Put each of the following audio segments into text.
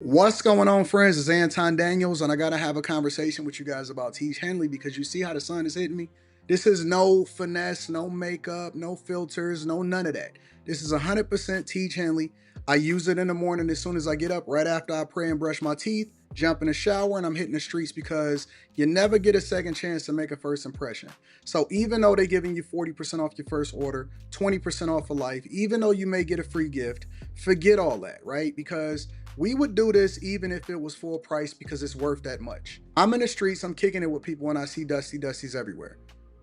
What's going on, friends? It's Anton Daniels, and I gotta have a conversation with you guys about Tiege Hanley because you see how the sun is hitting me. This is no finesse, no makeup, no filters, no none of that. This is 100% Tiege Hanley. I use it in the morning as soon as I get up, right after I pray and brush my teeth, jump in the shower, and I'm hitting the streets because you never get a second chance to make a first impression. So even though they're giving you 40% off your first order, 20% off for life, even though you may get a free gift, forget all that, right? Because we would do this even if it was full price because it's worth that much. I'm in the streets, I'm kicking it with people when I see Dusties everywhere.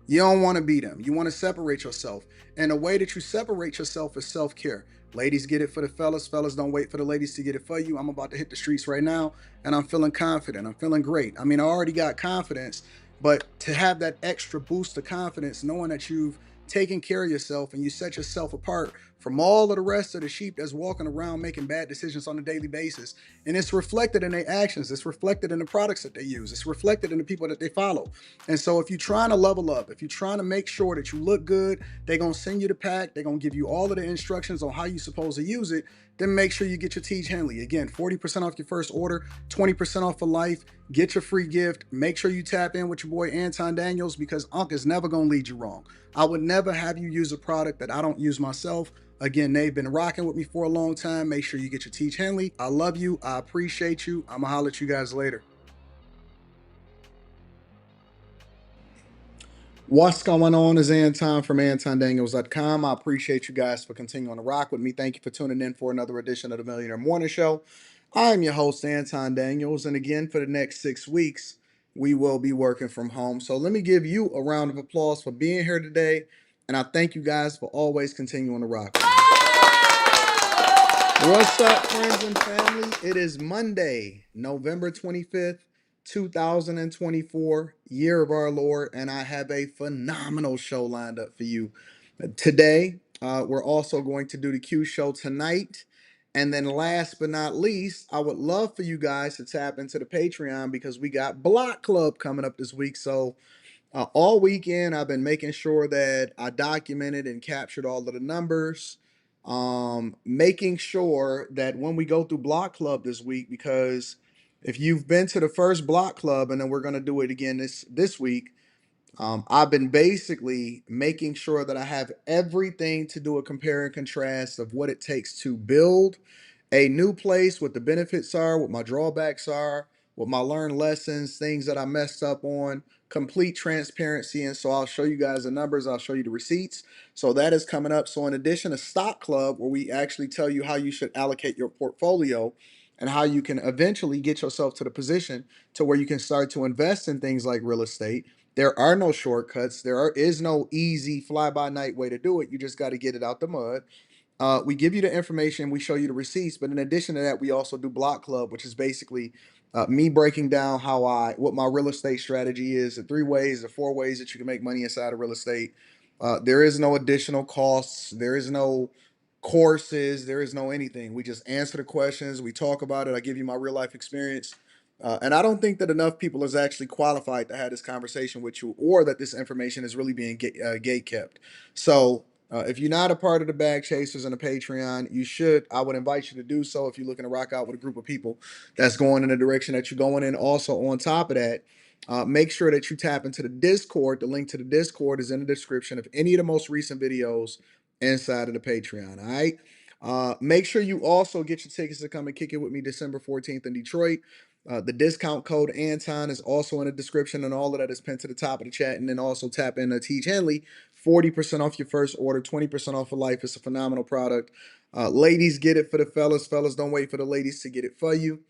You don't want to be them. You want to separate yourself. And the way that you separate yourself is self-care. Ladies get it for the fellas. Fellas don't wait for the ladies to get it for you. I'm about to hit the streets right now and I'm feeling confident. I'm feeling great. I mean, I already got confidence, but to have that extra boost of confidence, knowing that you've taken care of yourself and you set yourself apart from all of the rest of the sheep that's walking around making bad decisions on a daily basis. And it's reflected in their actions. It's reflected in the products that they use. It's reflected in the people that they follow. And so if you're trying to level up, if you're trying to make sure that you look good, they're going to send you the pack. They're going to give you all of the instructions on how you're supposed to use it. Then make sure you get your Tiege Hanley. Again, 40% off your first order, 20% off for life. Get your free gift. Make sure you tap in with your boy Anton Daniels because Unc is never going to lead you wrong. I would never have you use a product that I don't use myself. Again, they've been rocking with me for a long time. Make sure you get your Tiege Hanley. I love you. I appreciate you. I'm going to holler at you guys later. What's going on is Anton from AntonDaniels.com. I appreciate you guys for continuing to rock with me. Thank you for tuning in for another edition of the Millionaire Morning Show. I'm your host, Anton Daniels. And again, for the next 6 weeks, we will be working from home. So let me give you a round of applause for being here today. And I thank you guys for always continuing to rock with me. What's up, friends and family? It is Monday, November 25th, 2024, year of our Lord, and I have a phenomenal show lined up for you today. We're also going to do the Q show tonight. And then last but not least, I would love for you guys to tap into the Patreon because we got Block Club coming up this week. So all weekend, I've been making sure that I documented and captured all of the numbers, making sure that when we go through Block Club this week, because if you've been to the first Block Club, and then we're going to do it again this week, I've been basically making sure that I have everything to do a compare and contrast of what it takes to build a new place, what the benefits are, what my drawbacks are, what my learned lessons, things that I messed up on, complete transparency. And so I'll show you guys the numbers, I'll show you the receipts. So that is coming up. So in addition to Stock Club, where we actually tell you how you should allocate your portfolio and how you can eventually get yourself to the position to where you can start to invest in things like real estate. There are no shortcuts. Is no easy fly by night way to do it. You just got to get it out the mud. We give you the information, we show you the receipts, but in addition to that, we also do Block Club, which is basically me breaking down what my real estate strategy is, the 3 ways, the 4 ways that you can make money inside of real estate. There is no additional costs, there is no courses, there is no anything. We just answer the questions, we talk about it. I give you my real life experience. And I don't think that enough people is actually qualified to have this conversation with you, or that this information is really being gate kept. So if you're not a part of the Bag Chasers and the Patreon, you should. I would invite you to do so if you're looking to rock out with a group of people that's going in the direction that you're going in. Also, on top of that, make sure that you tap into the Discord. The link to the Discord is in the description of any of the most recent videos inside of the Patreon. All right. Make sure you also get your tickets to come and kick it with me December 14th in Detroit. The discount code Anton is also in the description, and all of that is pinned to the top of the chat. And then also tap in Tiege Hanley, 40% off your first order, 20% off for life. It's a phenomenal product. Ladies get it for the fellas. Fellas don't wait for the ladies to get it for you.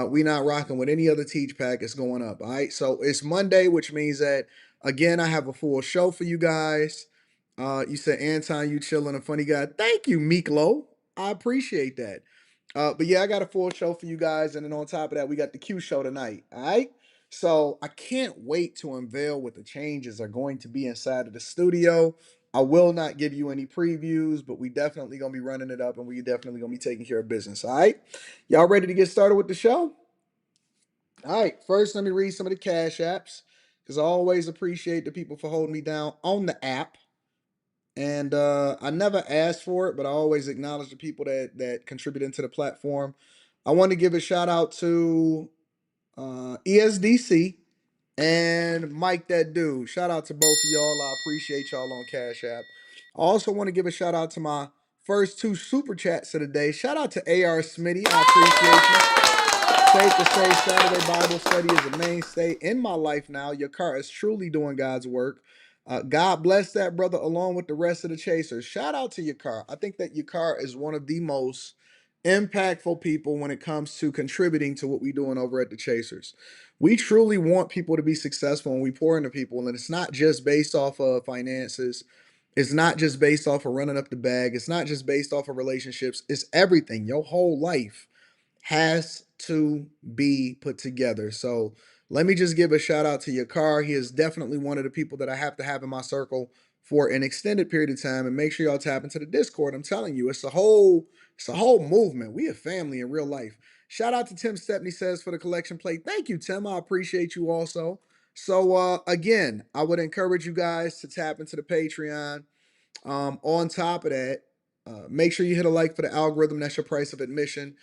We not rocking with any other Tiege pack. It's going up. All right. So it's Monday, which means that again, I have a full show for you guys. You said Anton, you chilling, a funny guy. Thank you, Miklo. I appreciate that. But yeah, I got a full show for you guys, and then on top of that, we got the Q show tonight. All right. So I can't wait to unveil what the changes are going to be inside of the studio. I will not give you any previews, but we definitely gonna be running it up, and we definitely gonna be taking care of business. All right. Y'all ready to get started with the show? All right. First, let me read some of the cash apps because I always appreciate the people for holding me down on the app. And I never asked for it, but I always acknowledge the people that contribute into the platform. I want to give a shout out to ESDC and Mike that dude. Shout out to both of y'all. I appreciate y'all on Cash App. I also want to give a shout out to my first two super chats of the day. Shout out to AR Smitty. I appreciate you. Safe to say, Saturday Bible study is a mainstay in my life now. Your car is truly doing God's work. God bless that brother along with the rest of the chasers. Shout out to your car. I think that your car is one of the most impactful people when it comes to contributing to what we're doing over at the Chasers. We truly want people to be successful and we pour into people. And it's not just based off of finances. It's not just based off of running up the bag. It's not just based off of relationships. It's everything. Your whole life has to be put together. So let me just give a shout out to Yakar. He is definitely one of the people that I have to have in my circle for an extended period of time. And make sure y'all tap into the Discord. I'm telling you, it's a whole movement. We a family in real life. Shout out to Tim Stepney says for the collection plate. Thank you, Tim. I appreciate you also. So again, I would encourage you guys to tap into the Patreon. On top of that, make sure you hit a like for the algorithm. That's your price of admission.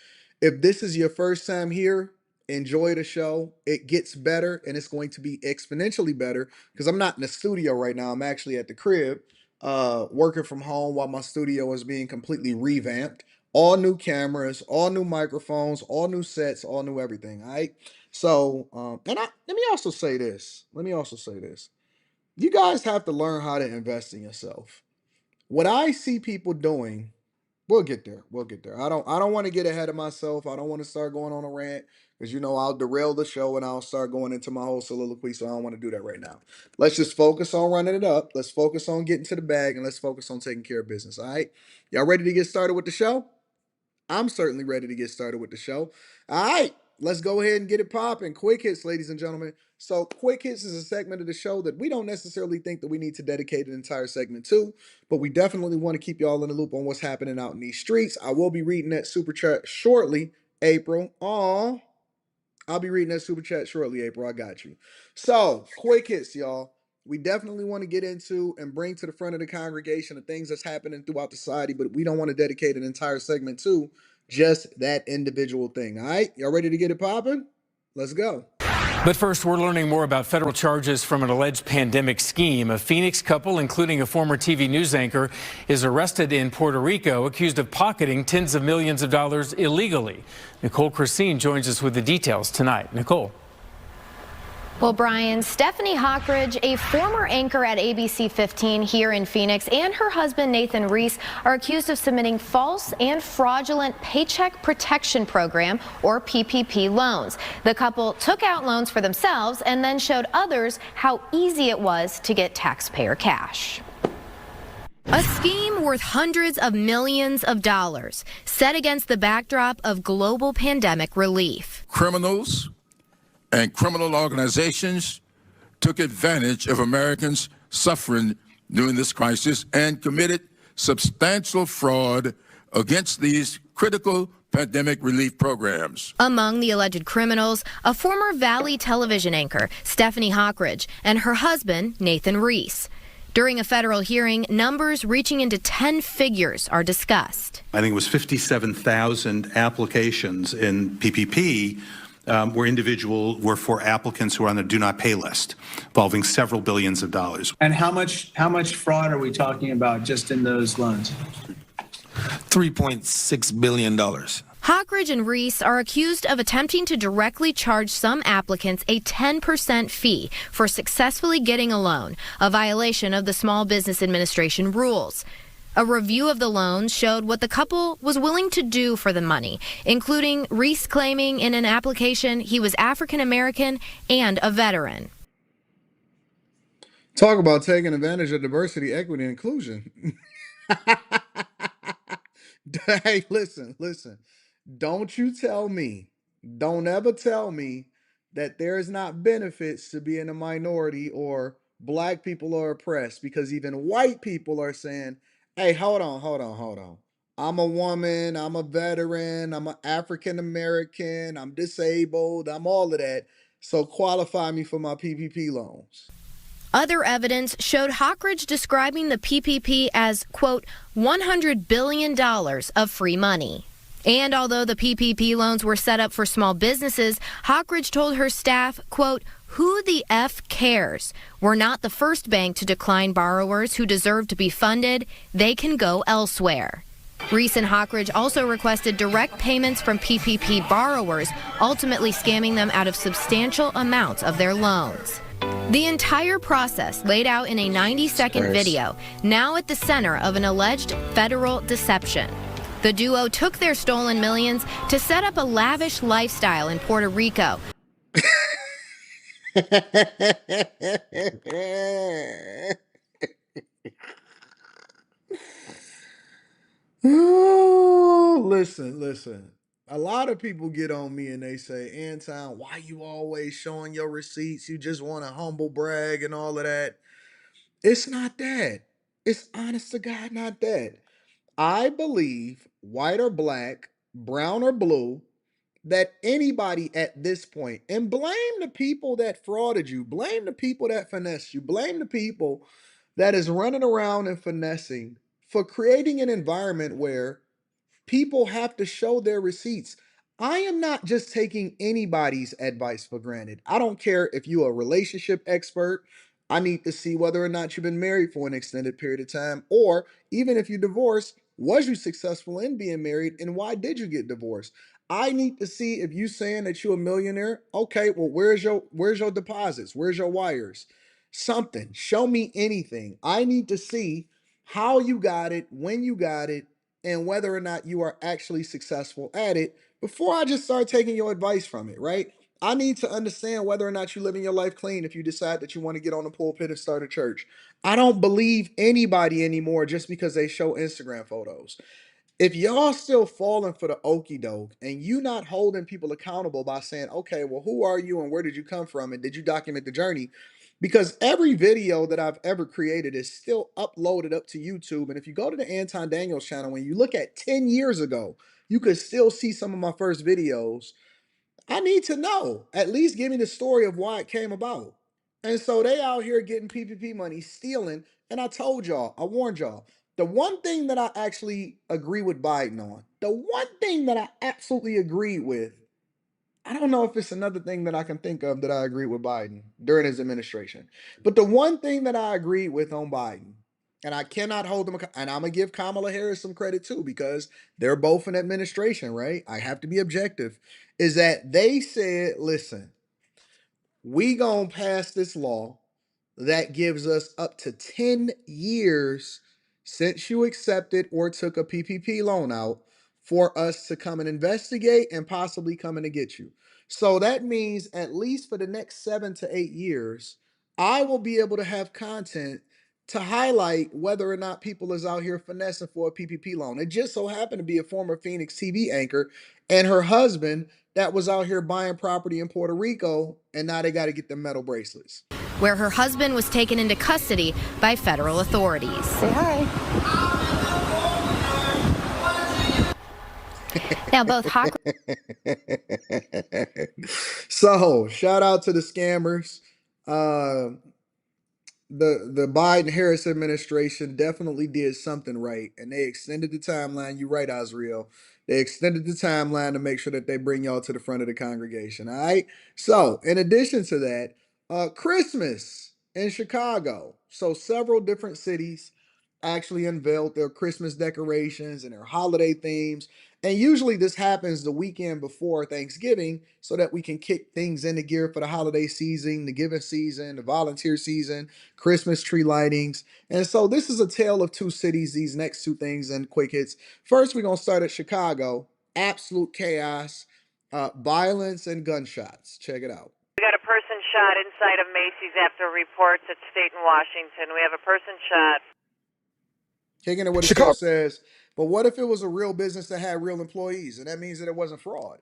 If this is your first time here, enjoy the show. It gets better and it's going to be exponentially better because I'm not in the studio right now. I'm actually at the crib working from home while my studio is being completely revamped. All new cameras, all new microphones, all new sets, all new everything. All right. So, let me also say this. You guys have to learn how to invest in yourself. What I see people doing, we'll get there. We'll get there. I don't want to get ahead of myself. I don't want to start going on a rant because I'll derail the show and I'll start going into my whole soliloquy. So I don't want to do that right now. Let's just focus on running it up. Let's focus on getting to the bag and let's focus on taking care of business. All right. Y'all ready to get started with the show? I'm certainly ready to get started with the show. All right, let's go ahead and get it popping. Quick hits, ladies and gentlemen. So, quick hits is a segment of the show that we don't necessarily think that we need to dedicate an entire segment to, but we definitely want to keep y'all in the loop on what's happening out in these streets. I will be reading that super chat shortly, April. I'll be reading that super chat shortly, April. I got you. So, quick hits, y'all. We definitely want to get into and bring to the front of the congregation the things that's happening throughout the society, but we don't want to dedicate an entire segment to just that individual thing. All right, y'all ready to get it popping? Let's go. But first, we're learning more about federal charges from an alleged pandemic scheme. A Phoenix couple, including a former TV news anchor, is arrested in Puerto Rico, accused of pocketing tens of millions of dollars illegally. Nicole Christine joins us with the details tonight. Nicole. Well, Brian, Stephanie Hockridge, a former anchor at ABC 15 here in Phoenix, and her husband, Nathan Reese, are accused of submitting false and fraudulent Paycheck Protection Program, or PPP loans. The couple took out loans for themselves and then showed others how easy it was to get taxpayer cash. A scheme worth hundreds of millions of dollars, set against the backdrop of global pandemic relief. Criminals and criminal organizations took advantage of Americans suffering during this crisis and committed substantial fraud against these critical pandemic relief programs. Among the alleged criminals, a former Valley television anchor, Stephanie Hockridge, and her husband, Nathan Reese. During a federal hearing, numbers reaching into 10 figures are discussed. I think it was 57,000 applications in PPP were for applicants who are on the do not pay list, involving several billions of dollars. And how much fraud are we talking about just in those loans? $3.6 billion. Hockridge and Reese are accused of attempting to directly charge some applicants a 10% fee for successfully getting a loan, a violation of the Small Business Administration rules. A review of the loans showed what the couple was willing to do for the money, including Reese claiming in an application he was African American and a veteran. Talk about taking advantage of diversity, equity, and inclusion. Hey, listen. Don't you tell me, don't ever tell me that there is not benefits to being a minority or black people are oppressed, because even white people are saying, hey, hold on. I'm a woman, I'm a veteran, I'm an African American, I'm disabled, I'm all of that. So qualify me for my PPP loans. Other evidence showed Hockridge describing the PPP as, quote, $100 billion of free money. And although the PPP loans were set up for small businesses, Hockridge told her staff, quote, "Who the F cares? We're not the first bank to decline borrowers who deserve to be funded. They can go elsewhere." Reese and Hockridge also requested direct payments from PPP borrowers, ultimately scamming them out of substantial amounts of their loans. The entire process laid out in a 90-second video, now at the center of an alleged federal deception. The duo took their stolen millions to set up a lavish lifestyle in Puerto Rico. Oh, listen. A lot of people get on me and they say, Anton, why you always showing your receipts? You just want to humble brag and all of that. It's not that. It's honest to God, not that. I believe, white or black, brown or blue, that anybody at this point, and blame the people that frauded you, blame the people that finessed you, blame the people that is running around and finessing for creating an environment where people have to show their receipts. I am not just taking anybody's advice for granted. I don't care if you're a relationship expert. I need to see whether or not you've been married for an extended period of time, or even if you divorced, was you successful in being married and why did you get divorced? I need to see if you saying that you're a millionaire. Okay, well, where's your deposits? Where's your wires? Something. Show me anything. I need to see how you got it, when you got it, and whether or not you are actually successful at it before I just start taking your advice from it, right? I need to understand whether or not you're living your life clean if you decide that you want to get on the pulpit and start a church. I don't believe anybody anymore just because they show Instagram photos. If y'all still falling for the okey doke and you not holding people accountable by saying, okay, well, who are you and where did you come from? And did you document the journey? Because every video that I've ever created is still uploaded up to YouTube. And if you go to the Anton Daniels channel, when you look at 10 years ago, you could still see some of my first videos. I need to know. At least give me the story of why it came about. And so they out here getting PPP money, stealing. And I told y'all, I warned y'all. The one thing that I actually agree with Biden on, the one thing that I absolutely agreed with, I don't know if it's another thing that I can think of that I agreed with Biden during his administration. But the one thing that I agreed with on Biden, and I cannot hold them, and I'm gonna give Kamala Harris some credit too, because they're both in administration, right? I have to be objective, is that they said, listen, we gonna pass this law that gives us up to 10 years since you accepted or took a PPP loan out for us to come and investigate and possibly coming to get you. So that means at least for the next 7 to 8 years, I will be able to have content to highlight whether or not people is out here finessing for a PPP loan. It just so happened to be a former Phoenix TV anchor and her husband that was out here buying property in Puerto Rico, and now they got to get the metal bracelets. Where her husband was taken into custody by federal authorities. Say hi. Now, both Hawk. So, shout out to the scammers. The Biden Harris administration definitely did something right, and they extended the timeline. You're right, Osriel. They extended the timeline to make sure that they bring y'all to the front of the congregation. All right. So, in addition to that, Christmas in Chicago. So, several different cities actually unveiled their Christmas decorations and their holiday themes. And usually this happens the weekend before Thanksgiving so that we can kick things into gear for the holiday season, the giving season, the volunteer season, Christmas tree lightings. And so this is a tale of two cities, these next two things and quick hits. First, we're going to start at Chicago. Absolute chaos, violence, and gunshots. Check it out. We got a person shot inside of Macy's after reports at State and Washington. We have a person shot. Kicking it what the show says, but what if it was a real business that had real employees? And that means that it wasn't fraud.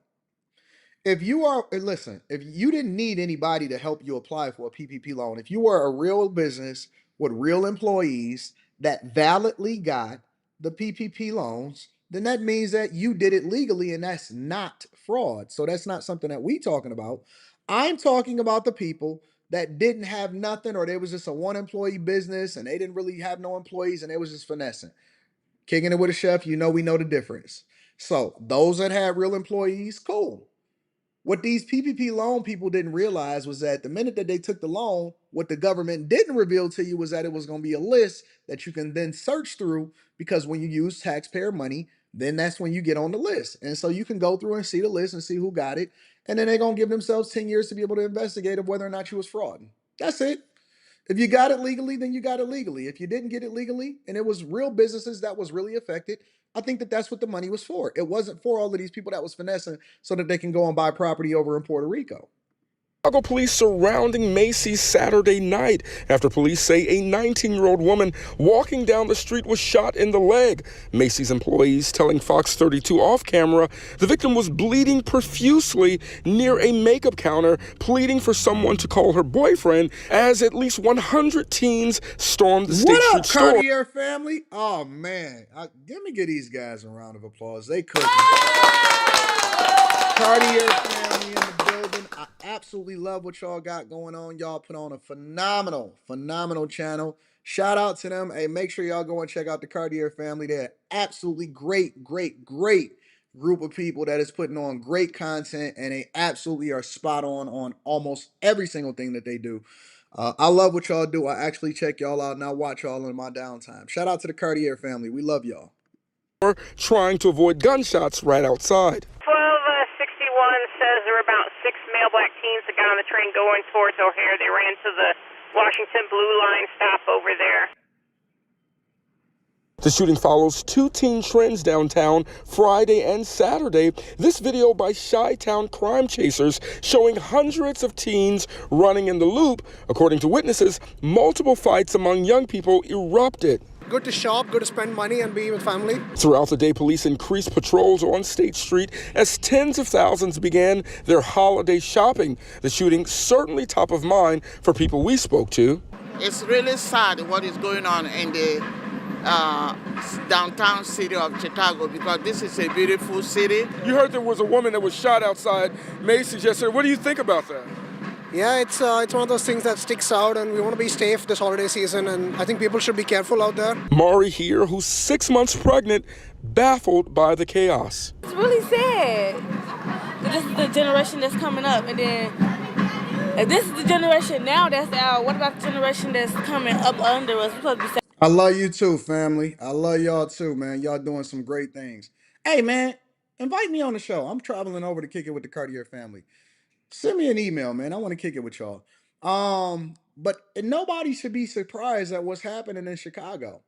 If you are, and listen, if you didn't need anybody to help you apply for a PPP loan, if you were a real business with real employees that validly got the PPP loans, then that means that you did it legally and that's not fraud. So that's not something that we talking about. I'm talking about the people that didn't have nothing, or there was just a one employee business and they didn't really have no employees and they was just finessing. Kicking it with a chef, you know, we know the difference. So those that had real employees, cool. What these PPP loan people didn't realize was that the minute that they took the loan, what the government didn't reveal to you was that it was going to be a list that you can then search through, because when you use taxpayer money, then that's when you get on the list. And so you can go through and see the list and see who got it. And then they're going to give themselves 10 years to be able to investigate of whether or not you was frauding. That's it. If you got it legally, then you got it legally. If you didn't get it legally and it was real businesses that was really affected, I think that that's what the money was for. It wasn't for all of these people that was finessing so that they can go and buy property over in Puerto Rico. Chicago police surrounding Macy's Saturday night after police say a 19-year-old woman walking down the street was shot in the leg. Macy's employees telling Fox 32 off camera the victim was bleeding profusely near a makeup counter, pleading for someone to call her boyfriend as at least 100 teens stormed the State Street store. What up, Cartier family? Oh, man. Let me give these guys a round of applause. They cooking. Cartier family in the building. I absolutely love what y'all got going on. Y'all put on a phenomenal channel. Shout out to them. Hey, make sure y'all go and check out the Cartier family. They're absolutely great group of people that is putting on great content, and they absolutely are spot on almost every single thing that they do. I love what y'all do. I actually check y'all out and I watch y'all in my downtime. Shout out to the Cartier family. We love y'all. Trying to avoid gunshots right outside. 1261 says there were about 6 male black teens that got on the train going towards O'Hare. They ran to the Washington Blue Line stop over there. The shooting follows 2 teen trends downtown Friday and Saturday. This video by Chi-Town crime chasers showing hundreds of teens running in the loop. According to witnesses, multiple fights among young people erupted. Good to shop, good to spend money and be with family. Throughout the day, police increased patrols on State Street as tens of thousands began their holiday shopping. The shooting certainly top of mind for people we spoke to. It's really sad what is going on in the downtown city of Chicago, because this is a beautiful city. You heard there was a woman that was shot outside Macy's yesterday. What do you think about that? Yeah, it's one of those things that sticks out, and we want to be safe this holiday season, and I think people should be careful out there. Mari here, who's 6 months pregnant, baffled by the chaos. It's really sad. This is the generation that's coming up, and then if this is the generation now that's out, what about the generation that's coming up under us? We're supposed to be safe. I love you too, family. I love y'all too, man. Y'all doing some great things. Hey, man, invite me on the show. I'm traveling over to kick it with the Cartier family. Send me an email, man. I want to kick it with y'all. But nobody should be surprised at what's happening in Chicago.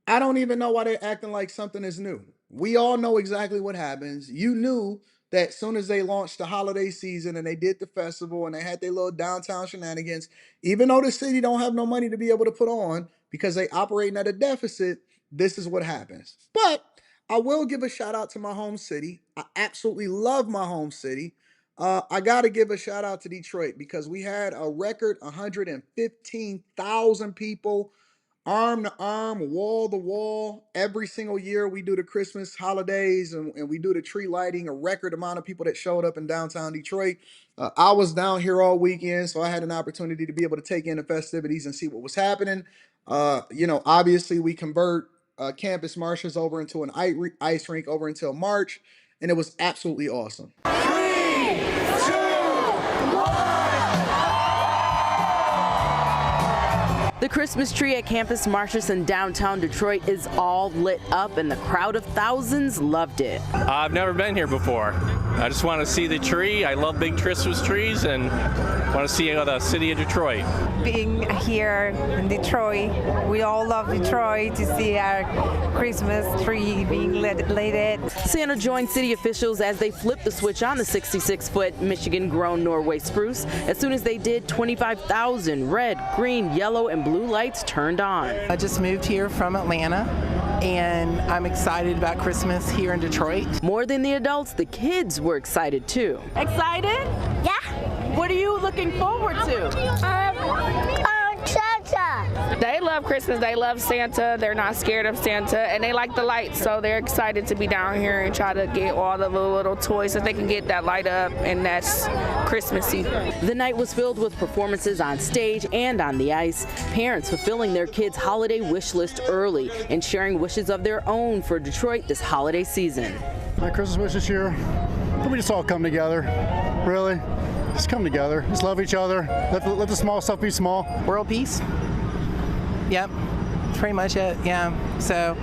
I don't even know why they're acting like something is new. We all know exactly what happens. You knew that as soon as they launched the holiday season and they did the festival and they had their little downtown shenanigans, even though the city don't have no money to be able to put on because they operating at a deficit, this is what happens. But I will give a shout out to my home city. I absolutely love my home city. I got to give a shout out to Detroit because we had a record 115,000 people arm to arm, wall to wall. Every single year we do the Christmas holidays and we do the tree lighting, a record amount of people that showed up in downtown Detroit. I was down here all weekend, so I had an opportunity to be able to take in the festivities and see what was happening. Obviously we convert campus marches over into an ice rink over until March, and it was absolutely awesome. The Christmas tree at campus marches in downtown Detroit is all lit up, and the crowd of thousands loved it. I've never been here before. I just want to see the tree. I love big Christmas trees and want to see the city of Detroit. Being here in Detroit, we all love Detroit to see our Christmas tree being lit. Santa joined city officials as they flipped the switch on the 66-foot Michigan-grown Norway spruce. As soon as they did, 25,000 red, green, yellow, and blue lights turned on. I just moved here from Atlanta, and I'm excited about Christmas here in Detroit. More than the adults, the kids were excited too. Excited? Yeah. What are you looking forward to? Santa. They love Christmas. They love Santa. They're not scared of Santa, and they like the lights, so they're excited to be down here and try to get all the little toys that they can get that light up, and that's Christmassy. The night was filled with performances on stage and on the ice. Parents fulfilling their kids' holiday wish list early and sharing wishes of their own for Detroit this holiday season. My Christmas wish this year, can we just all come together? Really? Just come together. Just love each other. Let the small stuff be small. World peace. Yep. Pretty much it. Yeah. So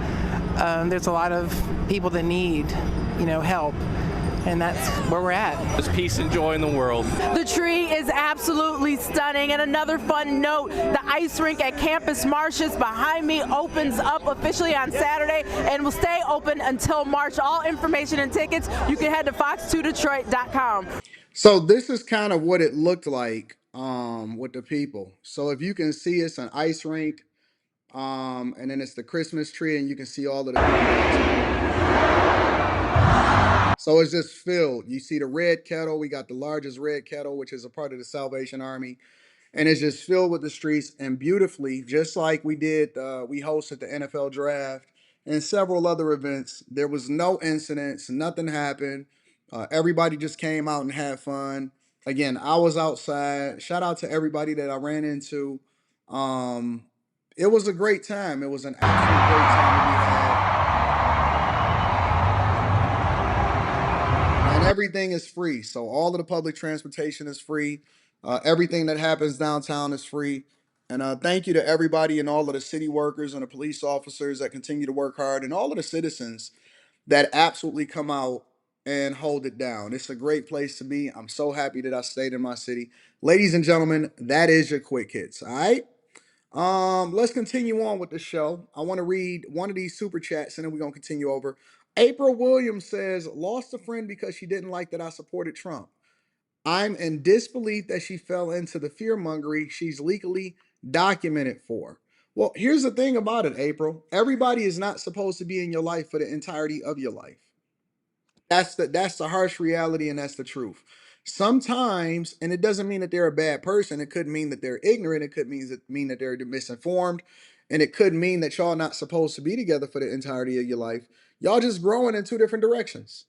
there's a lot of people that need, help. And that's where we're at. There's peace and joy in the world. The tree is absolutely stunning. And another fun note, the ice rink at Campus Martius behind me opens up officially on Saturday and will stay open until March. All information and tickets, you can head to fox2detroit.com. So this is kind of what it looked like with the people. So if you can see, it's an ice rink, and then it's the Christmas tree, and you can see all of the people. So it's just filled. You see the red kettle. We got the largest red kettle, which is a part of the Salvation Army. And it's just filled with the streets, and beautifully, just like we did, we hosted the NFL draft and several other events. There was no incidents, nothing happened. Everybody just came out and had fun. Again, I was outside. Shout out to everybody that I ran into. It was a great time. It was an absolute great time to be had. And everything is free. So all of the public transportation is free. Everything that happens downtown is free. And thank you to everybody and all of the city workers and the police officers that continue to work hard, and all of the citizens that absolutely come out and hold it down. It's a great place to be. I'm so happy that I stayed in my city. Ladies and gentlemen, that is your quick hits. All right. Let's continue on with the show. I want to read one of these super chats and then we're gonna continue over. April Williams says, lost a friend because she didn't like that I supported Trump. I'm in disbelief that she fell into the fear mongering she's legally documented for. Well, here's the thing about it, April. Everybody is not supposed to be in your life for the entirety of your life. That's the harsh reality, and that's the truth. Sometimes, and it doesn't mean that they're a bad person. It could mean that they're ignorant. It could mean that they're misinformed, and it could mean that y'all not supposed to be together for the entirety of your life. Y'all just growing in two different directions.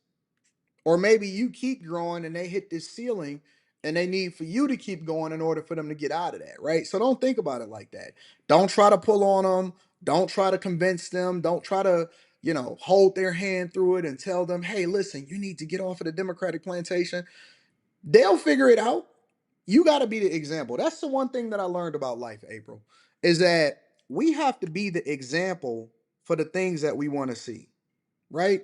Or maybe you keep growing and they hit this ceiling and they need for you to keep going in order for them to get out of that, right? So don't think about it like that. Don't try to pull on them. Don't try to convince them. Don't try to, hold their hand through it and tell them, hey, listen, you need to get off of the Democratic plantation. They'll figure it out. You got to be the example. That's the one thing that I learned about life, April, is that we have to be the example for the things that we want to see, right?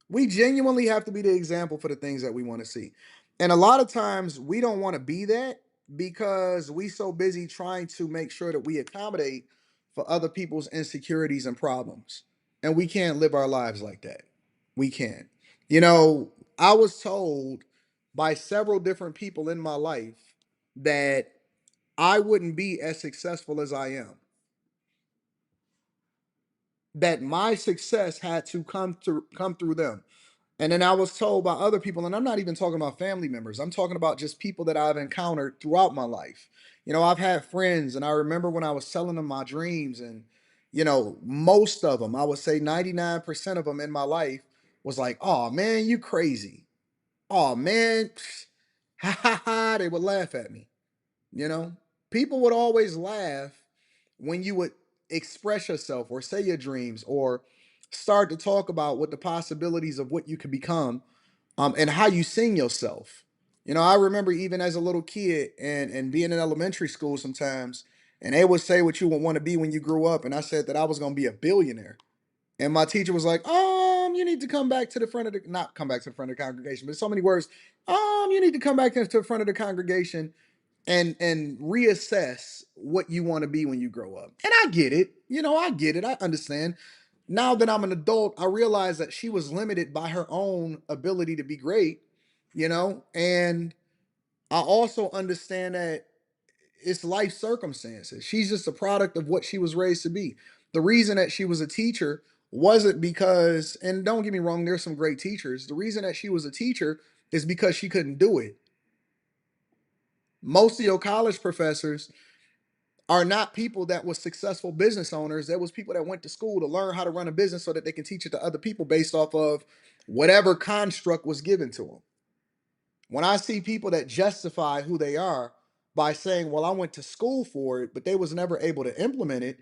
We genuinely have to be the example for the things that we want to see. And a lot of times we don't want to be that because we so busy trying to make sure that we accommodate for other people's insecurities and problems. And we can't live our lives like that. We can't. I was told by several different people in my life that I wouldn't be as successful as I am. That my success had to come through them. And then I was told by other people, and I'm not even talking about family members. I'm talking about just people that I've encountered throughout my life. I've had friends, and I remember when I was telling them my dreams, and most of them, I would say 99% of them in my life was like, "Oh man, you crazy. Oh man, ha ha ha." They would laugh at me. You know, People would always laugh when you would express yourself or say your dreams or start to talk about what the possibilities of what you could become, and how you sing yourself. I remember even as a little kid and being in elementary school sometimes, and they would say what you would want to be when you grew up, and I said that I was going to be a billionaire. And my teacher was like, you need to come back to the front of the, not come back to the front of the congregation, but so many words. You need to come back to the front of the congregation and reassess what you want to be when you grow up. And I get it. I get it. I understand. Now that I'm an adult, I realize that she was limited by her own ability to be great, and I also understand that it's life circumstances. She's just a product of what she was raised to be. The reason that she was a teacher wasn't because, and don't get me wrong, there's some great teachers. The reason that she was a teacher is because she couldn't do it. Most of your college professors are not people that were successful business owners. There was people that went to school to learn how to run a business so that they can teach it to other people based off of whatever construct was given to them. When I see people that justify who they are by saying, well, I went to school for it, but they was never able to implement it,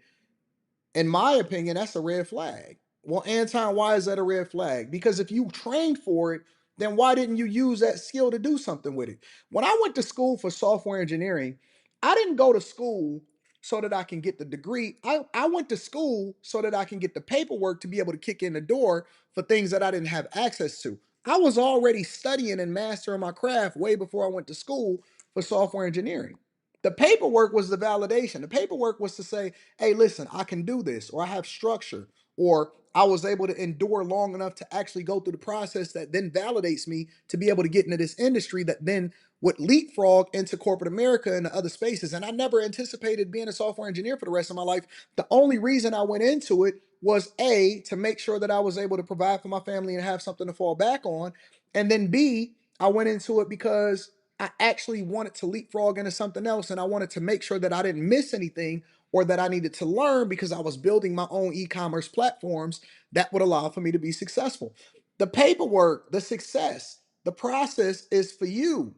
in my opinion, that's a red flag. Well, Anton, why is that a red flag? Because if you trained for it, then why didn't you use that skill to do something with it? When I went to school for software engineering, I didn't go to school so that I can get the degree. I went to school so that I can get the paperwork to be able to kick in the door for things that I didn't have access to. I was already studying and mastering my craft way before I went to school for software engineering. The paperwork was the validation. The paperwork was to say, hey, listen, I can do this, or I have structure, or I was able to endure long enough to actually go through the process that then validates me to be able to get into this industry that then would leapfrog into corporate America and other spaces. And I never anticipated being a software engineer for the rest of my life. The only reason I went into it was A, to make sure that I was able to provide for my family and have something to fall back on. And then B, I went into it because I actually wanted to leapfrog into something else, and I wanted to make sure that I didn't miss anything or that I needed to learn, because I was building my own e-commerce platforms that would allow for me to be successful. The paperwork, the success, the process is for you.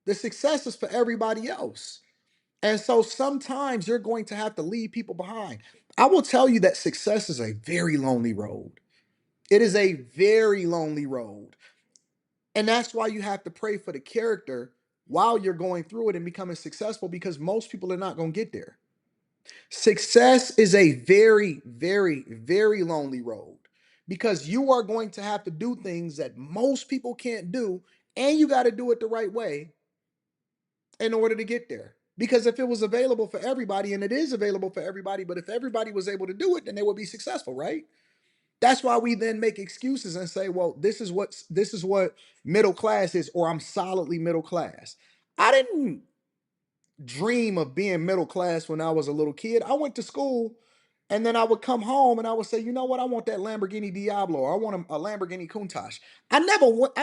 The success is for everybody else. And so sometimes you're going to have to leave people behind. I will tell you that success is a very lonely road. It is a very lonely road. And that's why you have to pray for the character while you're going through it and becoming successful, because most people are not going to get there. Success is a very, very, very lonely road, because you are going to have to do things that most people can't do, and you got to do it the right way in order to get there. Because if it was available for everybody, and it is available for everybody, but if everybody was able to do it, then they would be successful, right? That's why we then make excuses and say, well, this is what middle class is, or I'm solidly middle class. I didn't dream of being middle class when I was a little kid. I went to school, and then I would come home and I would say, you know what, I want that Lamborghini Diablo, or I want a Lamborghini Countach. I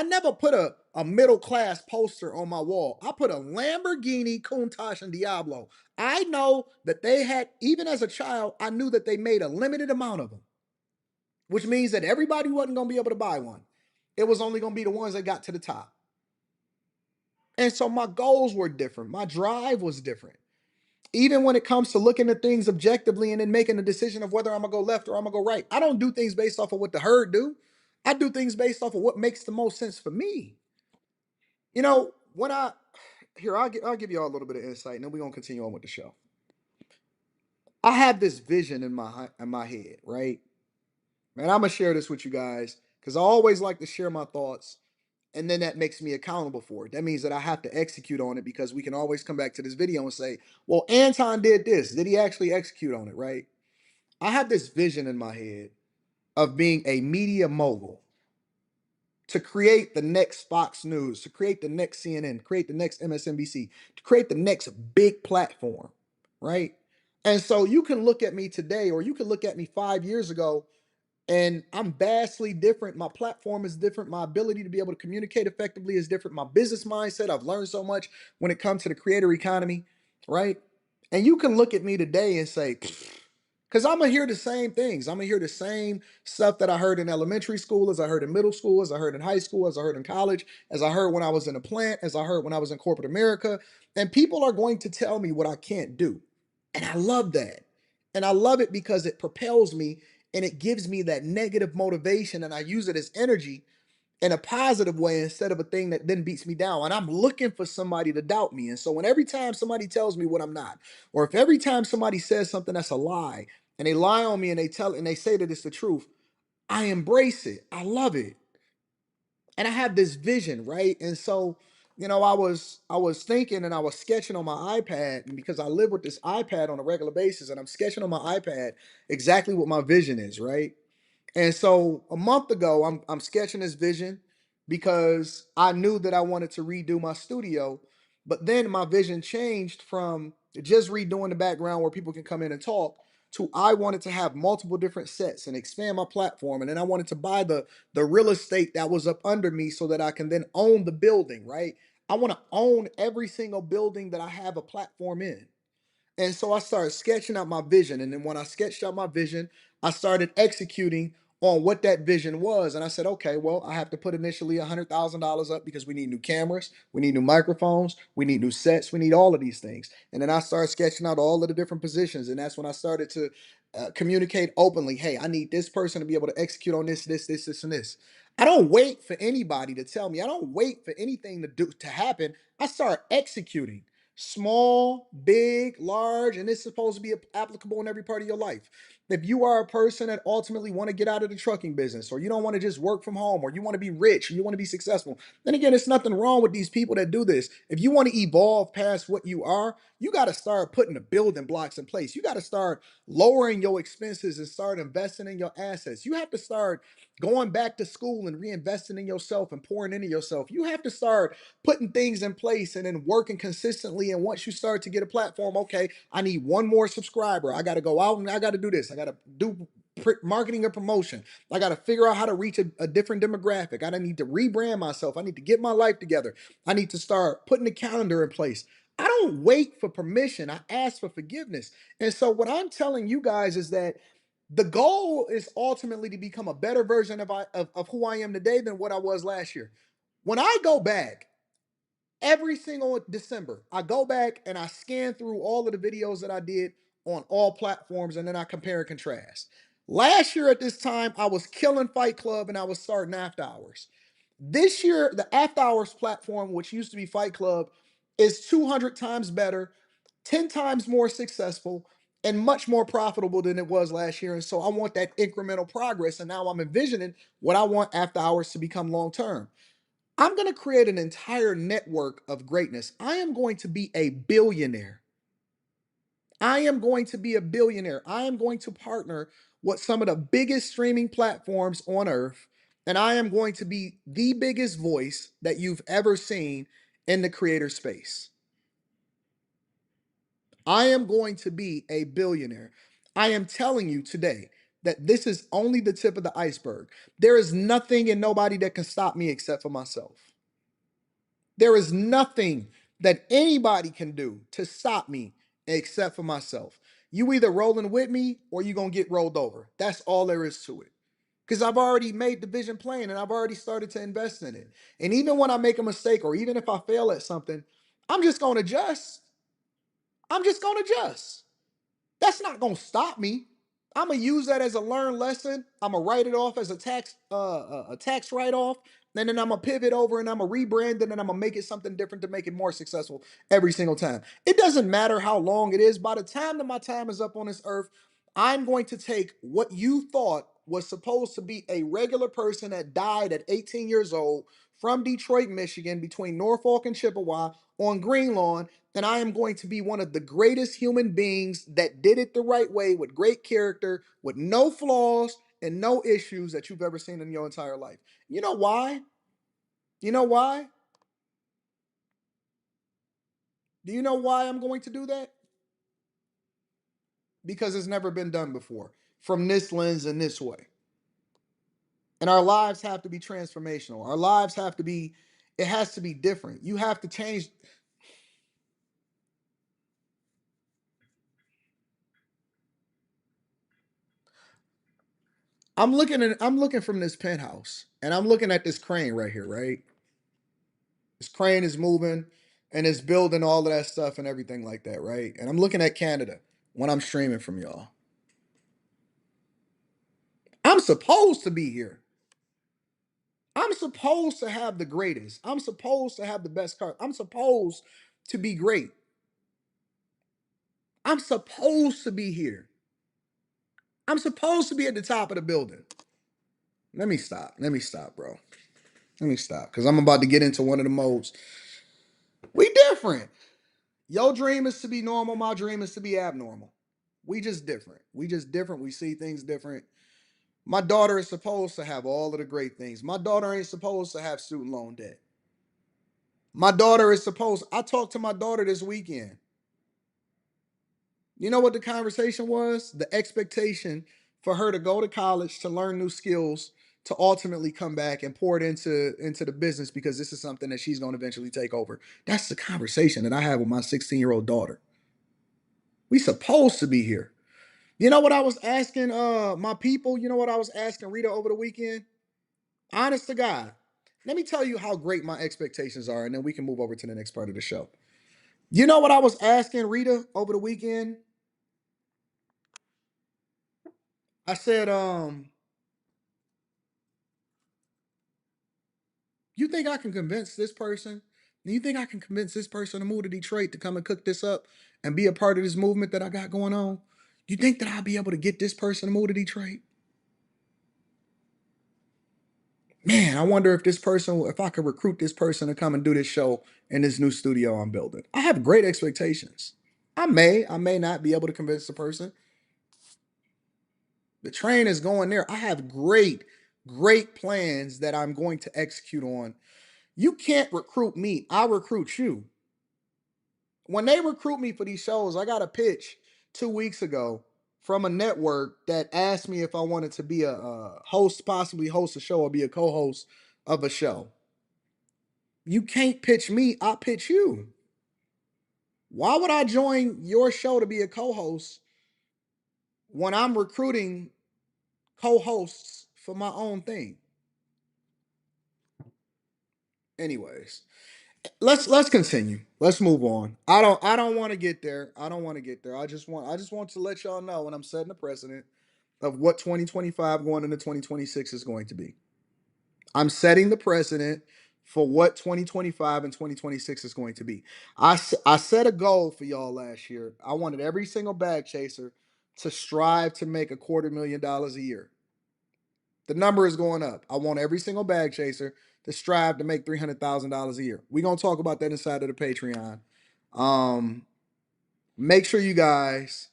never put a middle class poster on my wall. I put a Lamborghini Countach and Diablo. I know that they had, even as a child, I knew that they made a limited amount of them, which means that everybody wasn't going to be able to buy one. It was only going to be the ones that got to the top. And so my goals were different. My drive was different. Even when it comes to looking at things objectively and then making a decision of whether I'm going to go left or I'm going to go right, I don't do things based off of what the herd do. I do things based off of what makes the most sense for me. You know, when I, here, I'll give you all a little bit of insight, and then we're going to continue on with the show. I have this vision in my head, right? And I'm going to share this with you guys because I always like to share my thoughts, and then that makes me accountable for it. That means that I have to execute on it, because we can always come back to this video and say, well, Anton did this. Did he actually execute on it, right? I have this vision in my head of being a media mogul, to create the next Fox News, to create the next CNN, create the next MSNBC, to create the next big platform, right? And so you can look at me today, or you can look at me 5 years ago, and I'm vastly different. My platform is different. My ability to be able to communicate effectively is different. My business mindset, I've learned so much when it comes to the creator economy, right? And you can look at me today and say, because I'm gonna hear the same things. I'm gonna hear the same stuff that I heard in elementary school, as I heard in middle school, as I heard in high school, as I heard in college, as I heard when I was in a plant, as I heard when I was in corporate America. And people are going to tell me what I can't do. And I love that. And I love it because it propels me, and it gives me that negative motivation, and I use it as energy in a positive way instead of a thing that then beats me down. And I'm looking for somebody to doubt me. And so when every time somebody tells me what I'm not, or if every time somebody says something that's a lie, and they lie on me and they say that it's the truth, I embrace it. I love it. And I have this vision, right? And so, I was thinking, and I was sketching on my iPad, and because I live with this iPad on a regular basis, and I'm sketching on my iPad exactly what my vision is, right? And so a month ago, I'm sketching this vision because I knew that I wanted to redo my studio. But then my vision changed from just redoing the background where people can come in and talk, to I wanted to have multiple different sets and expand my platform. And then I wanted to buy the real estate that was up under me so that I can then own the building, right? I want to own every single building that I have a platform in. And so I started sketching out my vision. And then when I sketched out my vision, I started executing on what that vision was. And I said, okay, well, I have to put initially $100,000 up, because we need new cameras, we need new microphones, we need new sets, we need all of these things. And then I started sketching out all of the different positions. And that's when I started to communicate openly. Hey, I need this person to be able to execute on this, and this. I don't wait for anybody to tell me. I don't wait for anything to happen. I start executing. Small, big, large, and it's supposed to be applicable in every part of your life. If you are a person that ultimately want to get out of the trucking business, or you don't want to just work from home, or you want to be rich, or you want to be successful, then again, there's nothing wrong with these people that do this. If you want to evolve past what you are, you got to start putting the building blocks in place. You got to start lowering your expenses and start investing in your assets. You have to start going back to school and reinvesting in yourself and pouring into yourself. You have to start putting things in place and then working consistently. And once you start to get a platform, okay, I need one more subscriber. I got to go out and I got to do this. I got to do marketing and promotion. I got to figure out how to reach a different demographic. I need to rebrand myself. I need to get my life together. I need to start putting a calendar in place. I don't wait for permission. I ask for forgiveness. And so what I'm telling you guys is that the goal is ultimately to become a better version of who I am today than what I was last year. When I go back, every single December, I go back and I scan through all of the videos that I did on all platforms, and then I compare and contrast. Last year at this time, I was killing Fight Club and I was starting After Hours. This year, the After Hours platform, which used to be Fight Club, is 200 times better, 10 times more successful, and much more profitable than it was last year. And so I want that incremental progress. And now I'm envisioning what I want After Hours to become long term. I'm going to create an entire network of greatness. I am going to be a billionaire. I am going to be a billionaire. I am going to partner with some of the biggest streaming platforms on earth. And I am going to be the biggest voice that you've ever seen in the creator space. I am going to be a billionaire. I am telling you today that this is only the tip of the iceberg. There is nothing and nobody that can stop me except for myself. There is nothing that anybody can do to stop me except for myself. You either rolling with me or you're going to get rolled over. That's all there is to it. Because I've already made the vision plain and I've already started to invest in it. And even when I make a mistake or even if I fail at something, I'm just going to adjust. I'm just going to adjust. That's not going to stop me. I'm going to use that as a learned lesson. I'm going to write it off as a tax write-off. And then I'm going to pivot over and I'm going to rebrand it and I'm going to make it something different to make it more successful every single time. It doesn't matter how long it is. By the time that my time is up on this earth, I'm going to take what you thought was supposed to be a regular person that died at 18 years old from Detroit, Michigan, between Norfolk and Chippewa on Green Lawn, and I am going to be one of the greatest human beings that did it the right way with great character, with no flaws and no issues that you've ever seen in your entire life. You know why? You know why? Do you know why I'm going to do that? Because it's never been done before from this lens and this way. And our lives have to be transformational. Our lives have to be, it has to be different. You have to change. I'm looking from this penthouse and I'm looking at this crane right here, right? This crane is moving and it's building all of that stuff and everything like that, right? And I'm looking at Canada when I'm streaming from y'all. I'm supposed to be here. I'm supposed to have the greatest. I'm supposed to have the best car. I'm supposed to be great. I'm supposed to be here. I'm supposed to be at the top of the building. Let me stop. Let me stop, bro. Let me stop. Because I'm about to get into one of the modes. We different. Your dream is to be normal. My dream is to be abnormal. We just different. We just different. We see things different. My daughter is supposed to have all of the great things. My daughter ain't supposed to have student loan debt. My daughter is supposed, I talked to my daughter this weekend. You know what the conversation was? The expectation for her to go to college, to learn new skills, to ultimately come back and pour it into the business because this is something that she's going to eventually take over. That's the conversation that I have with my 16-year-old daughter. We supposed to be here. You know what I was asking my people? You know what I was asking Rita over the weekend? Honest to God. Let me tell you how great my expectations are, and then we can move over to the next part of the show. You know what I was asking Rita over the weekend? I said, you think I can convince this person? You think I can convince this person to move to Detroit to come and cook this up and be a part of this movement that I got going on? You think that I'll be able to get this person to move to Detroit? Man, I wonder if this person, if I could recruit this person to come and do this show in this new studio I'm building. I have great expectations. I may not be able to convince the person. The train is going there. I have great plans that I'm going to execute on. You can't recruit me. I recruit you. When they recruit me for these shows, I got a pitch 2 weeks ago from a network that asked me if I wanted to be a host, possibly host a show or be a co-host of a show. You can't pitch me, I pitch you. Why would I join your show to be a co-host when I'm recruiting co-hosts for my own thing? Anyways, let's continue. Let's move on. I don't want to get there. I don't want to get there. I just want to let y'all know when I'm setting the precedent of what 2025 going into 2026 is going to be. I'm setting the precedent for what 2025 and 2026 is going to be. I set a goal for y'all last year. I wanted every single bag chaser to strive to make $250,000 a year. The number is going up. I want every single bag chaser to strive to make $300,000 a year. We're going to talk about that inside of the Patreon. Make sure you guys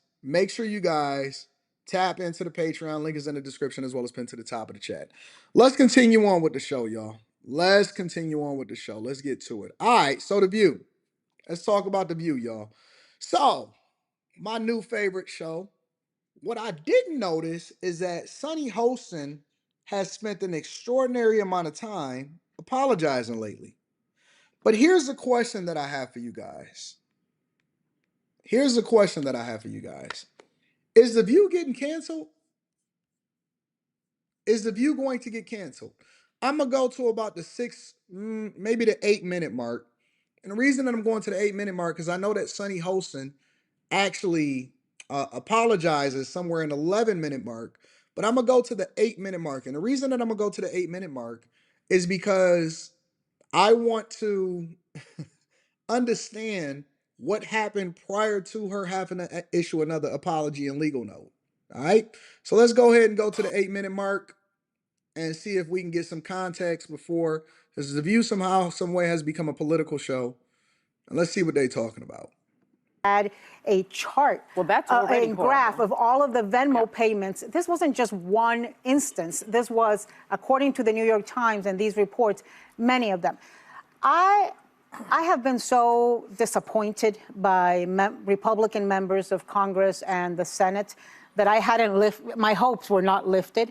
tap into the Patreon. Link is in the description as well as pinned to the top of the chat. Let's continue on with the show, y'all. Let's continue on with the show. Let's get to it. All right, so The View. Let's talk about The View, y'all. So, my new favorite show. What I didn't notice is that Sunny Hostin has spent an extraordinary amount of time apologizing lately. But here's the question that I have for you guys. Is The View getting canceled? Is The View going to get canceled? I'm going to go to about the 6, maybe the 8-minute mark. And the reason that I'm going to the 8-minute mark is I know that Sunny Hostin actually apologizes somewhere in the 11-minute mark. But I'm going to go to the 8-minute mark. And the reason that I'm going to go to the 8-minute mark is because I want to understand what happened prior to her having to issue another apology and legal note. All right. So let's go ahead and go to the 8-minute mark and see if we can get some context before, because The View somehow, some way has become a political show. And let's see what they're talking about. Had a chart, a graph of all of the Venmo payments. This wasn't just one instance. This was, according to the New York Times and these reports, many of them. I have been so disappointed by Republican members of Congress and the Senate that my hopes were not lifted.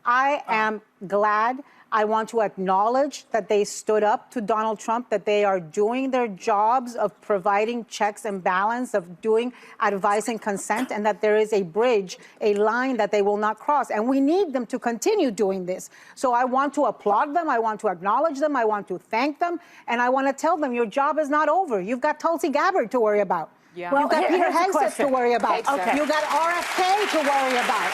I am glad. I want to acknowledge that they stood up to Donald Trump, that they are doing their jobs of providing checks and balance, of doing advice and consent, and that there is a bridge, a line that they will not cross. And we need them to continue doing this. So I want to applaud them. I want to acknowledge them. I want to thank them. And I want to tell them your job is not over. You've got Tulsi Gabbard to worry about. Yeah. Well, you've got Peter Hegseth to worry about. Okay. You've got RFK to worry about.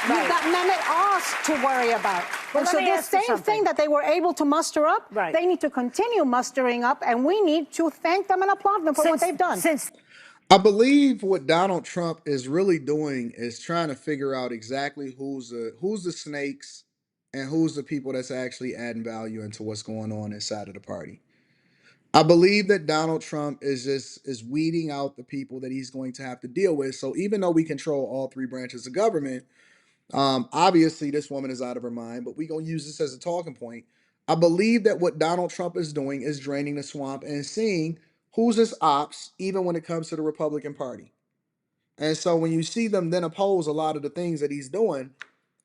Right. You've got Mehmet Oz to worry about. Well, so this same thing that they were able to muster up, they need to continue mustering up, and we need to thank them and applaud them for what they've done. I believe what Donald Trump is really doing is trying to figure out exactly who's the snakes and who's the people that's actually adding value into what's going on inside of the party. I believe that Donald Trump is weeding out the people that he's going to have to deal with. So even though we control all three branches of government, obviously this woman is out of her mind, but we're going to use this as a talking point. I believe that what Donald Trump is doing is draining the swamp and seeing who's his ops, even when it comes to the Republican Party. And so when you see them then oppose a lot of the things that he's doing,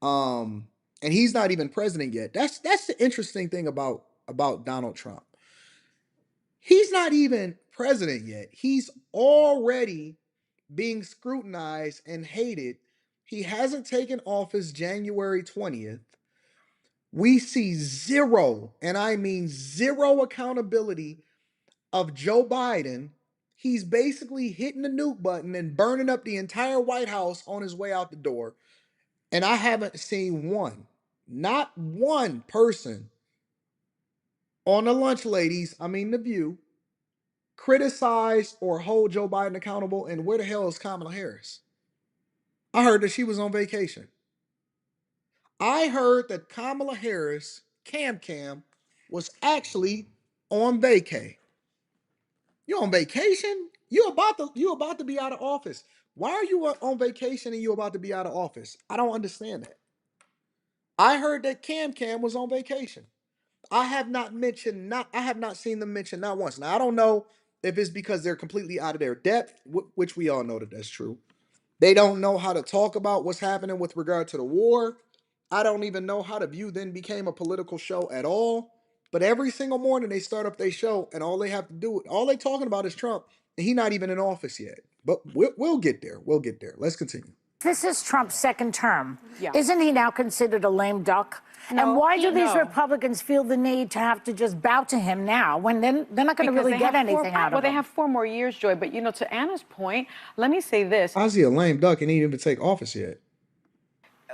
and he's not even president yet. That's the interesting thing about Donald Trump. He's not even president yet. He's already being scrutinized and hated. He hasn't taken office January 20th. We see zero, and I mean zero, accountability of Joe Biden. He's basically hitting the nuke button and burning up the entire White House on his way out the door. And I haven't seen one, not one person on the Lunch Ladies, The View, criticize or hold Joe Biden accountable. And where the hell is Kamala Harris? I heard that she was on vacation. I heard that Kamala Harris, Cam, was actually on vacay. You on vacation? You about to be out of office. Why are you on vacation and you about to be out of office? I don't understand that. I heard that Cam was on vacation. I have not seen them mention not once. Now I don't know if it's because they're completely out of their depth, which we all know that that's true. They don't know how to talk about what's happening with regard to the war. I don't even know how The View then became a political show at all. But every single morning they start up their show and all they talking about is Trump, and he's not even in office yet. But we'll get there. We'll get there. Let's continue. This is Trump's second term. Yeah. Isn't he now considered a lame duck? No, and why do these Republicans feel the need to have to just bow to him now when they're not going to really get anything out of it? Well, they have 4 more years, Joy. But, to Anna's point, let me say this. How's he a lame duck and he didn't even take office yet?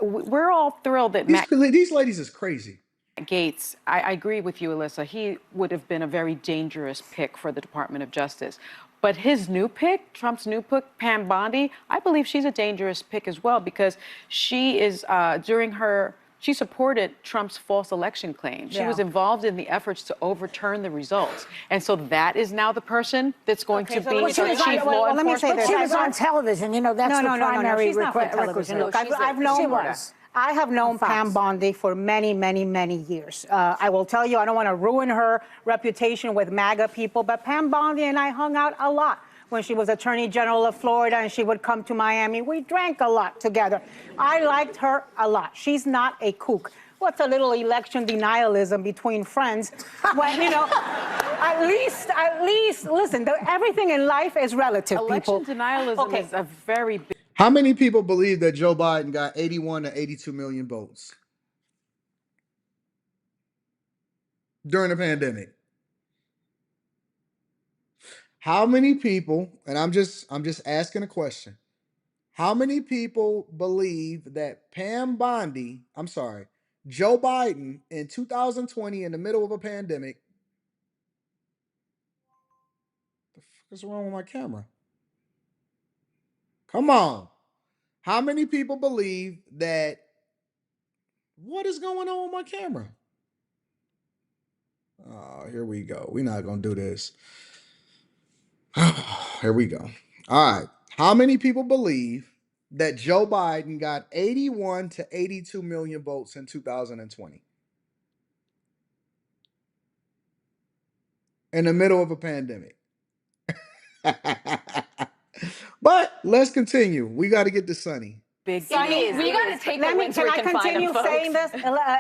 We're all thrilled that these ladies is crazy. Gates, I agree with you, Alyssa. He would have been a very dangerous pick for the Department of Justice. But his new pick, Trump's new pick, Pam Bondi, I believe she's a dangerous pick as well because she is, she supported Trump's false election claim. She was involved in the efforts to overturn the results. And so that is now the person that's going to be the chief law enforcement. Let me say this. She was on television. That's the primary requisite. Look, I have known Pam Bondi for many, many, many years. I will tell you, I don't want to ruin her reputation with MAGA people, but Pam Bondi and I hung out a lot when she was Attorney General of Florida and she would come to Miami. We drank a lot together. I liked her a lot. She's not a kook. What's a little election denialism between friends? When, at least, listen, everything in life is relative, people. Election denialism is a very big... How many people believe that Joe Biden got 81 to 82 million votes during the pandemic? How many people, and I'm just asking a question. How many people believe that Joe Biden in 2020 in the middle of a pandemic? The fuck is wrong with my camera? Come on. How many people believe that? What is going on with my camera? Oh, here we go. We're not going to do this. Here we go. All right. How many people believe that Joe Biden got 81 to 82 million votes in 2020? In the middle of a pandemic. But let's continue. We got to get to Sunny. Big Sunny, we got to take the wins Can where I we can find continue them, saying this?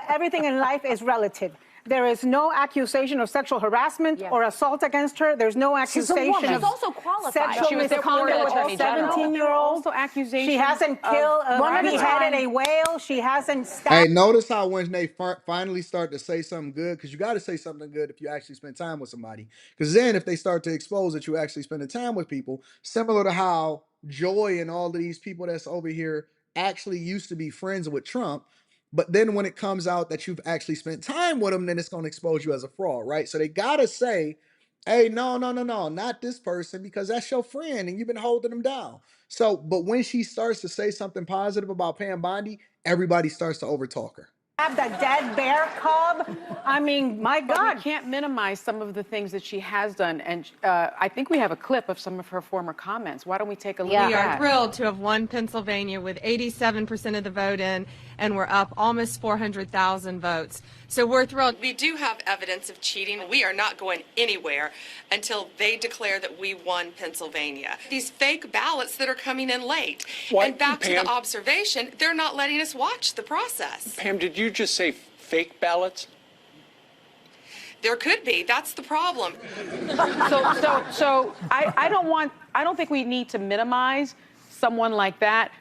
Everything in life is relative. There is no accusation of sexual harassment or assault against her. There's no accusation of She's also qualified. sexual misconduct with a 17-year-old. Accusation. She hasn't killed, beheaded a whale. She hasn't stabbed. Hey, notice how when they finally start to say something good, because you got to say something good if you actually spend time with somebody. Because then if they start to expose that you actually spending time with people, similar to how Joy and all of these people that's over here actually used to be friends with Trump, but then when it comes out that you've actually spent time with them, then it's going to expose you as a fraud, right? So they got to say, hey, no, not this person, because that's your friend and you've been holding them down. So, but when she starts to say something positive about Pam Bondi, everybody starts to overtalk her. The dead bear cub. I mean, my God. We can't minimize some of the things that she has done. And I think we have a clip of some of her former comments. Why don't we take a look at that? We are thrilled to have won Pennsylvania with 87% of the vote in, and we're up almost 400,000 votes. So we're thrilled. We do have evidence of cheating. We are not going anywhere until they declare that we won Pennsylvania. These fake ballots that are coming in late. And back to the observation, they're not letting us watch the process. Pam, did you just say fake ballots? There could be. That's the problem. So I don't think we need to minimize someone like that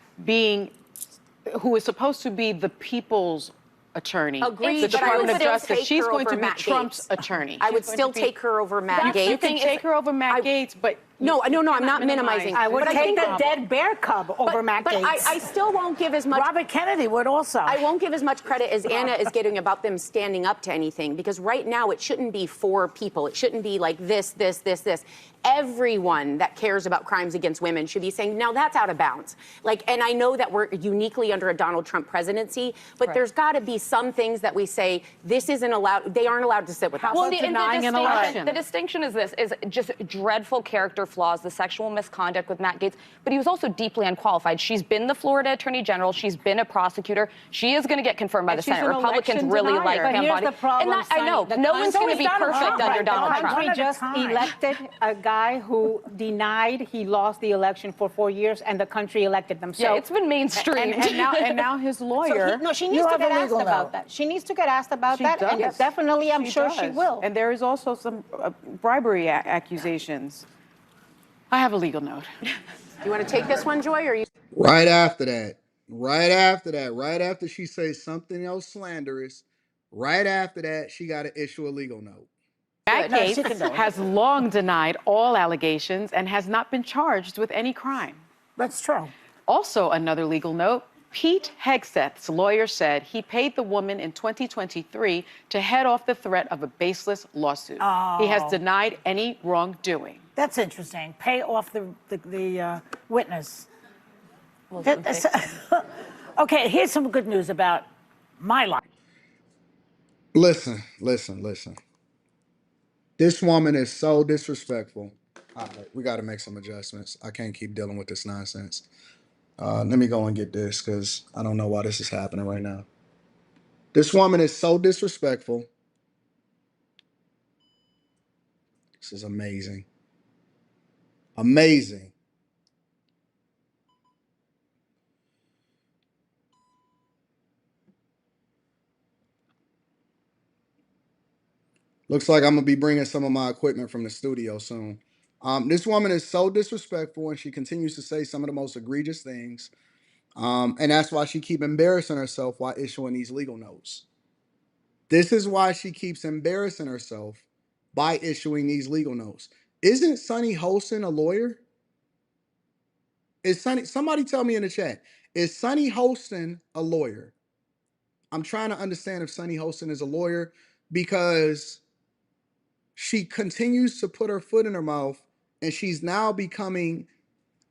who is supposed to be the people's attorney. Agreed, The but I would Department of still Justice. take She's her going over to be Matt Trump's Gaetz. attorney. I would still take her over Matt Gaetz. You can take her over Matt Gaetz, but no, I'm not minimizing. I would but take think the dead bear cub over Matt Gaetz. But I still won't give as much. Robert Kennedy would also. I won't give as much credit as Anna is getting about them standing up to anything, because right now it shouldn't be for people. It shouldn't be like this. Everyone that cares about crimes against women should be saying, no, that's out of bounds. And I know that we're uniquely under a Donald Trump presidency, but there's got to be some things that we say, this isn't allowed, they aren't allowed to sit with us. Well, denying an election. The distinction is this, is just dreadful character flaws, the sexual misconduct with Matt Gaetz, but he was also deeply unqualified. She's been the Florida Attorney General. She's been a prosecutor. She is going to get confirmed by the Senate. Republicans really like Pam Bondi. And that, I know, no one's going to be perfect under Donald Trump. The country just elected a guy who denied he lost the election for 4 years, and the country elected them. So yeah, it's been mainstreamed. And now his lawyer. She needs to get asked about that. She needs to get asked about that, and definitely, I'm sure she will. And there is also some bribery accusations. I have a legal note. Do you want to take this one, Joy, or you? Right after she says something else slanderous, right after that, she got to issue a legal note. Matt Gaetz has long denied all allegations and has not been charged with any crime. That's true. Also, another legal note, Pete Hegseth's lawyer said he paid the woman in 2023 to head off the threat of a baseless lawsuit. He has denied any wrongdoing. That's interesting. Pay off the witness. Okay, here's some good news about my life. Listen. This woman is so disrespectful. All right, we got to make some adjustments. I can't keep dealing with this nonsense. Let me go and get this, because I don't know why this is happening right now. This woman is so disrespectful. This is amazing. Amazing. Looks like I'm going to be bringing some of my equipment from the studio soon. This woman is so disrespectful, and she continues to say some of the most egregious things. And that's why she keeps embarrassing herself while issuing these legal notes. This is why she keeps embarrassing herself by issuing these legal notes. Isn't Sunny Hostin a lawyer? Somebody tell me in the chat, is Sunny Hostin a lawyer? I'm trying to understand if Sunny Hostin is a lawyer, because she continues to put her foot in her mouth, and she's now becoming,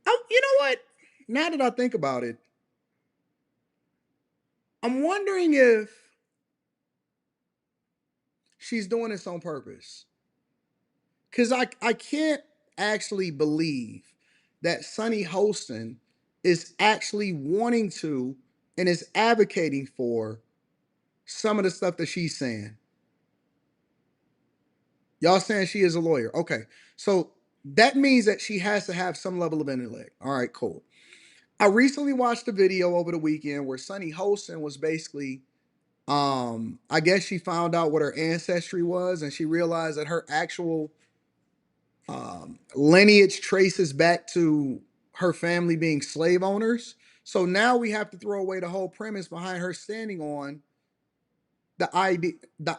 oh, you know what? Now that I think about it, I'm wondering if she's doing this on purpose. Because I can't actually believe that Sunny Hostin is actually wanting to and is advocating for some of the stuff that she's saying. Y'all saying she is a lawyer. Okay. So that means that she has to have some level of intellect. All right, cool. I recently watched a video over the weekend where Sunny Hostin was basically, I guess she found out what her ancestry was, and she realized that her actual lineage traces back to her family being slave owners. So now we have to throw away the whole premise behind her standing on the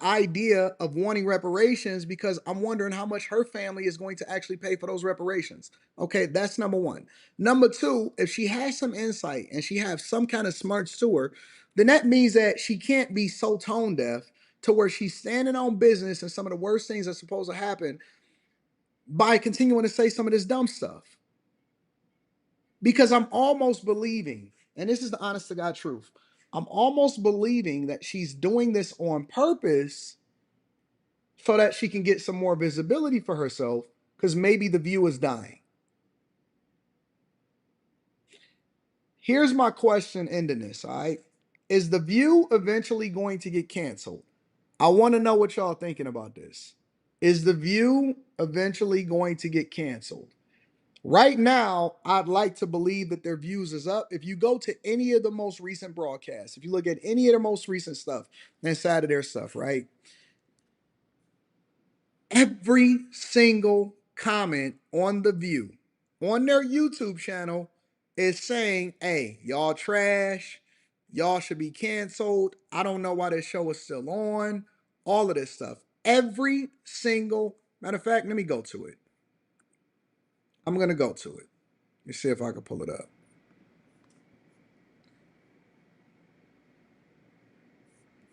idea of wanting reparations, because I'm wondering how much her family is going to actually pay for those reparations. Okay, that's number one. Number two, if she has some insight and she has some kind of smarts to her, then that means that she can't be so tone deaf to where she's standing on business and some of the worst things that's supposed to happen by continuing to say some of this dumb stuff. Because I'm almost believing, and this is the honest to God truth, I'm almost believing that she's doing this on purpose so that she can get some more visibility for herself, because maybe the View is dying. Here's my question ending this, all right? Is the View eventually going to get canceled? I want to know what y'all thinking about this. Is the View eventually going to get canceled? Right now, I'd like to believe that their views is up. If you go to any of the most recent broadcasts, if you look at any of the most recent stuff inside of their stuff, right? Every single comment on the View, on their YouTube channel, is saying, hey, y'all trash. Y'all should be canceled. I don't know why this show is still on. All of this stuff. Every single, matter of fact, let me go to it. I'm going to go to it. Let me see if I can pull it up.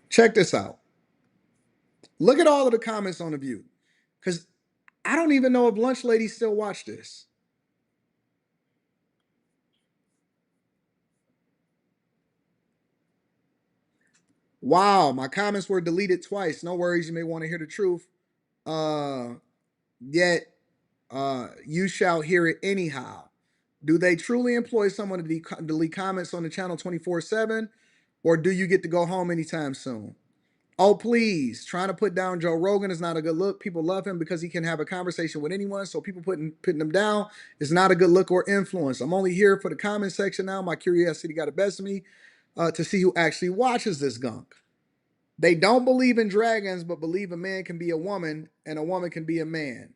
Check this out. Look at all of the comments on The View. Because I don't even know if lunch ladies still watch this. Wow, my comments were deleted twice. No worries, you may want to hear the truth. Yet you shall hear it anyhow. Do they truly employ someone to delete comments on the channel 24/7? Or do you get to go home anytime soon? Oh, please. Trying to put down Joe Rogan is not a good look. People love him because he can have a conversation with anyone. So people putting him down is not a good look or influence. I'm only here for the comment section now. My curiosity got the best of me to see who actually watches this gunk. They don't believe in dragons, but believe a man can be a woman and a woman can be a man.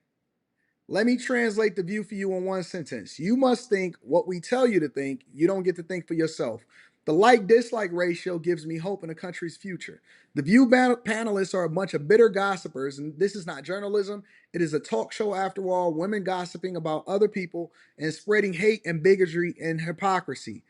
Let me translate The View for you in one sentence. You must think what we tell you to think. You don't get to think for yourself. The like-dislike ratio gives me hope in the country's future. The View panelists are a bunch of bitter gossipers, and this is not journalism. It is a talk show after all, women gossiping about other people and spreading hate and bigotry and hypocrisy.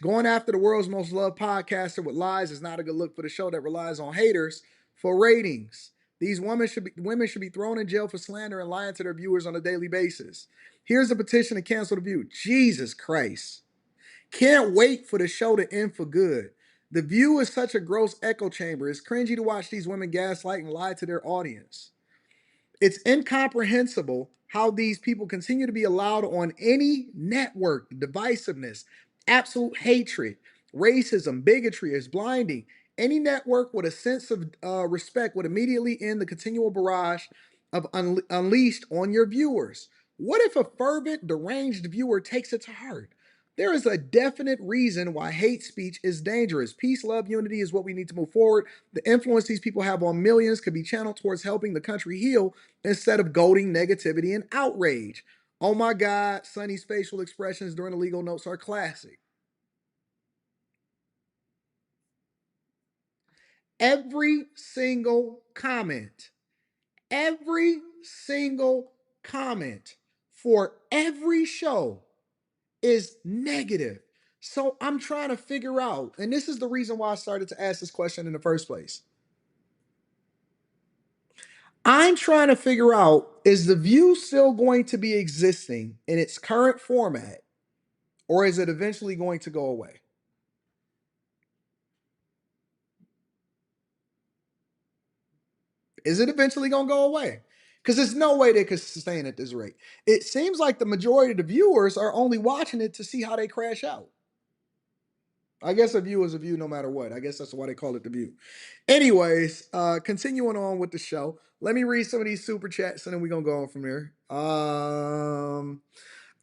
Going after the world's most loved podcaster with lies is not a good look for the show that relies on haters for ratings. These women should be thrown in jail for slander and lying to their viewers on a daily basis. Here's a petition to cancel The View. Jesus Christ. Can't wait for the show to end for good. The View is such a gross echo chamber. It's cringy to watch these women gaslight and lie to their audience. It's incomprehensible how these people continue to be allowed on any network. Divisiveness, absolute hatred, racism, bigotry is blinding. Any network with a sense of respect would immediately end the continual barrage of unleashed on your viewers. What if a fervent, deranged viewer takes it to heart? There is a definite reason why hate speech is dangerous. Peace, love, unity is what we need to move forward. The influence these people have on millions could be channeled towards helping the country heal instead of goading negativity and outrage. Oh my God, Sonny's facial expressions during the legal notes are classic. Every single comment for every show is negative. So I'm trying to figure out, and this is the reason why I started to ask this question in the first place. I'm trying to figure out, is The View still going to be existing in its current format, or is it eventually going to go away? Is it eventually going to go away? Because there's no way they could sustain at this rate. It seems like the majority of the viewers are only watching it to see how they crash out. I guess a view is a view no matter what. I guess that's why they call it The View. Anyways, continuing on with the show. Let me read some of these super chats and then we're going to go on from there.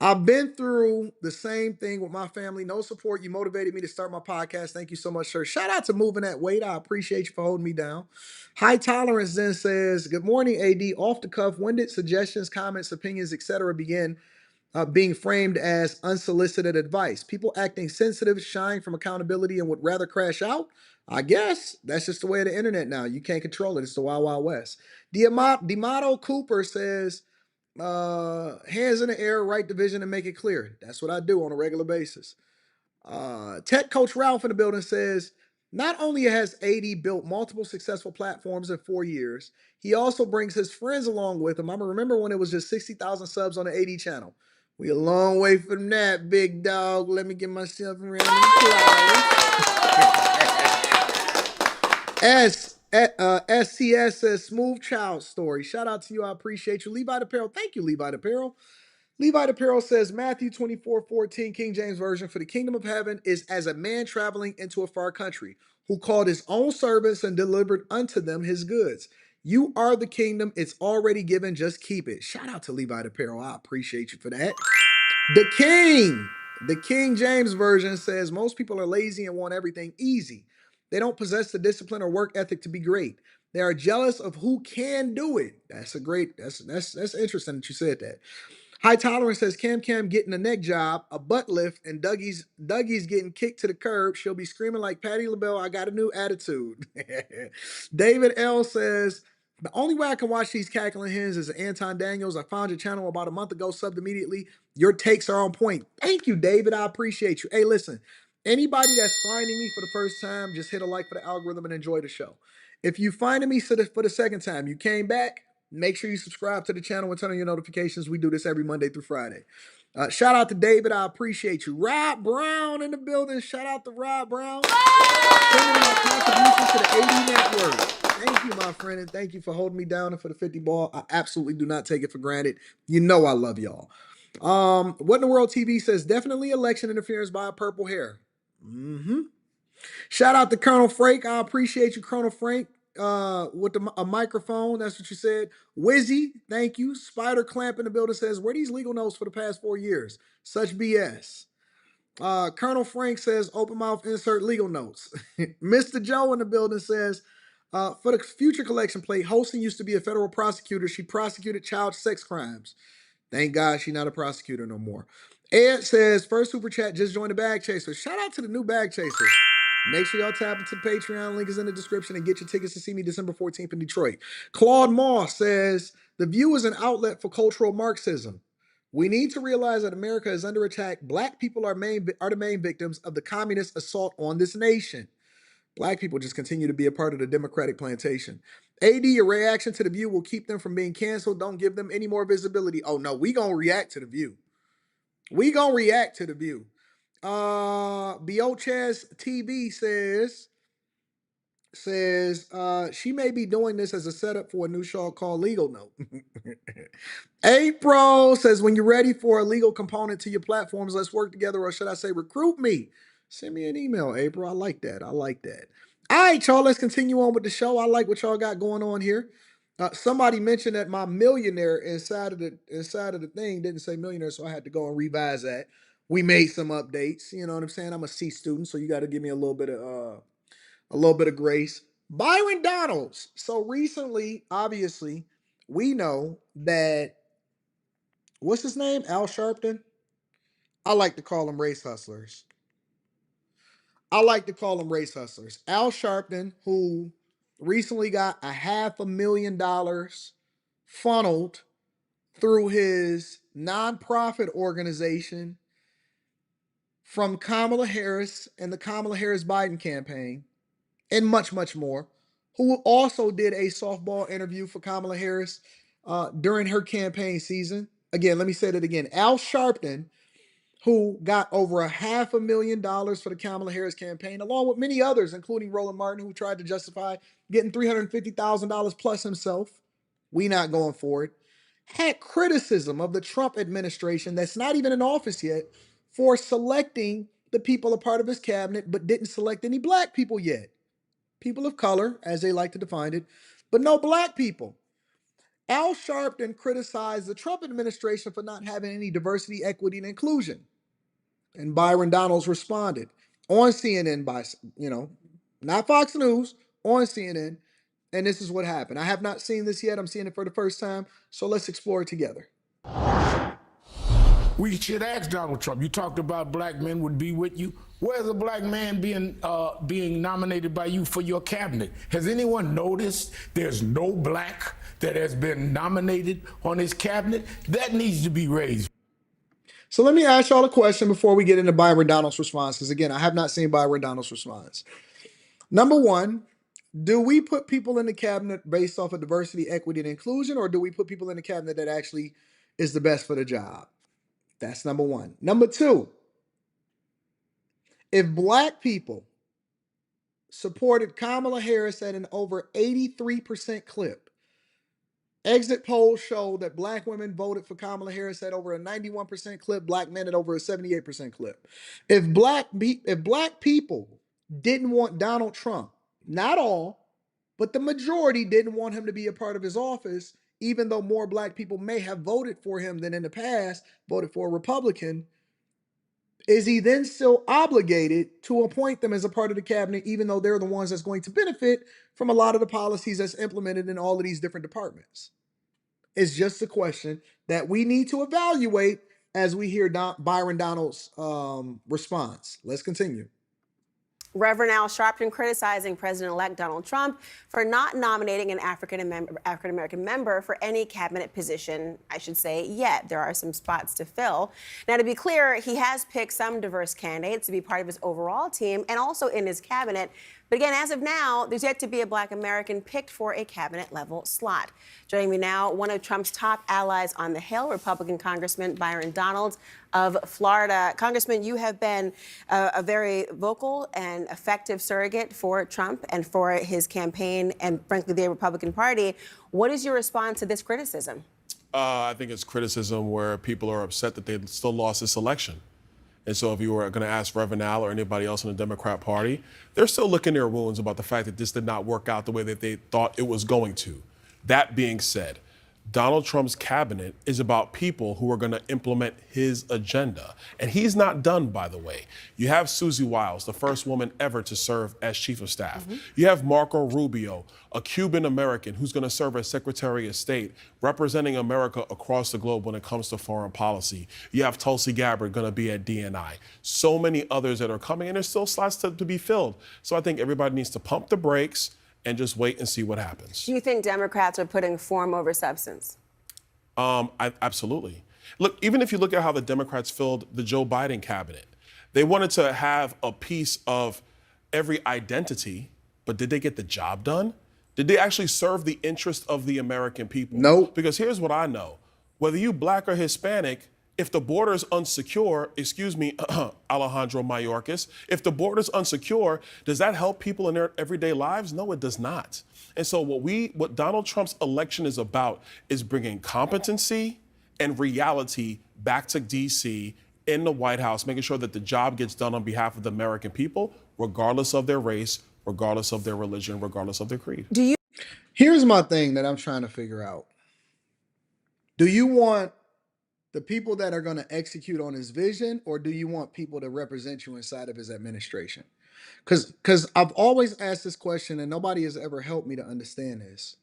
I've been through the same thing with my family. No support. You motivated me to start my podcast. Thank you so much, sir. Shout out to Moving That Weight. I appreciate you for holding me down. High Tolerance then says, good morning, AD. Off the cuff, when did suggestions, comments, opinions, etc. begin being framed as unsolicited advice? People acting sensitive, shying from accountability, and would rather crash out? I guess that's just the way of the internet now. You can't control it. It's the Wild Wild West. D'Amato Cooper says, hands in the air, right division, and make it clear. That's what I do on a regular basis. Tech Coach Ralph in the building says, not only has AD built multiple successful platforms in 4 years, he also brings his friends along with him. I remember when it was just 60,000 subs on the AD channel. We a long way from that, big dog. Let me get myself around SCS says, smooth child story. Shout out to you. I appreciate you. Levi Apparel. Thank you, Levi Apparel. Levi Apparel says, Matthew 24:14, King James Version, for the kingdom of heaven is as a man traveling into a far country, who called his own servants and delivered unto them his goods. You are the kingdom. It's already given. Just keep it. Shout out to Levi Apparel. I appreciate you for that. The King James Version says, most people are lazy and want everything easy. They don't possess the discipline or work ethic to be great. They are jealous of who can do it. That's interesting that you said that. High Tolerance says Cam getting a neck job, a butt lift, and Dougie's getting kicked to the curb. She'll be screaming like Patti LaBelle, I got a new attitude. David L says, the only way I can watch these cackling hens is Anton Daniels. I found your channel about a month ago, subbed immediately. Your takes are on point. Thank you, David. I appreciate you. Hey, listen, anybody that's finding me for the first time, just hit a like for the algorithm and enjoy the show. If you finding me for the second time, you came back, make sure you subscribe to the channel and turn on your notifications. We do this every Monday through Friday. Shout out to David. I appreciate you. Rob Brown in the building. Shout out to Rob Brown. Sending my contributions to the AD Network. Thank you, my friend, and thank you for holding me down and for the 50 ball. I absolutely do not take it for granted. You know I love y'all. What in the World TV says, definitely election interference by a purple hair. Shout out to Colonel Frank. I appreciate you, Colonel Frank, with a microphone. That's what you said. Wizzy, thank you. Spider Clamp in the building says, where are these legal notes for the past 4 years? Such BS. Colonel Frank says, open mouth, insert legal notes. Mr. Joe in the building says, for the future collection plate, Hostin used to be a federal prosecutor. She prosecuted child sex crimes. Thank God she's not a prosecutor no more. Ed says, first super chat, just joined the Bag Chaser. Shout out to the new Bag Chasers. Make sure y'all tap into Patreon. Link is in the description and get your tickets to see me December 14th in Detroit. Claude Moss says, The View is an outlet for cultural Marxism. We need to realize that America is under attack. Black people are the main victims of the communist assault on this nation. Black people just continue to be a part of the Democratic plantation. AD, your reaction to The View will keep them from being canceled. Don't give them any more visibility. Oh, no, we gonna react to The View. We gonna react to The View. Bioches TV says she may be doing this as a setup for a new show called Legal Note. April says, when you're ready for a legal component to your platforms, let's work together, or should I say recruit me? Send me an email, April. I like that. All right, y'all, let's continue on with the show. I like what y'all got going on here. Somebody mentioned that my millionaire inside of the thing didn't say millionaire, so I had to go and revise that. We made some updates. You know what I'm saying? I'm a C student, so you got to give me a little bit of grace. Byron Donalds. So recently, obviously, we know that, what's his name? Al Sharpton. I like to call them race hustlers. Al Sharpton, who recently got $500,000 funneled through his nonprofit organization from Kamala Harris and the Kamala Harris-Biden campaign, and much, much more, who also did a softball interview for Kamala Harris during her campaign season. Again, let me say that again. Al Sharpton, who got over $500,000 for the Kamala Harris campaign, along with many others, including Roland Martin, who tried to justify getting $350,000 plus himself. We not going for it. Had criticism of the Trump administration that's not even in office yet for selecting the people a part of his cabinet, but didn't select any black people yet. People of color, as they like to define it, but no black people. Al Sharpton criticized the Trump administration for not having any diversity, equity, and inclusion. And Byron Donalds responded on CNN by, not Fox News, on CNN. And this is what happened. I have not seen this yet. I'm seeing it for the first time. So let's explore it together. We should ask Donald Trump. You talked about black men would be with you. Where's a black man being nominated by you for your cabinet? Has anyone noticed there's no black that has been nominated on his cabinet? That needs to be raised. So let me ask y'all a question before we get into Byron Donalds' response, because again, I have not seen Byron Donalds' response. Number one, do we put people in the cabinet based off of diversity, equity, and inclusion, or do we put people in the cabinet that actually is the best for the job? That's number one. Number two, if black people supported Kamala Harris at an over 83% clip, exit polls show that black women voted for Kamala Harris at over a 91% clip, black men at over a 78% clip. If black people didn't want Donald Trump, not all, but the majority didn't want him to be a part of his office, even though more black people may have voted for him than in the past, voted for a Republican, is he then still obligated to appoint them as a part of the cabinet, even though they're the ones that's going to benefit from a lot of the policies that's implemented in all of these different departments? It's just a question that we need to evaluate as we hear Byron Donalds' response. Let's continue. Reverend Al Sharpton criticizing President-elect Donald Trump for not nominating an African-American member for any cabinet position, I should say, yet. There are some spots to fill. Now, to be clear, he has picked some diverse candidates to be part of his overall team and also in his cabinet. But again, as of now, there's yet to be a Black American picked for a cabinet-level slot. Joining me now, one of Trump's top allies on the Hill, Republican Congressman Byron Donalds of Florida. Congressman, you have been a very vocal and effective surrogate for Trump and for his campaign and, frankly, the Republican Party. What is your response to this criticism? I think it's criticism where people are upset that they still lost this election. And so if you were going to ask Reverend Al or anybody else in the Democrat Party, they're still licking their wounds about the fact that this did not work out the way that they thought it was going to. That being said, Donald Trump's cabinet is about people who are going to implement his agenda. And he's not done, by the way. You have Susie Wiles, the first woman ever to serve as chief of staff. You have Marco Rubio, a Cuban American who's going to serve as Secretary of State, representing America across the globe when it comes to foreign policy. You have Tulsi Gabbard going to be at DNI. So many others that are coming, and there's still slots to be filled. So I think everybody needs to pump the brakes and just wait and see what happens. Do you think Democrats are putting form over substance? Absolutely. Look, even if you look at how the Democrats filled the Joe Biden cabinet, they wanted to have a piece of every identity, but did they get the job done? Did they actually serve the interest of the American people? No. Because here's what I know. Whether you Black or Hispanic, if the border is unsecure, Alejandro Mayorkas, if the border is unsecure, does that help people in their everyday lives? No, it does not. And so what Donald Trump's election is about is bringing competency and reality back to D.C. in the White House, making sure that the job gets done on behalf of the American people, regardless of their race, regardless of their religion, regardless of their creed. Here's my thing that I'm trying to figure out. Do you want the people that are going to execute on his vision, or do you want people to represent you inside of his administration? Because I've always asked this question and nobody has ever helped me to understand this.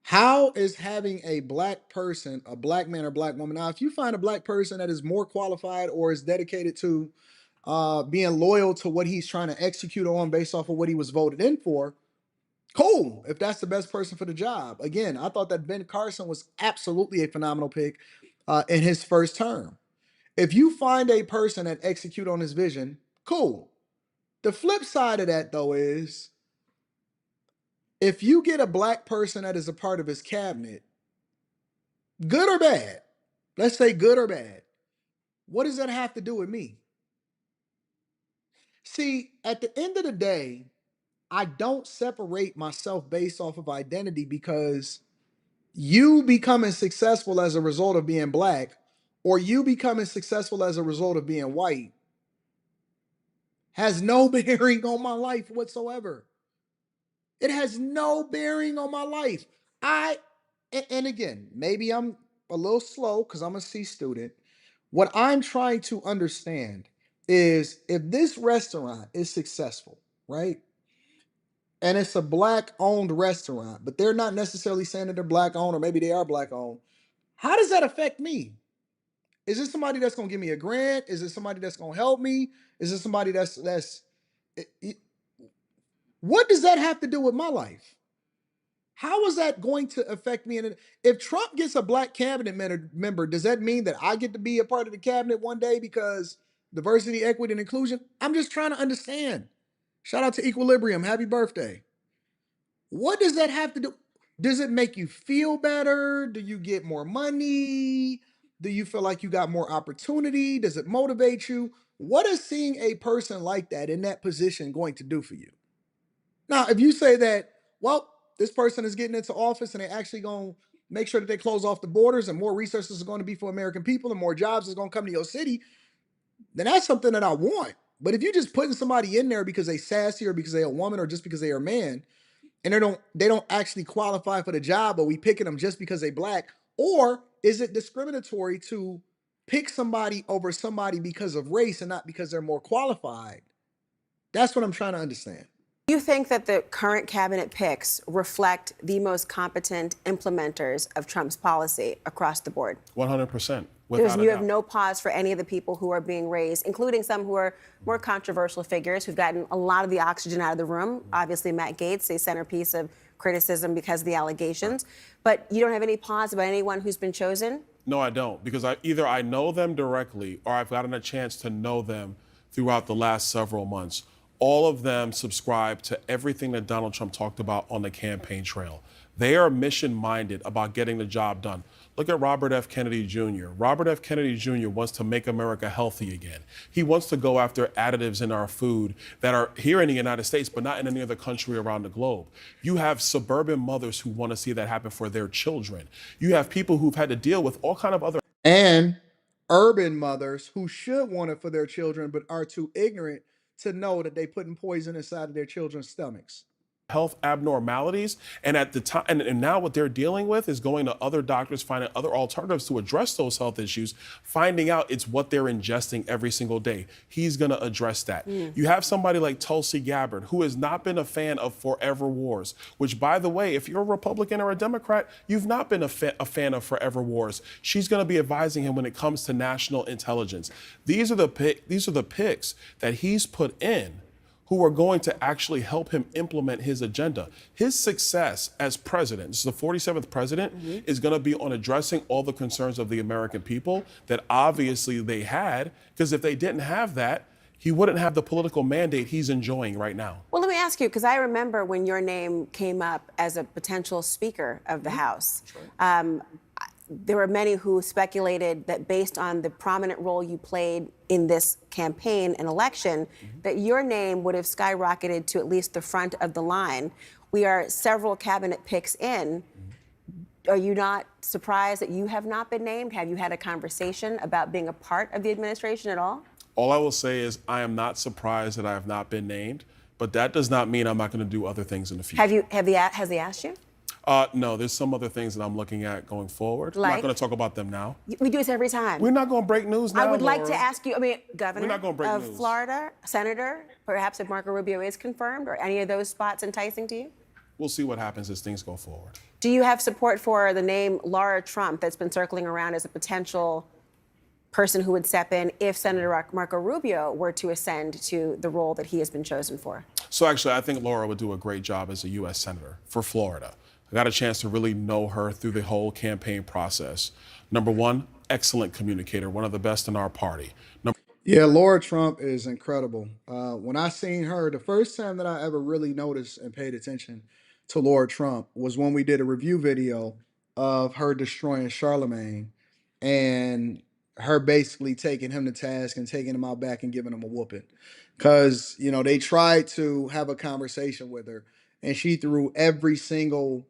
How is having a Black person, a Black man or Black woman, now if you find a Black person that is more qualified or is dedicated to being loyal to what he's trying to execute on based off of what he was voted in for, cool, if that's the best person for the job. Again, I thought that Ben Carson was absolutely a phenomenal pick in his first term. If you find a person that execute on his vision, cool. The flip side of that, though, is if you get a Black person that is a part of his cabinet, good or bad, let's say good or bad, what does that have to do with me? See, at the end of the day, I don't separate myself based off of identity, because you becoming successful as a result of being Black or you becoming successful as a result of being white has no bearing on my life whatsoever. It has no bearing on my life. And again, maybe I'm a little slow because I'm a C student. What I'm trying to understand is if this restaurant is successful, right? And it's a Black owned restaurant, but they're not necessarily saying that they're Black owned, or maybe they are Black owned. How does that affect me? Is this somebody that's going to give me a grant? Is it somebody that's going to help me? Is it somebody what does that have to do with my life? How is that going to affect me? And if Trump gets a Black cabinet member, does that mean that I get to be a part of the cabinet one day because diversity, equity, and inclusion? I'm just trying to understand. Shout out to Equilibrium. Happy birthday. What does that have to do? Does it make you feel better? Do you get more money? Do you feel like you got more opportunity? Does it motivate you? What is seeing a person like that in that position going to do for you? Now, if you say that, well, this person is getting into office and they're actually going to make sure that they close off the borders and more resources are going to be for American people and more jobs is going to come to your city, then that's something that I want. But if you're just putting somebody in there because they sassy or because they're a woman or just because they're a man, and they don't actually qualify for the job, but we picking them just because they Black, or is it discriminatory to pick somebody over somebody because of race and not because they're more qualified? That's what I'm trying to understand. Do you think that the current cabinet picks reflect the most competent implementers of Trump's policy across the board? 100%. You have no pause for any of the people who are being raised, including some who are more controversial figures who've gotten a lot of the oxygen out of the room. Obviously, Matt Gaetz, a centerpiece of criticism because of the allegations. But you don't have any pause about anyone who's been chosen? No, I don't, because either I know them directly or I've gotten a chance to know them throughout the last several months. All of them subscribe to everything that Donald Trump talked about on the campaign trail. They are mission-minded about getting the job done. Look at Robert F. Kennedy Jr. Robert F. Kennedy Jr. wants to make America healthy again. He wants to go after additives in our food that are here in the United States, but not in any other country around the globe. You have suburban mothers who want to see that happen for their children. You have people who've had to deal with all kind of other... And urban mothers who should want it for their children, but are too ignorant to know that they're putting poison inside of their children's stomachs. Health abnormalities, and at the time, and now what they're dealing with is going to other doctors, finding other alternatives to address those health issues, finding out it's what they're ingesting every single day. He's going to address that. You have somebody like Tulsi Gabbard, who has not been a fan of forever wars, which, by the way, if you're a Republican or a Democrat, you've not been a fan of forever wars. She's going to be advising him when it comes to national intelligence. These are the picks that he's put in who are going to actually help him implement his agenda. His success as president, this is the 47th president, is going to be on addressing all the concerns of the American people that obviously they had, because if they didn't have that, he wouldn't have the political mandate he's enjoying right now. Well, let me ask you, because I remember when your name came up as a potential Speaker of the House. There were many who speculated that based on the prominent role you played in this campaign and election, that your name would have skyrocketed to at least the front of the line. We are several cabinet picks in. Are you not surprised that you have not been named? Have you had a conversation about being a part of the administration at all? All I will say is I am not surprised that I have not been named, but that does not mean I'm not going to do other things in the future. Has he asked you? No, there's some other things that I'm looking at going forward. Like? I'm not going to talk about them now. We do this every time. We're not going to break news now, I would like Laura. to ask you, Governor We're not gonna break of news. Florida, Senator, perhaps if Marco Rubio is confirmed, or any of those spots enticing to you? We'll see what happens as things go forward. Do you have support for the name Laura Trump that's been circling around as a potential person who would step in if Senator Marco Rubio were to ascend to the role that he has been chosen for? So actually, I think Laura would do a great job as a U.S. Senator for Florida. I got a chance to really know her through the whole campaign process. Number one, excellent communicator, one of the best in our party. Yeah, Laura Trump is incredible. When I seen her, the first time that I ever really noticed and paid attention to Laura Trump was when we did a review video of her destroying Charlemagne and her basically taking him to task and taking him out back and giving him a whooping. Because, they tried to have a conversation with her and she threw every single...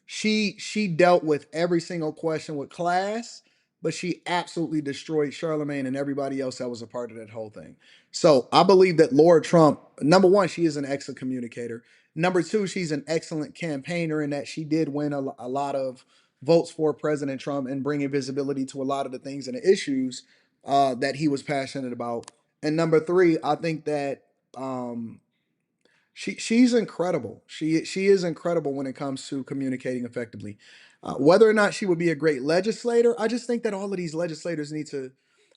She dealt with every single question with class, but she absolutely destroyed Charlemagne and everybody else that was a part of that whole thing. So I believe that Laura Trump, number one, she is an excellent communicator. Number two, she's an excellent campaigner in that she did win a lot of votes for President Trump and bringing visibility to a lot of the things and the issues that he was passionate about. And number three, I think that she's incredible. She is incredible when it comes to communicating effectively. Whether or not she would be a great legislator, I just think that all of these legislators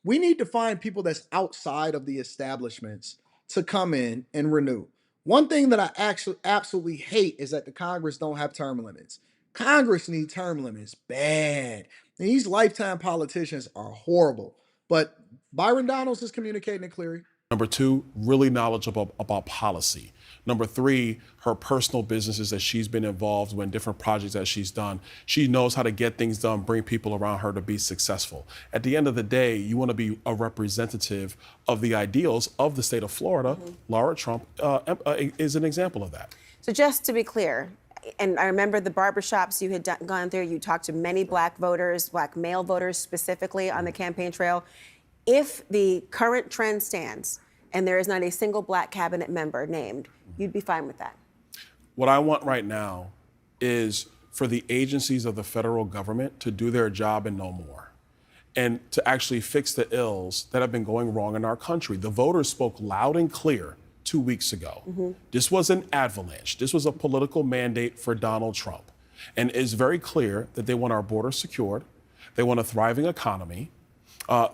we need to find people that's outside of the establishments to come in and renew. One thing that I actually absolutely hate is that the Congress don't have term limits. Congress need term limits bad. These lifetime politicians are horrible. But Byron Donalds is communicating it clearly. Number two, really knowledgeable about policy. Number three, her personal businesses that she's been involved with, different projects that she's done. She knows how to get things done, bring people around her to be successful. At the end of the day, you want to be a representative of the ideals of the state of Florida. Laura Trump is an example of that. So just to be clear, and I remember the barbershops you had gone through, you talked to many black voters, black male voters specifically on the campaign trail. If the current trend stands and there is not a single black cabinet member named, you'd be fine with that? What I want right now is for the agencies of the federal government to do their job and no more, and to actually fix the ills that have been going wrong in our country. The voters spoke loud and clear 2 weeks ago. This was an avalanche. This was a political mandate for Donald Trump. And it's very clear that they want our borders secured. They want a thriving economy.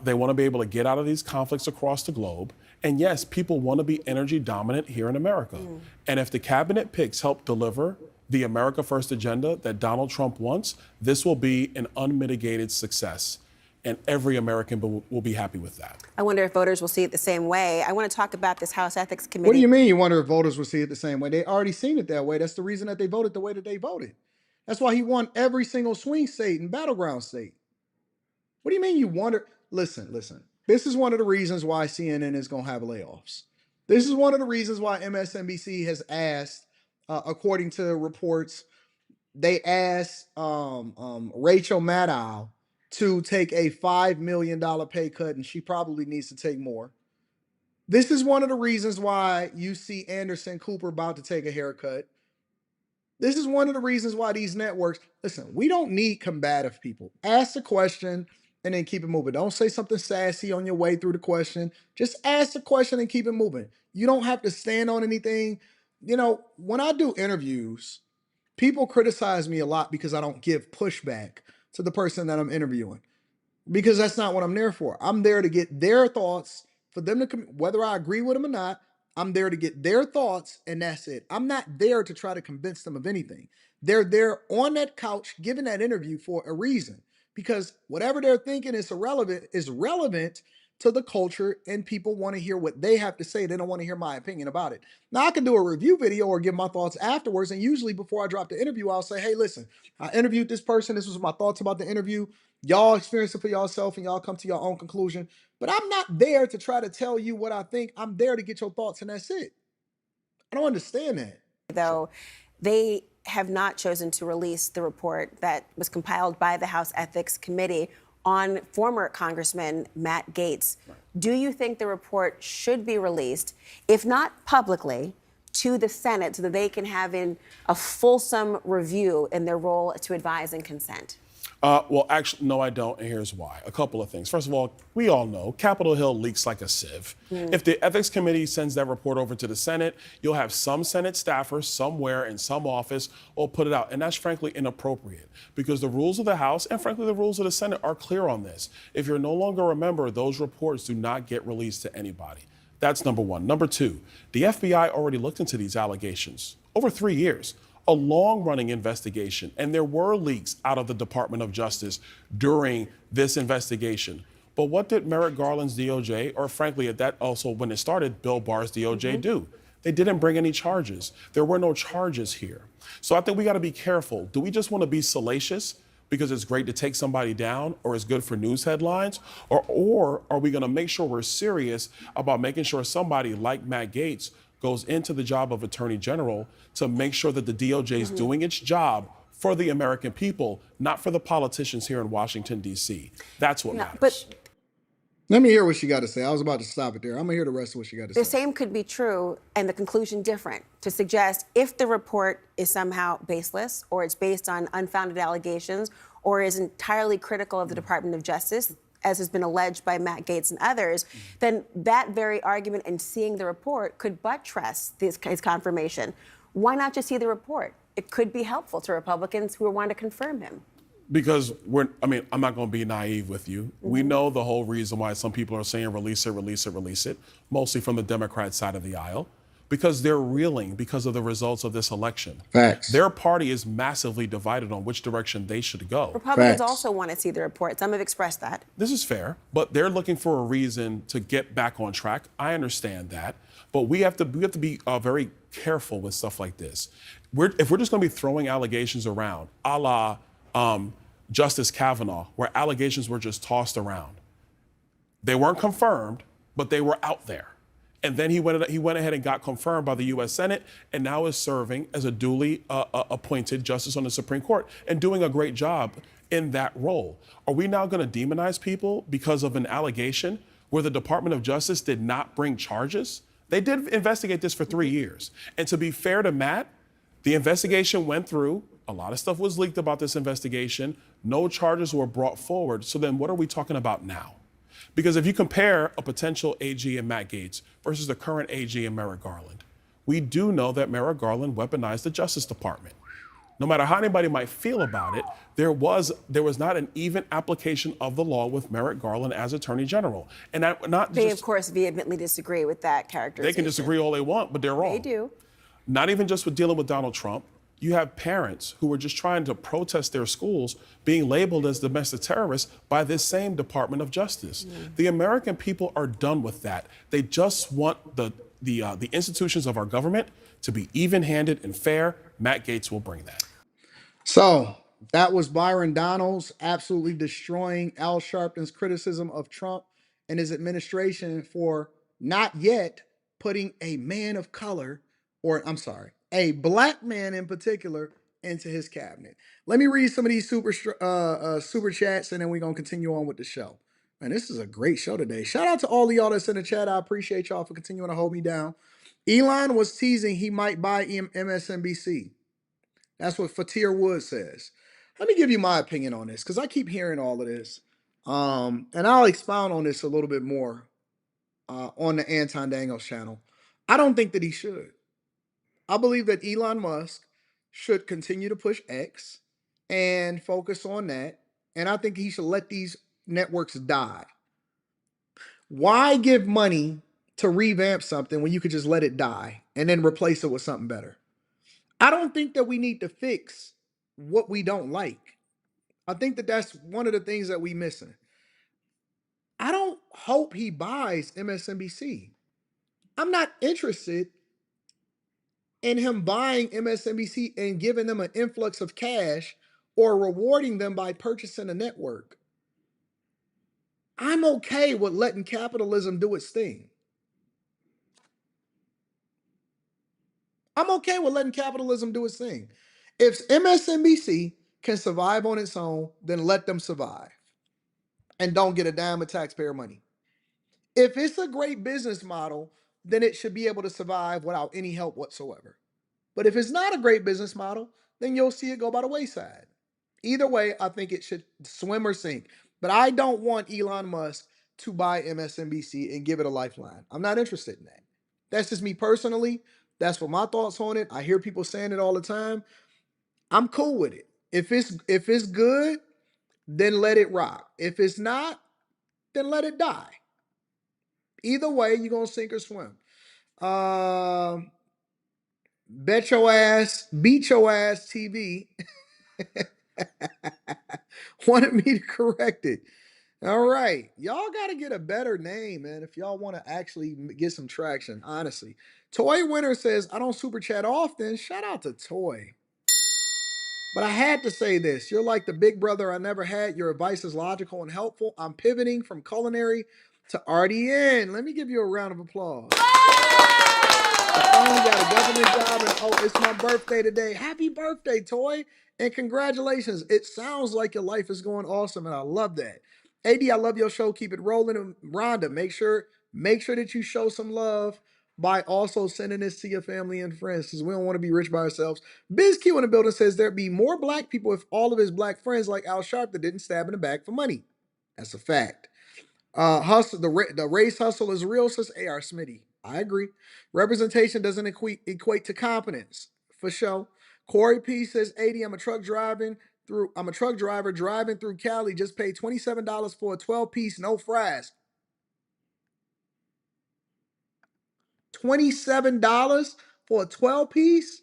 They want to be able to get out of these conflicts across the globe. And yes, people want to be energy dominant here in America. And if the cabinet picks help deliver the America First agenda that Donald Trump wants, this will be an unmitigated success. And every American will be happy with that. I wonder if voters will see it the same way. I want to talk about this House Ethics Committee. What do you mean you wonder if voters will see it the same way? They already seen it that way. That's the reason that they voted the way that they voted. That's why he won every single swing state and battleground state. What do you mean you wonder? Listen. This is one of the reasons why CNN is going to have layoffs. This is one of the reasons why MSNBC has asked, according to reports, they asked Rachel Maddow to take a $5 million pay cut, and she probably needs to take more. This is one of the reasons why you see Anderson Cooper about to take a haircut. This is one of the reasons why these networks, listen, we don't need combative people. Ask the question and then keep it moving. Don't say something sassy on your way through the question. Just ask the question and keep it moving. You don't have to stand on anything. You know, when I do interviews, people criticize me a lot because I don't give pushback to the person that I'm interviewing, because that's not what I'm there for. I'm there to get their thoughts, for them to, whether I agree with them or not, I'm there to get their thoughts, and that's it. I'm not there to try to convince them of anything. They're there on that couch giving that interview for a reason, because whatever they're thinking is relevant to the culture, and people want to hear what they have to say. They don't want to hear my opinion about it. Now, I can do a review video or give my thoughts afterwards, and usually before I drop the interview, I'll say, hey, listen, I interviewed this person. This was my thoughts about the interview. Y'all experience it for yourself, and y'all come to your own conclusion. But I'm not there to try to tell you what I think. I'm there to get your thoughts, and that's it. I don't understand that. Though they have not chosen to release the report that was compiled by the House Ethics Committee on former Congressman Matt Gaetz. Do you think the report should be released, if not publicly, to the Senate so that they can have in a fulsome review in their role to advise and consent? Well, actually, no, I don't, and here's why. A couple of things. First of all, we all know Capitol Hill leaks like a sieve. If the Ethics Committee sends that report over to the Senate, you'll have some Senate staffers somewhere in some office will put it out, and that's frankly inappropriate, because the rules of the House and frankly the rules of the Senate are clear on this. If you're no longer a member, those reports do not get released to anybody. That's number one. Number two, the FBI already looked into these allegations over 3 years. A long-running investigation, and there were leaks out of the Department of Justice during this investigation. But what did Merrick Garland's DOJ, or frankly, at that also when it started, Bill Barr's DOJ do? They didn't bring any charges. There were no charges here. So I think we got to be careful. Do we just want to be salacious because it's great to take somebody down or it's good for news headlines? Or are we going to make sure we're serious about making sure somebody like Matt Gaetz goes into the job of Attorney General to make sure that the DOJ is doing its job for the American people, not for the politicians here in Washington, D.C. That's what matters. But let me hear what she got to say. I was about to stop it there. I'm going to hear the rest of what she got to say. the same could be true and the conclusion different, to suggest if the report is somehow baseless, or it's based on unfounded allegations, or is entirely critical of the Department of Justice, as has been alleged by Matt Gaetz and others, then that very argument and seeing the report could buttress his confirmation. Why not just see the report? It could be helpful to Republicans who want to confirm him. Because I'm not going to be naive with you. We know the whole reason why some people are saying release it, mostly from the Democrat side of the aisle, because they're reeling because of the results of this election. Facts. Their party is massively divided on which direction they should go. Republicans also want to see the report. Some have expressed that. This is fair, but they're looking for a reason to get back on track. I understand that, but we have to be very careful with stuff like this. If we're just going to be throwing allegations around, a la Justice Kavanaugh, where allegations were just tossed around, they weren't confirmed, but they were out there. And then he went ahead and got confirmed by the U.S. Senate, and now is serving as a duly appointed justice on the Supreme Court and doing a great job in that role. Are we now going to demonize people because of an allegation where the Department of Justice did not bring charges? They did investigate this for 3 years. And to be fair to Matt, the investigation went through. A lot of stuff was leaked about this investigation. No charges were brought forward. So then what are we talking about now? Because if you compare a potential AG in Matt Gaetz versus the current AG in Merrick Garland, we do know that Merrick Garland weaponized the Justice Department. No matter how anybody might feel about it, there was not an even application of the law with Merrick Garland as Attorney General. And They, of course, vehemently disagree with that characterization. They can disagree all they want, but they're wrong. They do. Not even just with dealing with Donald Trump. You have parents who were just trying to protest their schools being labeled as domestic terrorists by this same Department of Justice. The American people are done with that. They just want the institutions of our government to be even-handed and fair. Matt Gaetz will bring that. So that was Byron Donalds absolutely destroying Al Sharpton's criticism of Trump and his administration for not yet putting a man of color, or I'm sorry, a black man in particular, into his cabinet. Let me read some of these super chats, and then we're gonna continue on with the show. Man, this is a great show today. Shout out to all of y'all that's in the chat. I appreciate y'all for continuing to hold me down. Elon was teasing he might buy MSNBC. That's what Fatir Wood says. Let me give you my opinion on this, because I keep hearing all of this. And I'll expound on this a little bit more on the Anton Daniels channel. I don't think that he should. I believe that Elon Musk should continue to push X and focus on that. And I think he should let these networks die. Why give money to revamp something when you could just let it die and then replace it with something better? I don't think that we need to fix what we don't like. I think that that's one of the things that we missing. I don't hope he buys MSNBC. I'm not interested in him buying MSNBC and giving them an influx of cash or rewarding them by purchasing a network. I'm okay with letting capitalism do its thing. I'm okay with letting capitalism do its thing. If MSNBC can survive on its own, then let them survive and don't get a dime of taxpayer money. If it's a great business model, then it should be able to survive without any help whatsoever. But if it's not a great business model, then you'll see it go by the wayside. Either way, I think it should swim or sink. But I don't want Elon Musk to buy MSNBC and give it a lifeline. I'm not interested in that. That's just me personally. That's what my thoughts on it. I hear people saying it all the time. I'm cool with it. If it's good, then let it rock. If it's not, then let it die. Either way, you're gonna sink or swim. Beat your ass TV wanted me to correct it. All right, y'all got to get a better name, man, if y'all want to actually get some traction, honestly. Toy Winner says, I don't super chat often. Shout out to Toy. But I had to say this. You're like the big brother I never had. Your advice is logical and helpful. I'm pivoting from culinary to RDN. Let me give you a round of applause. I finally got a government job, and oh, it's my birthday today. Happy birthday, Toy, and congratulations. It sounds like your life is going awesome, and I love that. AD, I love your show. Keep it rolling. And Rhonda, make sure that you show some love by also sending this to your family and friends, because we don't want to be rich by ourselves. BizQ in the building says there'd be more black people if all of his black friends like Al Sharpton didn't stab in the back for money. That's a fact. Hustle, the race hustle is real, says AR Smitty. I agree. Representation doesn't equate to competence, for sure. Corey P says, 80, I'm a truck driver driving through Cali, just paid $27 for a 12-piece, no fries. $27 for a 12-piece?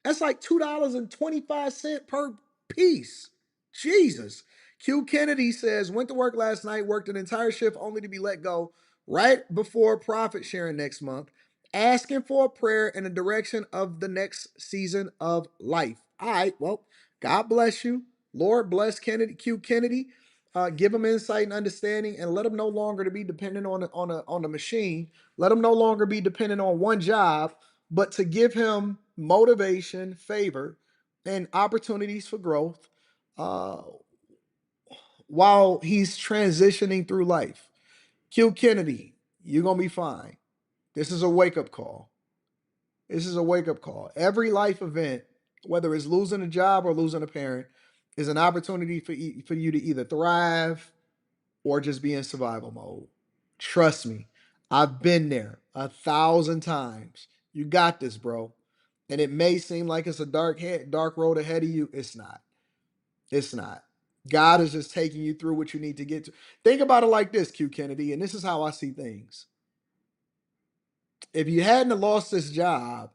That's like $2.25 per piece. Jesus. Q Kennedy says, went to work last night, worked an entire shift only to be let go right before profit sharing next month, asking for a prayer in the direction of the next season of life. All right, well, God bless you. Lord bless Kennedy, Q Kennedy. Give them insight and understanding, and let them no longer to be dependent on the machine. Let them no longer be dependent on one job, but to give him motivation, favor, and opportunities for growth while he's transitioning through life. Q Kennedy, you're going to be fine. This is a wake-up call. This is a wake-up call. Every life event, whether it's losing a job or losing a parent, is an opportunity for you to either thrive or just be in survival mode. Trust me, I've been there 1,000 times. You got this, bro. And it may seem like it's a dark road ahead of you. It's not. It's not. God is just taking you through what you need to get to. Think about it like this, Q Kennedy, and this is how I see things. If you hadn't lost this job,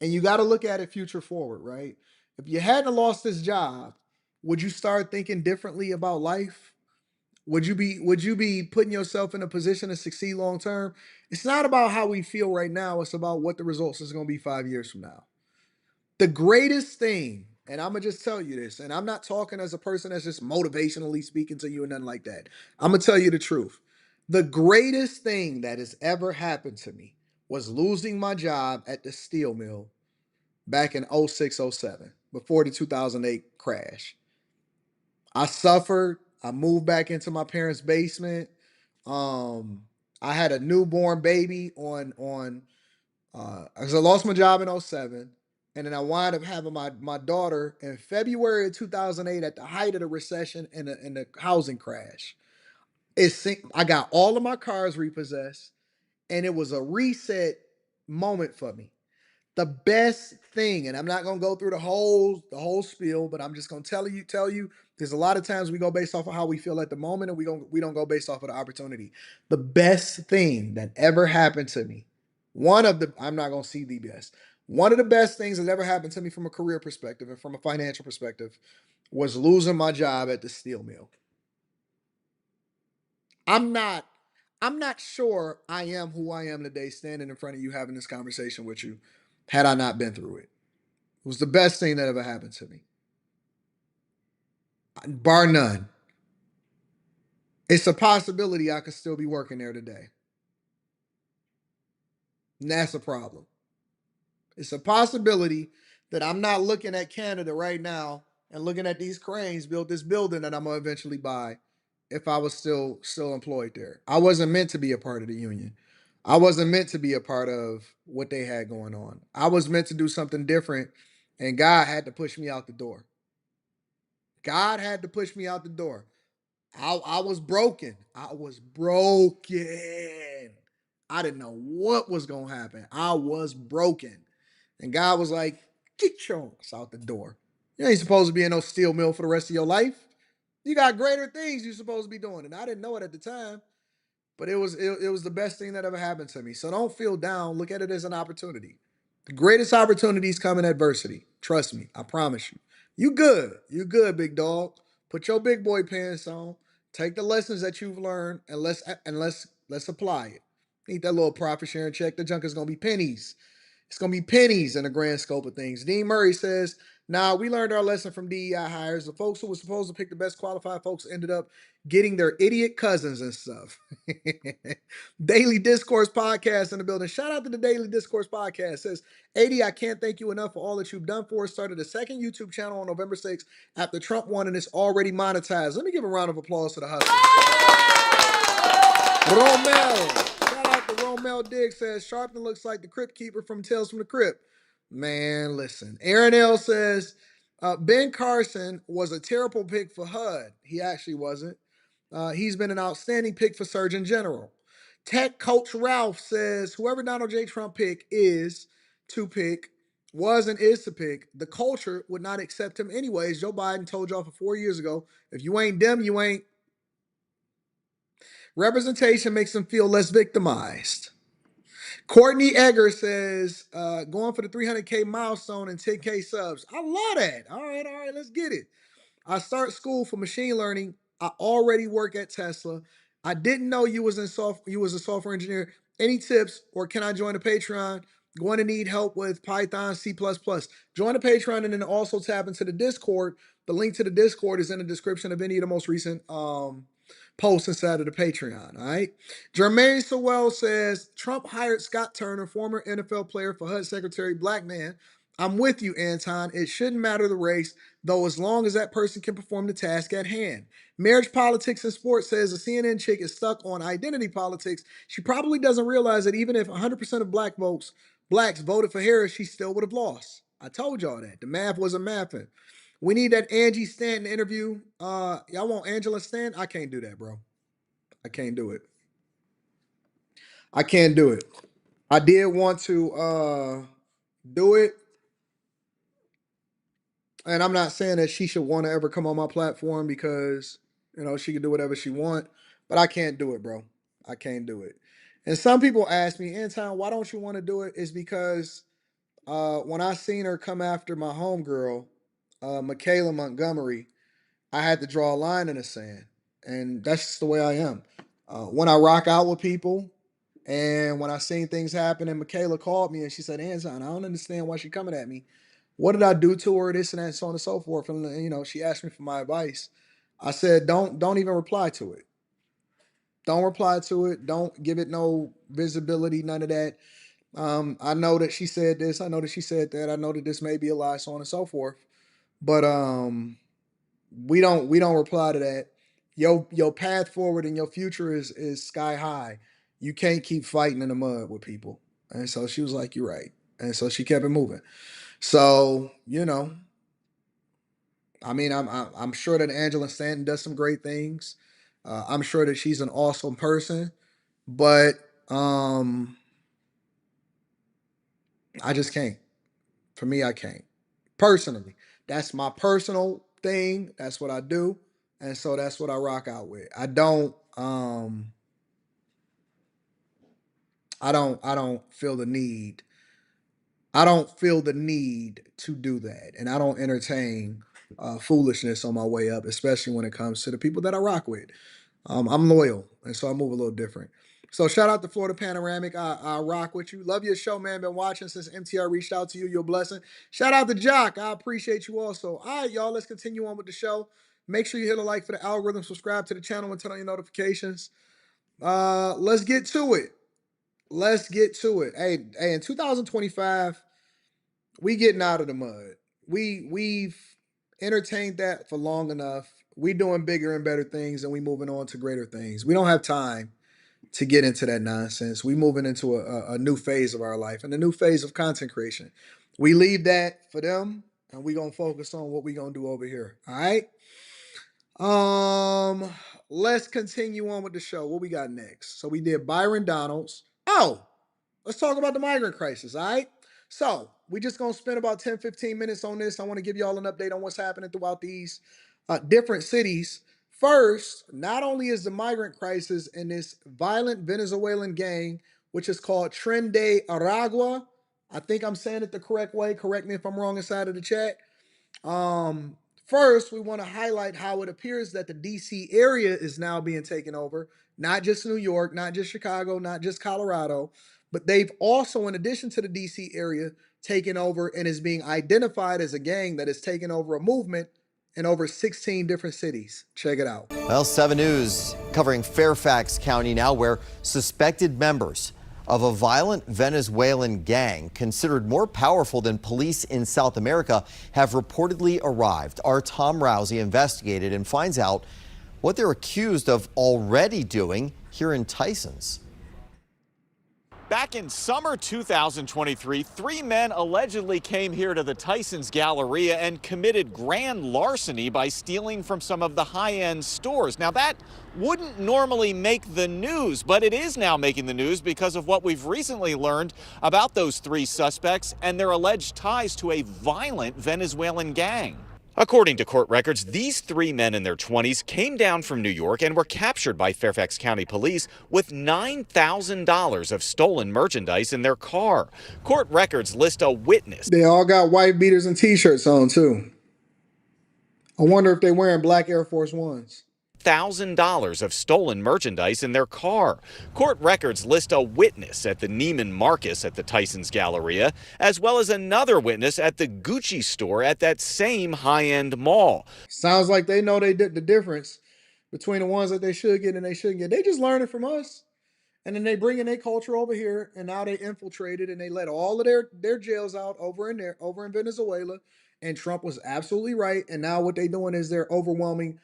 and you got to look at it future forward, right? If you hadn't lost this job, would you start thinking differently about life? Would you be putting yourself in a position to succeed long term? It's not about how we feel right now, it's about what the results is going to be 5 years from now. The greatest thing, and I'm gonna just tell you this, and I'm not talking as a person that's just motivationally speaking to you and nothing like that. I'm gonna tell you the truth. The greatest thing that has ever happened to me was losing my job at the steel mill back in 06, 07, before the 2008 crash. I suffered. I moved back into my parents' basement. I had a newborn baby because I lost my job in 07. And then I wound up having my daughter in February of 2008 at the height of the recession and the housing crash. I got all of my cars repossessed, and it was a reset moment for me. The best thing, and I'm not gonna go through the whole spiel, but I'm just gonna tell you, there's a lot of times we go based off of how we feel at the moment, and we don't go based off of the opportunity. The best thing that ever happened to me, I'm not gonna see the best. One of the best things that ever happened to me from a career perspective and from a financial perspective was losing my job at the steel mill. I'm not I'm not sure I am who I am today, standing in front of you having this conversation with you, had I not been through it. It was the best thing that ever happened to me, bar none. It's a possibility I could still be working there today. And that's a problem. It's a possibility that I'm not looking at Canada right now and looking at these cranes build this building that I'm gonna eventually buy if I was still employed there. I wasn't meant to be a part of the union. I wasn't meant to be a part of what they had going on. I was meant to do something different, and God had to push me out the door. God had to push me out the door. I was broken. I was broken. I didn't know what was going to happen. I was broken. And God was like, get your ass out the door. You ain't supposed to be in no steel mill for the rest of your life. You got greater things you're supposed to be doing. And I didn't know it at the time, but it was the best thing that ever happened to me. So don't feel down. Look at it as an opportunity. The greatest opportunities come in adversity. Trust me. I promise you. You good. You good, big dog. Put your big boy pants on. Take the lessons that you've learned and let's apply it. Need that little profit sharing check. The junk is gonna be pennies. It's gonna be pennies in the grand scope of things. Dean Murray says, "Nah, we learned our lesson from DEI hires. The folks who were supposed to pick the best qualified folks ended up getting their idiot cousins and stuff." Daily Discourse Podcast in the building. Shout out to the Daily Discourse Podcast. Says, "AD, I can't thank you enough for all that you've done for us. Started a second YouTube channel on November 6th after Trump won, and it's already monetized." Let me give a round of applause to the hustle. Romel. Shout out to Romel Diggs. Says, "Sharpton looks like the Crypt Keeper from Tales from the Crypt." Man, listen. Aaron L says, Ben Carson was a terrible pick for HUD. He actually wasn't. He's been an outstanding pick for Surgeon General. Tech Coach Ralph says, whoever Donald J. Trump pick is to pick, was and is to pick, the culture would not accept him anyways. Joe Biden told y'all for 4 years ago, if you ain't them, you ain't. Representation makes them feel less victimized. Courtney Egger says, going for the 300K milestone and 10K subs. I love that. All right, let's get it. I start school for machine learning. I already work at Tesla. I didn't know you was a software engineer. Any tips, or can I join the Patreon? Going to need help with Python, C++. Join the Patreon and then also tap into the Discord. The link to the Discord is in the description of any of the most recent posts inside of the Patreon. All right. Jermaine Sewell says, Trump hired Scott Turner, former NFL player, for HUD secretary, black man. I'm with you, Anton. It shouldn't matter the race, though, as long as that person can perform the task at hand. Marriage Politics and Sports says a CNN chick is stuck on identity politics. She probably doesn't realize that even if 100% of blacks voted for Harris, she still would have lost. I told y'all that. The math wasn't mathing. We need that Angie Stanton interview. Y'all want Angela Stanton? I can't do that, bro. I can't do it. I can't do it. I did want to do it, and I'm not saying that she should want to ever come on my platform because she can do whatever she want, but I can't do it, bro. I can't do it. And some people ask me, Anton, why don't you want to do it? It's because when I seen her come after my homegirl, Michaela Montgomery, I had to draw a line in the sand, and that's just the way I am. When I rock out with people, and when I seen things happen, and Michaela called me and she said, Anton, I don't understand why she coming at me. What did I do to her? This and that, and so on and so forth. And she asked me for my advice. I said, don't even reply to it. Don't reply to it. Don't give it no visibility, none of that. I know that she said this. I know that she said that. I know that this may be a lie, so on and so forth. But we don't reply to that. Your path forward and your future is sky high. You can't keep fighting in the mud with people. And so she was like, "You're right." And so she kept it moving. So I mean, I'm sure that Angela Stanton does some great things. I'm sure that she's an awesome person, but I just can't. For me, I can't. Personally, that's my personal thing. That's what I do, and so that's what I rock out with. I don't feel the need. I don't feel the need to do that, and I don't entertain foolishness on my way up, especially when it comes to the people that I rock with. I'm loyal, and so I move a little different. So shout out to Florida Panoramic. I rock with you. Love your show, man. Been watching since MTR reached out to you. You're a blessing. Shout out to Jock. I appreciate you also. All right, y'all. Let's continue on with the show. Make sure you hit a like for the algorithm. Subscribe to the channel and turn on your notifications. Let's get to it. Let's get to it. Hey, in 2025, we getting out of the mud. We've entertained that for long enough. We doing bigger and better things, and we moving on to greater things. We don't have time to get into that nonsense. We moving into a new phase of our life and a new phase of content creation. We leave that for them, and we gonna focus on what we gonna do over here. All right. Let's continue on with the show. What we got next? So we did Byron Donalds. Oh, let's talk about the migrant crisis. All right. So we just gonna spend about 10, 15 minutes on this. I want to give y'all an update on what's happening throughout these different cities. First, not only is the migrant crisis in this violent Venezuelan gang, which is called Tren de Aragua. I think I'm saying it the correct way. Correct me if I'm wrong inside of the chat. Um, First, we want to highlight how it appears that the DC area is now being taken over, not just New York, not just Chicago, not just Colorado, but they've also, in addition to the DC area, taken over and is being identified as a gang that has taken over a movement in over 16 different cities. Check it out. Well, 7 News covering Fairfax County now, where suspected members of a violent Venezuelan gang considered more powerful than police in South America have reportedly arrived. Our Tom Rousey investigated and finds out what they're accused of already doing here in Tysons. Back in summer 2023, 3 men allegedly came here to the Tysons Galleria and committed grand larceny by stealing from some of the high-end stores. Now, that wouldn't normally make the news, but it is now making the news because of what we've recently learned about those 3 suspects and their alleged ties to a violent Venezuelan gang. According to court records, these 3 men in their 20s came down from New York and were captured by Fairfax County Police with $9,000 of stolen merchandise in their car. Court records list a witness. They all got white beaters and t-shirts on too. I wonder if they're wearing black Air Force Ones. $1,000 of stolen merchandise in their car. Court records list a witness at the Neiman Marcus at the Tysons Galleria, as well as another witness at the Gucci store at that same high-end mall. Sounds like they know they did the difference between the ones that they should get and they shouldn't get. They just learn it from us. And then they bring in their culture over here, and now they infiltrated and they let all of their jails out over in Venezuela. And Trump was absolutely right. And now what they're doing is they're overwhelming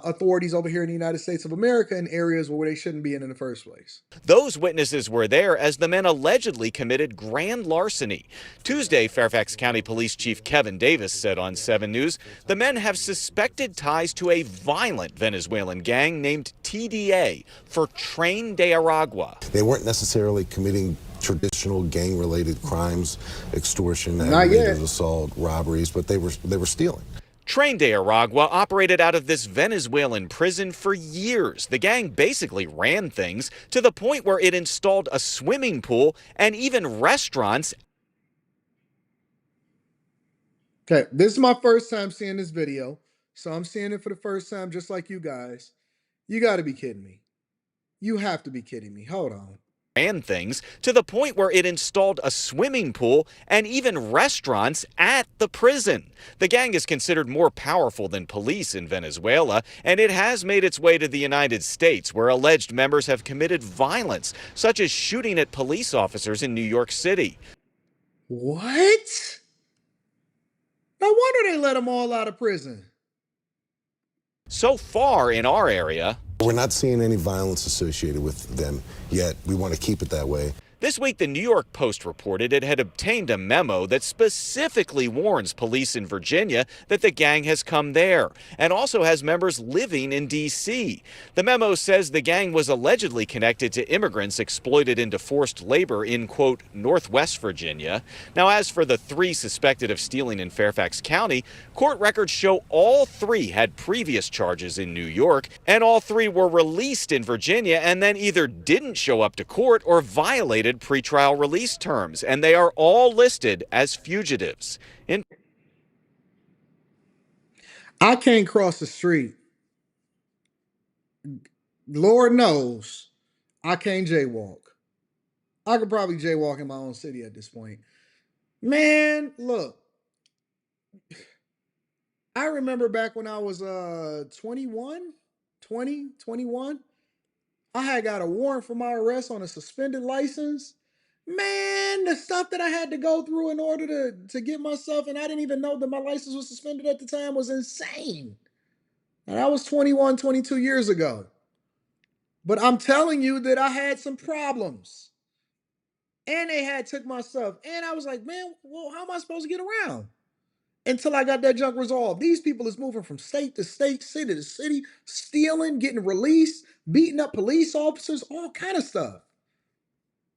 authorities over here in the United States of America in areas where they shouldn't be in the first place. Those witnesses were there as the men allegedly committed grand larceny. Tuesday, Fairfax County Police Chief Kevin Davis said on 7 News the men have suspected ties to a violent Venezuelan gang named TDA for Tren de Aragua. They weren't necessarily committing traditional gang-related crimes, extortion, Not aggravated yet. assault, robberies, but they were stealing. Tren de Aragua operated out of this Venezuelan prison for years. The gang basically ran things to the point where it installed a swimming pool and even restaurants. Okay, this is my first time seeing this video, so I'm seeing it for the first time just like you guys. You got to be kidding me. You have to be kidding me. Hold on. Ran things to the point where it installed a swimming pool and even restaurants at the prison. The gang is considered more powerful than police in Venezuela, and it has made its way to the United States, where alleged members have committed violence, such as shooting at police officers in New York City. What? No wonder they let them all out of prison. So far in our area, We're not seeing any violence associated with them yet. We want to keep it that way. this week, the New York Post reported it had obtained a memo that specifically warns police in Virginia that the gang has come there and also has members living in D.C. The memo says the gang was allegedly connected to immigrants exploited into forced labor in, quote, Northwest Virginia. Now, as for the 3 suspected of stealing in Fairfax County, court records show all 3 had previous charges in New York, and all 3 were released in Virginia and then either didn't show up to court or violated pretrial release terms, and they are all listed as fugitives. I can't cross the street. Lord knows I can't jaywalk. I could probably jaywalk in my own city at this point. Man, look. I remember back when I was 21. I had got a warrant for my arrest on a suspended license. Man, the stuff that I had to go through in order to get myself, and I didn't even know that my license was suspended at the time, was insane. And that was 21, 22 years ago. But I'm telling you that I had some problems. And they had took my stuff. And I was like, man, well, how am I supposed to get around? Until I got that junk resolved. These people is moving from state to state, city to city, stealing, getting released, beating up police officers, all kind of stuff.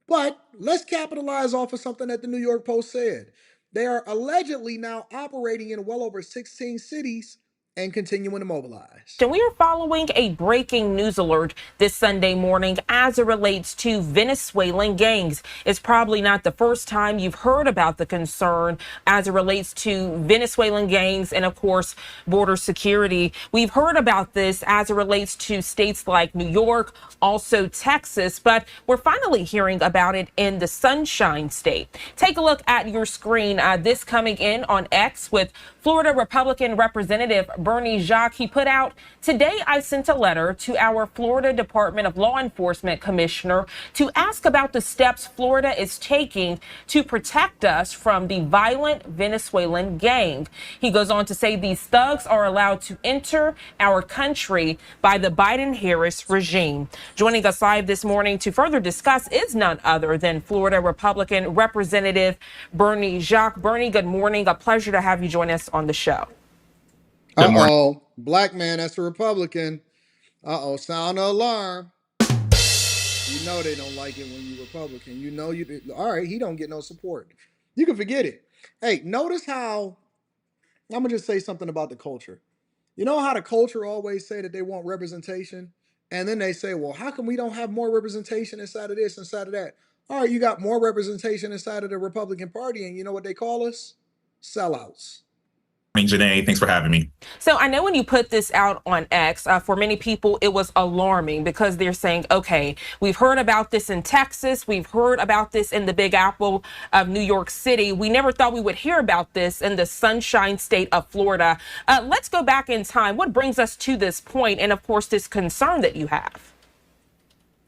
But let's capitalize off of something that the New York Post said. They are allegedly now operating in well over 16 cities and continuing to mobilize. And we are following a breaking news alert this Sunday morning as it relates to Venezuelan gangs. It's probably not the first time you've heard about the concern as it relates to Venezuelan gangs and, of course, border security. We've heard about this as it relates to states like New York, also Texas, but we're finally hearing about it in the Sunshine State. Take a look at your screen. This coming in on X with Florida Republican Representative Bernie Jacques. He put out, "Today I sent a letter to our Florida Department of Law Enforcement Commissioner to ask about the steps Florida is taking to protect us from the violent Venezuelan gang." He goes on to say these thugs are allowed to enter our country by the Biden-Harris regime. Joining us live this morning to further discuss is none other than Florida Republican Representative Bernie Jacques. Bernie, good morning. A pleasure to have you join us on the show. Uh-oh. Black man, that's a Republican. Uh-oh. Sound the alarm. You know they don't like it when you Republican. You know you. All right, he don't get no support. You can forget it. Hey, notice how, I'm going to just say something about the culture. You know how the culture always say that they want representation? And then they say, well, how come we don't have more representation inside of this, inside of that? All right, you got more representation inside of the Republican Party, and you know what they call us? Sellouts. Janae, thanks for having me. So I know when you put this out on X, for many people, it was alarming because they're saying, okay, we've heard about this in Texas. We've heard about this in the Big Apple of New York City. We never thought we would hear about this in the Sunshine State of Florida. Let's go back in time. What brings us to this point? And of course, this concern that you have.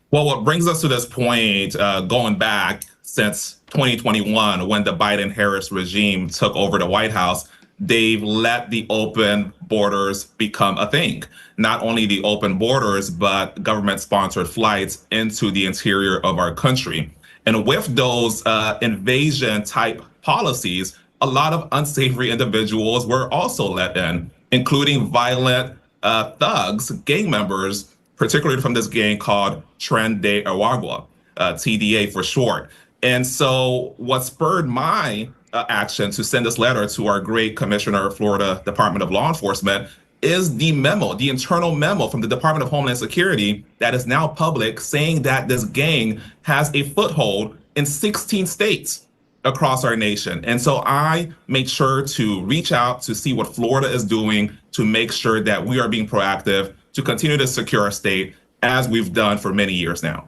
Well, what brings us to this point, going back since 2021, when the Biden-Harris regime took over the White House, they've let the open borders become a thing. Not only the open borders, but government-sponsored flights into the interior of our country. And with those invasion-type policies, a lot of unsavory individuals were also let in, including violent thugs, gang members, particularly from this gang called Tren de Aragua, TDA for short. And so what spurred my action to send this letter to our great Commissioner of Florida Department of Law Enforcement is the memo, the internal memo from the Department of Homeland Security that is now public, saying that this gang has a foothold in 16 states across our nation. And so I made sure to reach out to see what Florida is doing to make sure that we are being proactive to continue to secure our state as we've done for many years now.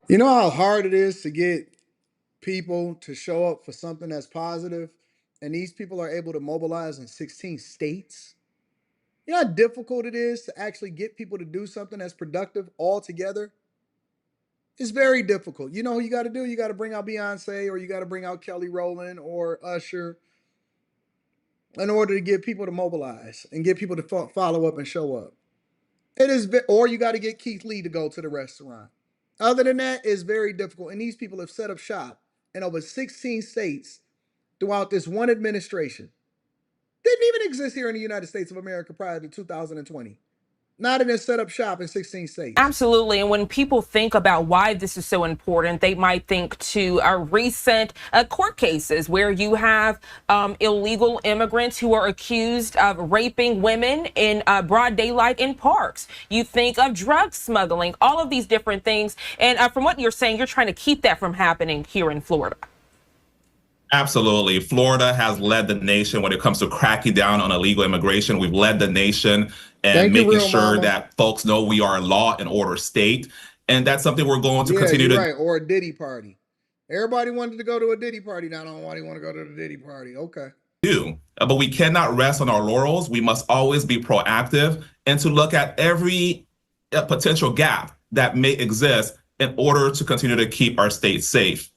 You know how hard it is to get people to show up for something that's positive, and these people are able to mobilize in 16 states? You know how difficult it is to actually get people to do something that's productive all together? It's very difficult. You know what you got to do? You got to bring out Beyonce, or you got to bring out Kelly Rowland or Usher in order to get people to mobilize and get people to follow up and show up. It is, or you got to get Keith Lee to go to the restaurant. Other than that, it's very difficult. And these people have set up shop in over 16 states throughout this one administration. Didn't even exist here in the United States of America prior to 2020. Not in a set up shop in 16 states. Absolutely. And when people think about why this is so important, they might think to recent court cases where you have illegal immigrants who are accused of raping women in broad daylight in parks. You think of drug smuggling, all of these different things. And from what you're saying, you're trying to keep that from happening here in Florida. Absolutely. Florida has led the nation when it comes to cracking down on illegal immigration. We've led the nation and making sure that folks know we are a law and order state. And that's something we're going to continue to right. Or a Diddy party. Everybody wanted to go to a Diddy party. Now I don't want to go to the Diddy party. Okay. But we cannot rest on our laurels. We must always be proactive and to look at every potential gap that may exist in order to continue to keep our state safe.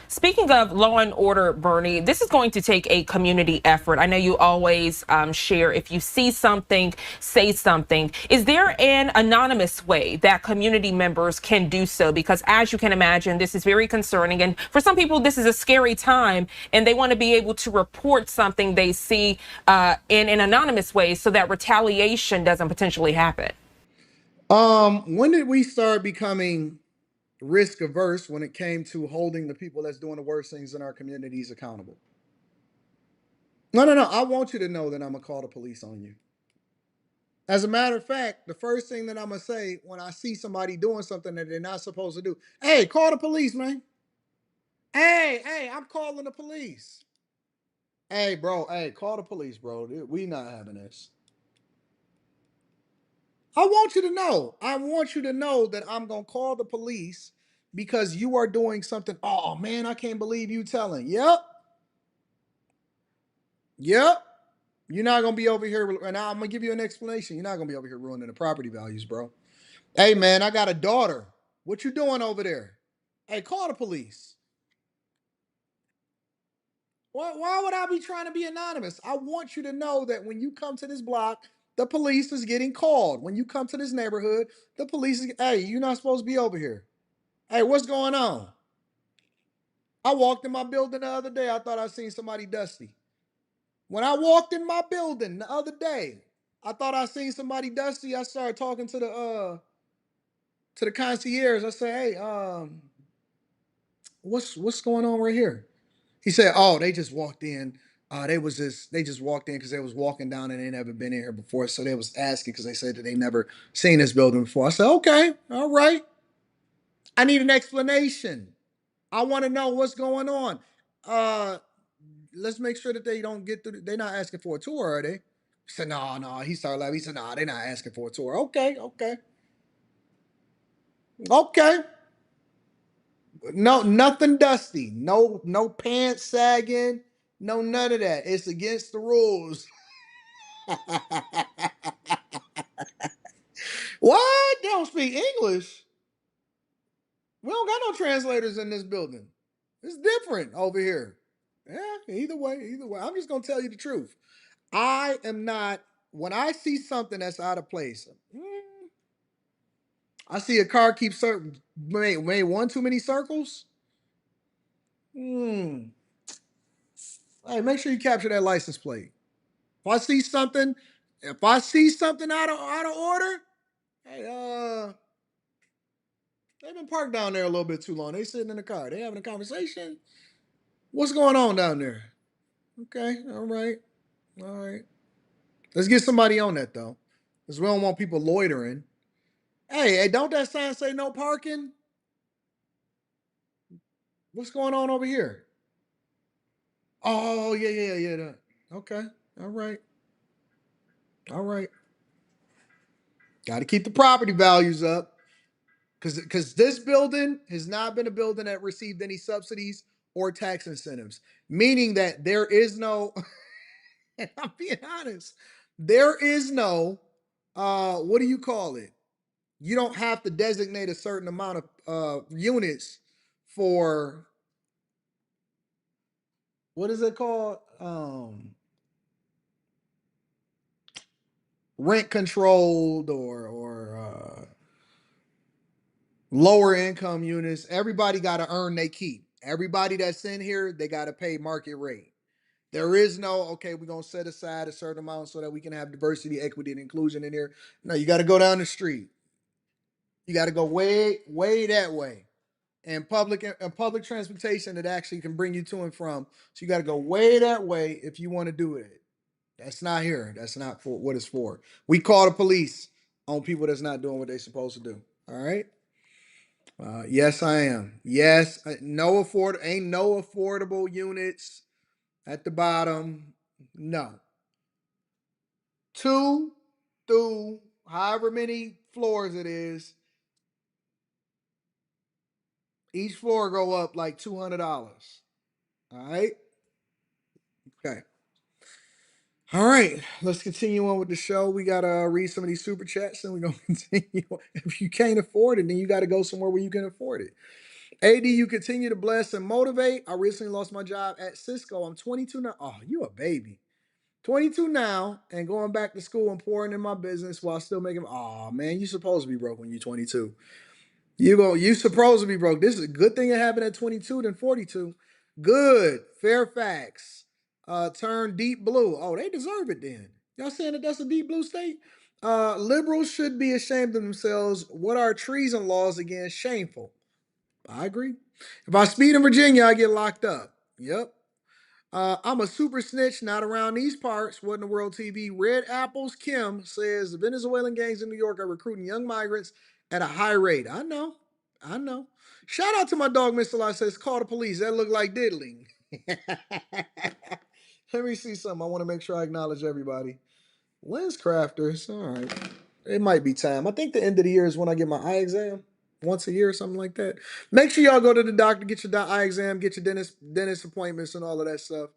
Speaking of law and order, Bernie, this is going to take a community effort. I know you always share, if you see something, say something. Is there an anonymous way that community members can do so? Because as you can imagine, this is very concerning. And for some people, this is a scary time, and they want to be able to report something they see in an anonymous way so that retaliation doesn't potentially happen. When did we start becoming risk averse when it came to holding the people that's doing the worst things in our communities accountable? No. I want you to know that I'm going to call the police on you. As a matter of fact, the first thing that I'm going to say when I see somebody doing something that they're not supposed to do, hey, call the police, man. Hey, I'm calling the police. Hey, bro, call the police, bro. We not having this. I want you to know. I want you to know that I'm going to call the police because you are doing something. Oh, man, I can't believe you telling. Yep. You're not going to be over here. And I'm going to give you an explanation. You're not going to be over here ruining the property values, bro. Hey, man, I got a daughter. What you doing over there? Hey, call the police. Why would I be trying to be anonymous? I want you to know that when you come to this block, the police is getting called. When you come to this neighborhood, the police is, hey, you're not supposed to be over here. Hey, what's going on? I walked in my building the other day. I thought I seen somebody dusty. When I walked in my building the other day, I thought I seen somebody dusty. I started talking to the concierge. I said, hey, what's going on right here? He said, oh, they just walked in. They just walked in because they was walking down and they never been in here before. So they was asking because they said that they never seen this building before. I said, okay, all right. I need an explanation. I want to know what's going on. Let's make sure that they don't get through. They're not asking for a tour, are they? He said, no. He started laughing. He said, no, they're not asking for a tour. Okay. No, nothing dusty. No pants sagging. No, none of that. It's against the rules. What? They don't speak English? We don't got no translators in this building. It's different over here. Yeah, either way. I'm just gonna tell you the truth. I am not, when I see something that's out of place, I see a car keep made one too many circles. Hey, make sure you capture that license plate. If I see something, out of order, hey, they've been parked down there a little bit too long. They sitting in the car. They having a conversation. What's going on down there? Okay, all right. Let's get somebody on that though, because we don't want people loitering. Hey, don't that sign say no parking? What's going on over here? Oh, yeah. Okay, all right. Got to keep the property values up, because this building has not been a building that received any subsidies or tax incentives, meaning that there is no. And I'm being honest, there is no. What do you call it? You don't have to designate a certain amount of units for, what is it called? Rent controlled or lower income units. Everybody got to earn their keep. Everybody that's in here, they got to pay market rate. There is no, okay, we're going to set aside a certain amount so that we can have diversity, equity, and inclusion in here. No, you got to go down the street. You got to go way that way. And public transportation that actually can bring you to and from. So you got to go way that way if you want to do it. That's not here. That's not for what it's for. We call the police on people that's not doing what they're supposed to do. All right. Yes, I am. Yes, ain't no affordable units at the bottom. No. 2 through however many floors it is. Each floor go up like $200. All right. Okay. All right. Let's continue on with the show. We gotta read some of these super chats, and we're gonna continue. If you can't afford it, then you got to go somewhere where you can afford it. AD, you continue to bless and motivate. I recently lost my job at Cisco. I'm 22 now. Oh, you a baby. 22 now, and going back to school and pouring in my business while still making. Oh man, you supposed to be broke when you're 22. You supposed to be broke. This is a good thing that happened at 22 than 42. Good. Fairfax. Turn deep blue. Oh, they deserve it then. Y'all saying that that's a deep blue state? Liberals should be ashamed of themselves. What are treason laws against? Shameful. I agree. If I speed in Virginia, I get locked up. Yep. I'm a super snitch, not around these parts. What in the world, TV? Red Apples Kim says the Venezuelan gangs in New York are recruiting young migrants at a high rate. I know. Shout out to my dog, Mr. Lot says, call the police. That look like diddling. Let me see something. I want to make sure I acknowledge everybody. Lens crafters. All right. It might be time. I think the end of the year is when I get my eye exam. Once a year or something like that. Make sure y'all go to the doctor, get your eye exam, get your dentist appointments and all of that stuff.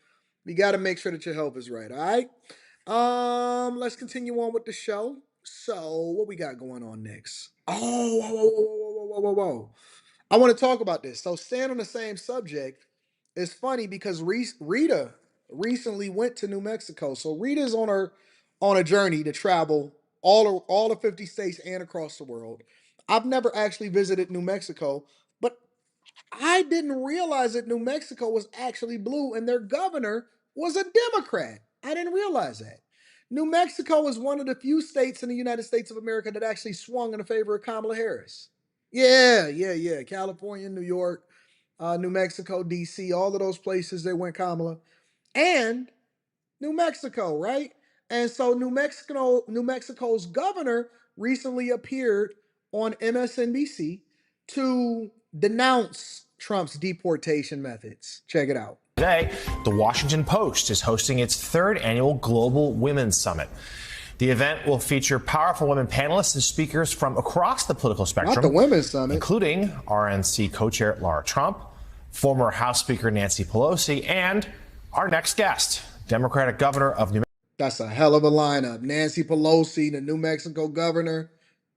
You got to make sure that your health is right. All right. Let's continue on with the show. So what we got going on next? Oh, whoa. I want to talk about this. So staying on the same subject, it's funny because Rita recently went to New Mexico. So Rita's on a journey to travel all of 50 states and across the world. I've never actually visited New Mexico, but I didn't realize that New Mexico was actually blue and their governor was a Democrat. I didn't realize that. New Mexico was one of the few states in the United States of America that actually swung in the favor of Kamala Harris. Yeah. California, New York, New Mexico, DC, all of those places they went Kamala. And New Mexico, right? And so New Mexico's governor recently appeared on MSNBC to denounce Trump's deportation methods. Check it out. Today, the Washington Post is hosting its third annual Global Women's Summit. The event will feature powerful women panelists and speakers from across the political spectrum. Not the Women's Summit. Including RNC co-chair Laura Trump, former House Speaker Nancy Pelosi, and our next guest, Democratic Governor of New Mexico. That's a hell of a lineup. Nancy Pelosi, the New Mexico governor.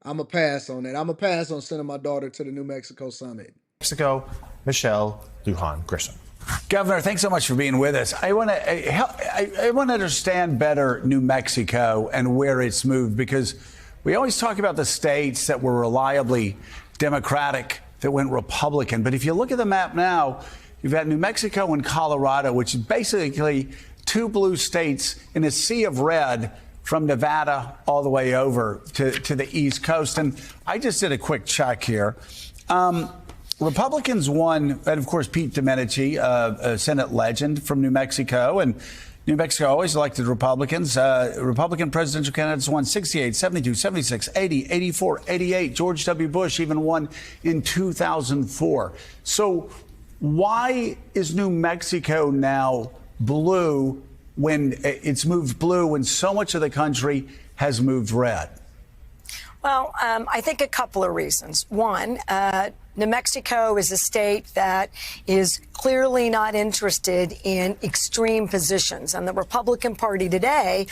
I'm going to pass on that. I'm going to pass on sending my daughter to the New Mexico Summit. Mexico, Michelle Lujan Grissom. Governor, thanks so much for being with us. I want to understand better New Mexico and where it's moved, because we always talk about the states that were reliably Democratic that went Republican. But if you look at the map now, you've got New Mexico and Colorado, which is basically two blue states in a sea of red from Nevada all the way over to the East Coast. And I just did a quick check here. Republicans won, and of course, Pete Domenici, a Senate legend from New Mexico. And New Mexico always elected Republicans. Republican presidential candidates won 68, 72, 76, 80, 84, 88. George W. Bush even won in 2004. So why is New Mexico now blue when it's moved blue when so much of the country has moved red? Well, I think a couple of reasons. One, New Mexico is a state that is clearly not interested in extreme positions. And the Republican Party today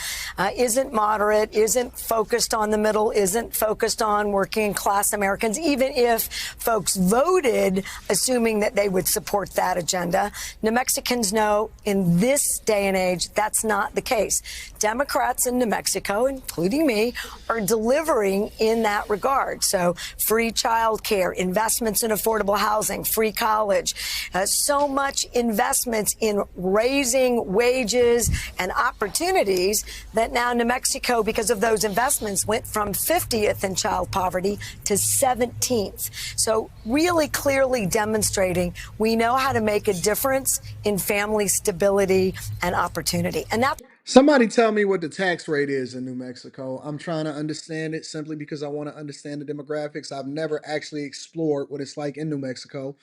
isn't moderate, isn't focused on the middle, isn't focused on working class Americans, even if folks voted assuming that they would support that agenda. New Mexicans know in this day and age that's not the case. Democrats in New Mexico, including me, are delivering in that regard. So free child care, investments in affordable housing, free college, so much investments in raising wages and opportunities that now New Mexico, because of those investments, went from 50th in child poverty to 17th. So really clearly demonstrating we know how to make a difference in family stability and opportunity. And that. Somebody tell me what the tax rate is in New Mexico. I'm trying to understand it simply because I want to understand the demographics. I've never actually explored what it's like in New Mexico.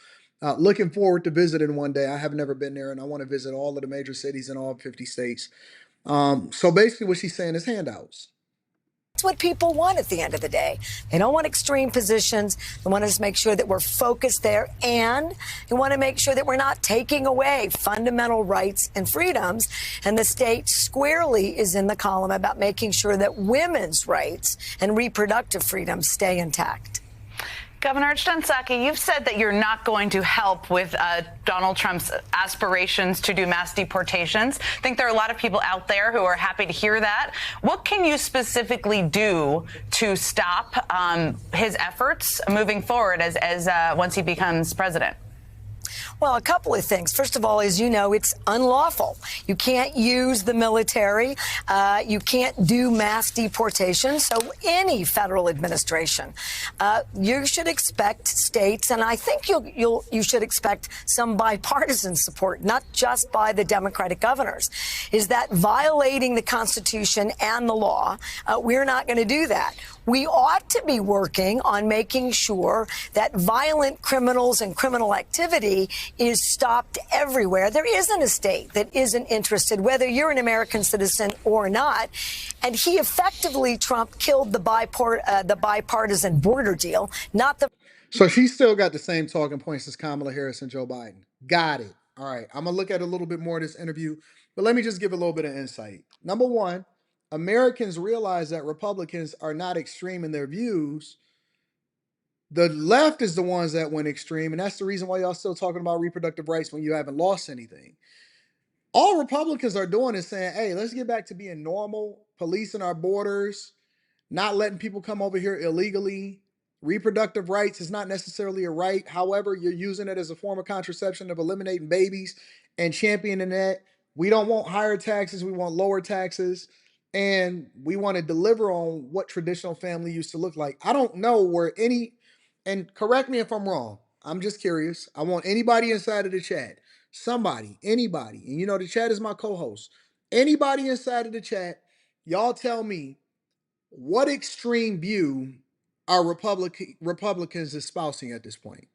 Looking forward to visiting one day. I have never been there, and I want to visit all of the major cities in all 50 states. So basically what she's saying is handouts. That's what people want at the end of the day. They don't want extreme positions. They want us to make sure that we're focused there, and they want to make sure that we're not taking away fundamental rights and freedoms. And the state squarely is in the column about making sure that women's rights and reproductive freedoms stay intact. Governor Psaki, you've said that you're not going to help with Donald Trump's aspirations to do mass deportations. I think there are a lot of people out there who are happy to hear that. What can you specifically do to stop his efforts moving forward as once he becomes president? Well, a couple of things. First of all, as you know, it's unlawful. You can't use the military. You can't do mass deportation. So any federal administration, you should expect states, and I think you should expect some bipartisan support, not just by the Democratic governors, is that violating the Constitution and the law. We're not going to do that. We ought to be working on making sure that violent criminals and criminal activity is stopped everywhere. There isn't a state that isn't interested, whether you're an American citizen or not. And he effectively, Trump, killed the bipartisan border deal, not the. So she's still got the same talking points as Kamala Harris and Joe Biden. Got it. All right. I'm going to look at a little bit more of this interview, but let me just give a little bit of insight. Number one, Americans realize that Republicans are not extreme in their views. The left is the ones that went extreme, and that's the reason why y'all still talking about reproductive rights when you haven't lost anything. All Republicans are doing is saying, hey, let's get back to being normal, policing our borders, not letting people come over here illegally. Reproductive rights is not necessarily a right. However, you're using it as a form of contraception of eliminating babies and championing that. We don't want higher taxes. We want lower taxes. And we want to deliver on what traditional family used to look like. I don't know where any, and correct me if I'm wrong. I'm just curious. I want anybody inside of the chat, somebody, anybody, and you know the chat is my co-host. Anybody inside of the chat, y'all tell me what extreme view are Republicans espousing at this point.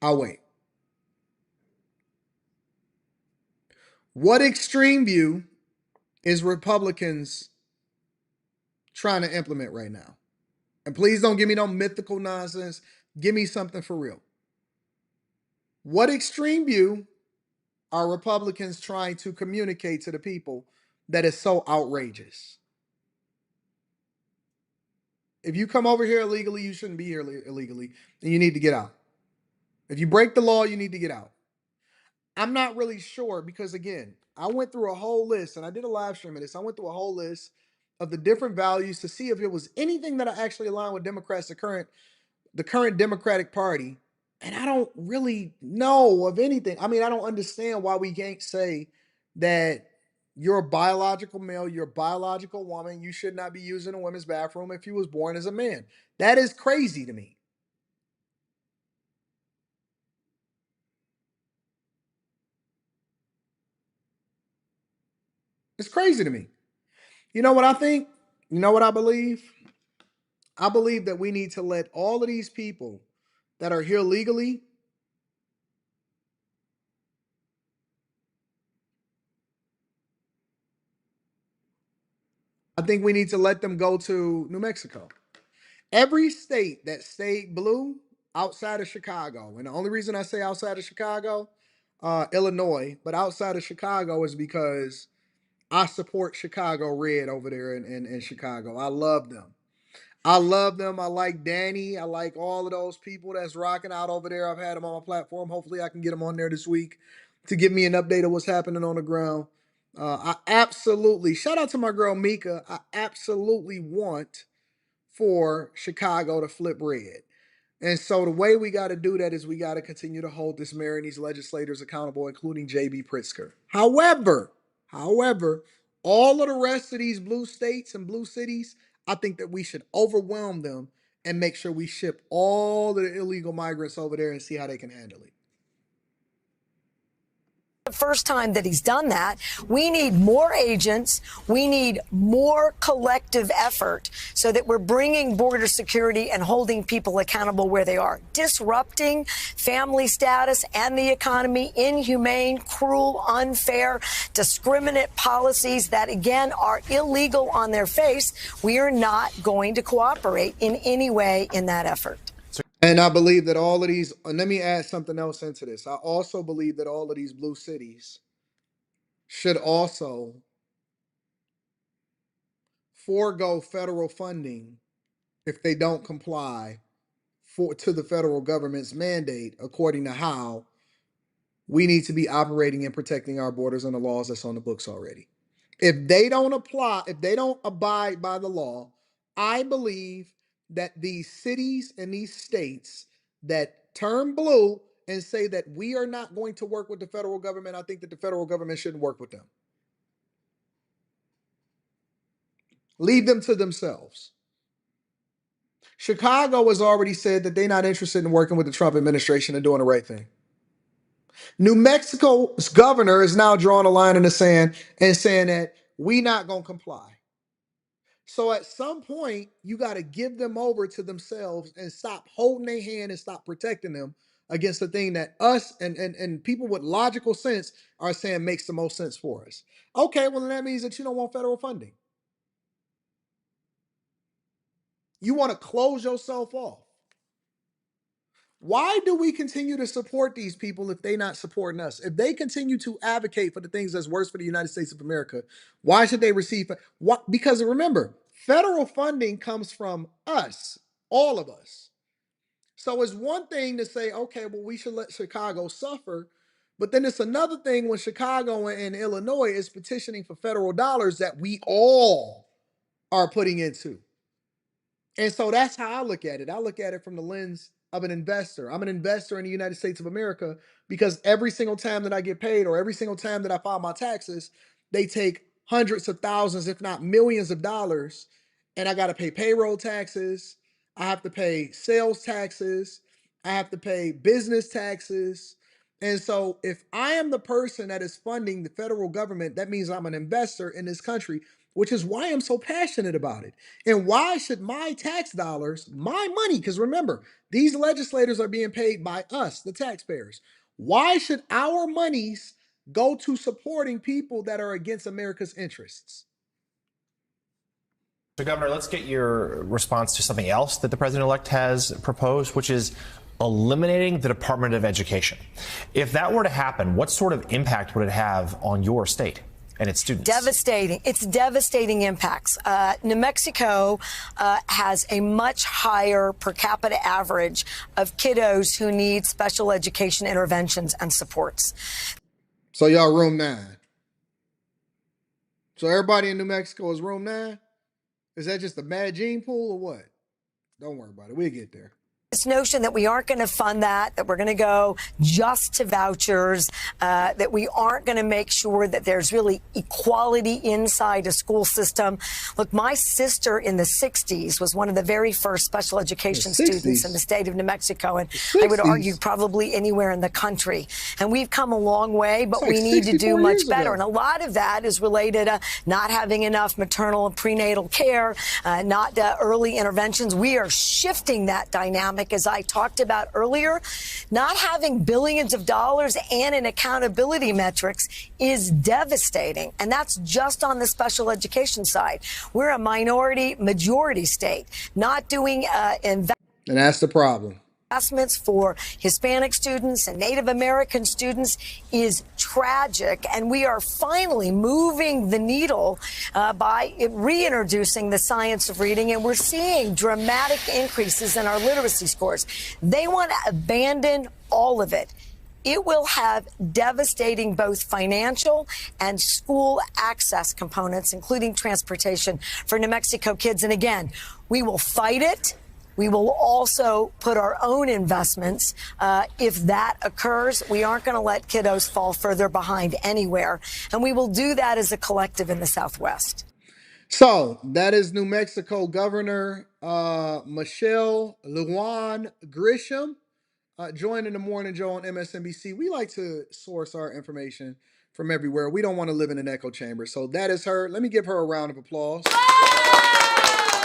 I'll wait. What extreme view is Republicans trying to implement right now? And please don't give me no mythical nonsense. Give me something for real. What extreme view are Republicans trying to communicate to the people that is so outrageous? If you come over here illegally, you shouldn't be here illegally, and you need to get out. If you break the law, you need to get out. I'm not really sure because, again, I went through a whole list and I did a live stream of this. I went through a whole list of the different values to see if it was anything that I actually align with Democrats, the current Democratic Party. And I don't really know of anything. I mean, I don't understand why we can't say that you're a biological male, you're a biological woman, you should not be using a women's bathroom if you was born as a man. That is crazy to me. It's crazy to me. You know what I think? You know what I believe? I believe that we need to let all of these people that are here legally I think we need to let them go to New Mexico. Every state that stayed blue outside of Chicago, and the only reason I say outside of Chicago, Illinois, but outside of Chicago is because I support Chicago Red over there in Chicago. I love them. I love them. I like Danny. I like all of those people that's rocking out over there. I've had them on my platform. Hopefully I can get them on there this week to give me an update of what's happening on the ground. I absolutely, shout out to my girl Mika. I absolutely want for Chicago to flip red. And so the way we got to do that is we got to continue to hold this mayor and these legislators accountable, including J.B. Pritzker. However, all of the rest of these blue states and blue cities, I think that we should overwhelm them and make sure we ship all of the illegal migrants over there and see how they can handle it. The first time that he's done that. We need more agents. We need more collective effort so that we're bringing border security and holding people accountable where they are. Disrupting family status and the economy, inhumane, cruel, unfair, discriminate policies that, again, are illegal on their face. We are not going to cooperate in any way in that effort. And I believe that all of these, and let me add something else into this. I also believe that all of these blue cities should also forego federal funding if they don't comply to the federal government's mandate, according to how we need to be operating and protecting our borders and the laws that's on the books already. If they don't abide by the law, I believe that these cities and these states that turn blue and say that we are not going to work with the federal government, I think that the federal government shouldn't work with them. Leave them to themselves. Chicago has already said that they're not interested in working with the Trump administration and doing the right thing. New Mexico's governor is now drawing a line in the sand and saying that we're not going to comply. So at some point, you got to give them over to themselves and stop holding their hand and stop protecting them against the thing that us and people with logical sense are saying makes the most sense for us. Okay, well, then that means that you don't want federal funding. You want to close yourself off. Why do we continue to support these people if they're not supporting us? If they continue to advocate for the things that's worse for the United States of America, why should they receive? What? Because remember, federal funding comes from us, all of us. So it's one thing to say, okay, well, we should let Chicago suffer. But then it's another thing when Chicago and Illinois is petitioning for federal dollars that we all are putting into. And so that's how I look at it. I look at it from the lens of an investor. I'm an investor in the United States of America because every single time that I get paid or every single time that I file my taxes, they take hundreds of thousands, if not millions of dollars. And I got to pay payroll taxes. I have to pay sales taxes. I have to pay business taxes. And so if I am the person that is funding the federal government, that means I'm an investor in this country, which is why I'm so passionate about it. And why should my tax dollars, my money, because remember, these legislators are being paid by us, the taxpayers. Why should our monies go to supporting people that are against America's interests? So, Governor, let's get your response to something else that the president-elect has proposed, which is eliminating the Department of Education. If that were to happen, what sort of impact would it have on your state and its students? Devastating. It's devastating impacts. New Mexico has a much higher per capita average of kiddos who need special education interventions and supports. So y'all room 9. So everybody in New Mexico is room 9? Is that just a mad gene pool or what? Don't worry about it. We'll get there. This notion that we aren't going to fund that we're going to go just to vouchers, that we aren't going to make sure that there's really equality inside a school system. Look, my sister in the 60s was one of the very first special education students in the state of New Mexico, and I would argue probably anywhere in the country. And we've come a long way, but we need to do much better. And a lot of that is related to not having enough maternal and prenatal care, not early interventions. We are shifting that dynamic, as I talked about earlier. Not having billions of dollars and an accountability metrics is devastating. And that's just on the special education side. We're a majority state, not doing and that's the problem. Investments for Hispanic students and Native American students is tragic, and we are finally moving the needle by reintroducing the science of reading, and we're seeing dramatic increases in our literacy scores. They want to abandon all of it. It will have devastating both financial and school access components, including transportation for New Mexico kids. And again, we will fight it. We will also put our own investments. If that occurs, we aren't going to let kiddos fall further behind anywhere. And we will do that as a collective in the Southwest. So that is New Mexico Governor Michelle Lujan Grisham joining the Morning Joe on MSNBC. We like to source our information from everywhere. We don't want to live in an echo chamber. So that is her. Let me give her a round of applause.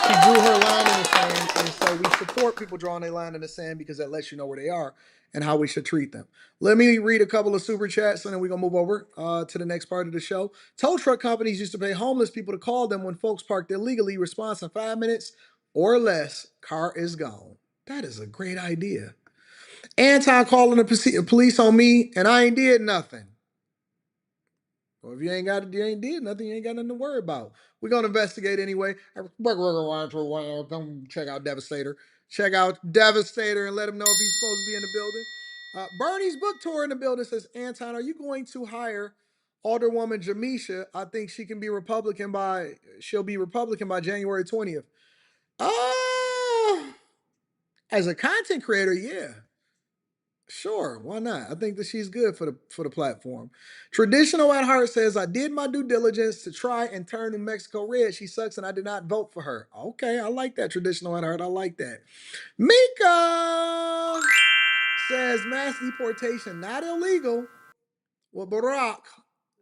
She drew her line in the sand, and so we support people drawing a line in the sand because that lets you know where they are and how we should treat them. Let me read a couple of super chats, and then we're going to move over to the next part of the show. Tow truck companies used to pay homeless people to call them when folks parked illegally. Response in 5 minutes or less, car is gone. That is a great idea. Anton calling the police on me, and I ain't did nothing. Well, if you ain't did nothing, you ain't got nothing to worry about. We're going to investigate anyway. Come check out Devastator. Check out Devastator and let him know if he's supposed to be in the building. Bernie's book tour in the building says, Anton, are you going to hire Alderwoman Jamisha? I think she'll be Republican by January 20th. As a content creator, yeah. Sure, why not? I think that she's good for the platform. Traditional at Heart says, I did my due diligence to try and turn New Mexico red. She sucks and I did not vote for her. Okay, I like that. Traditional at Heart, I like that. Mika says, mass deportation, not illegal. Well, Barack,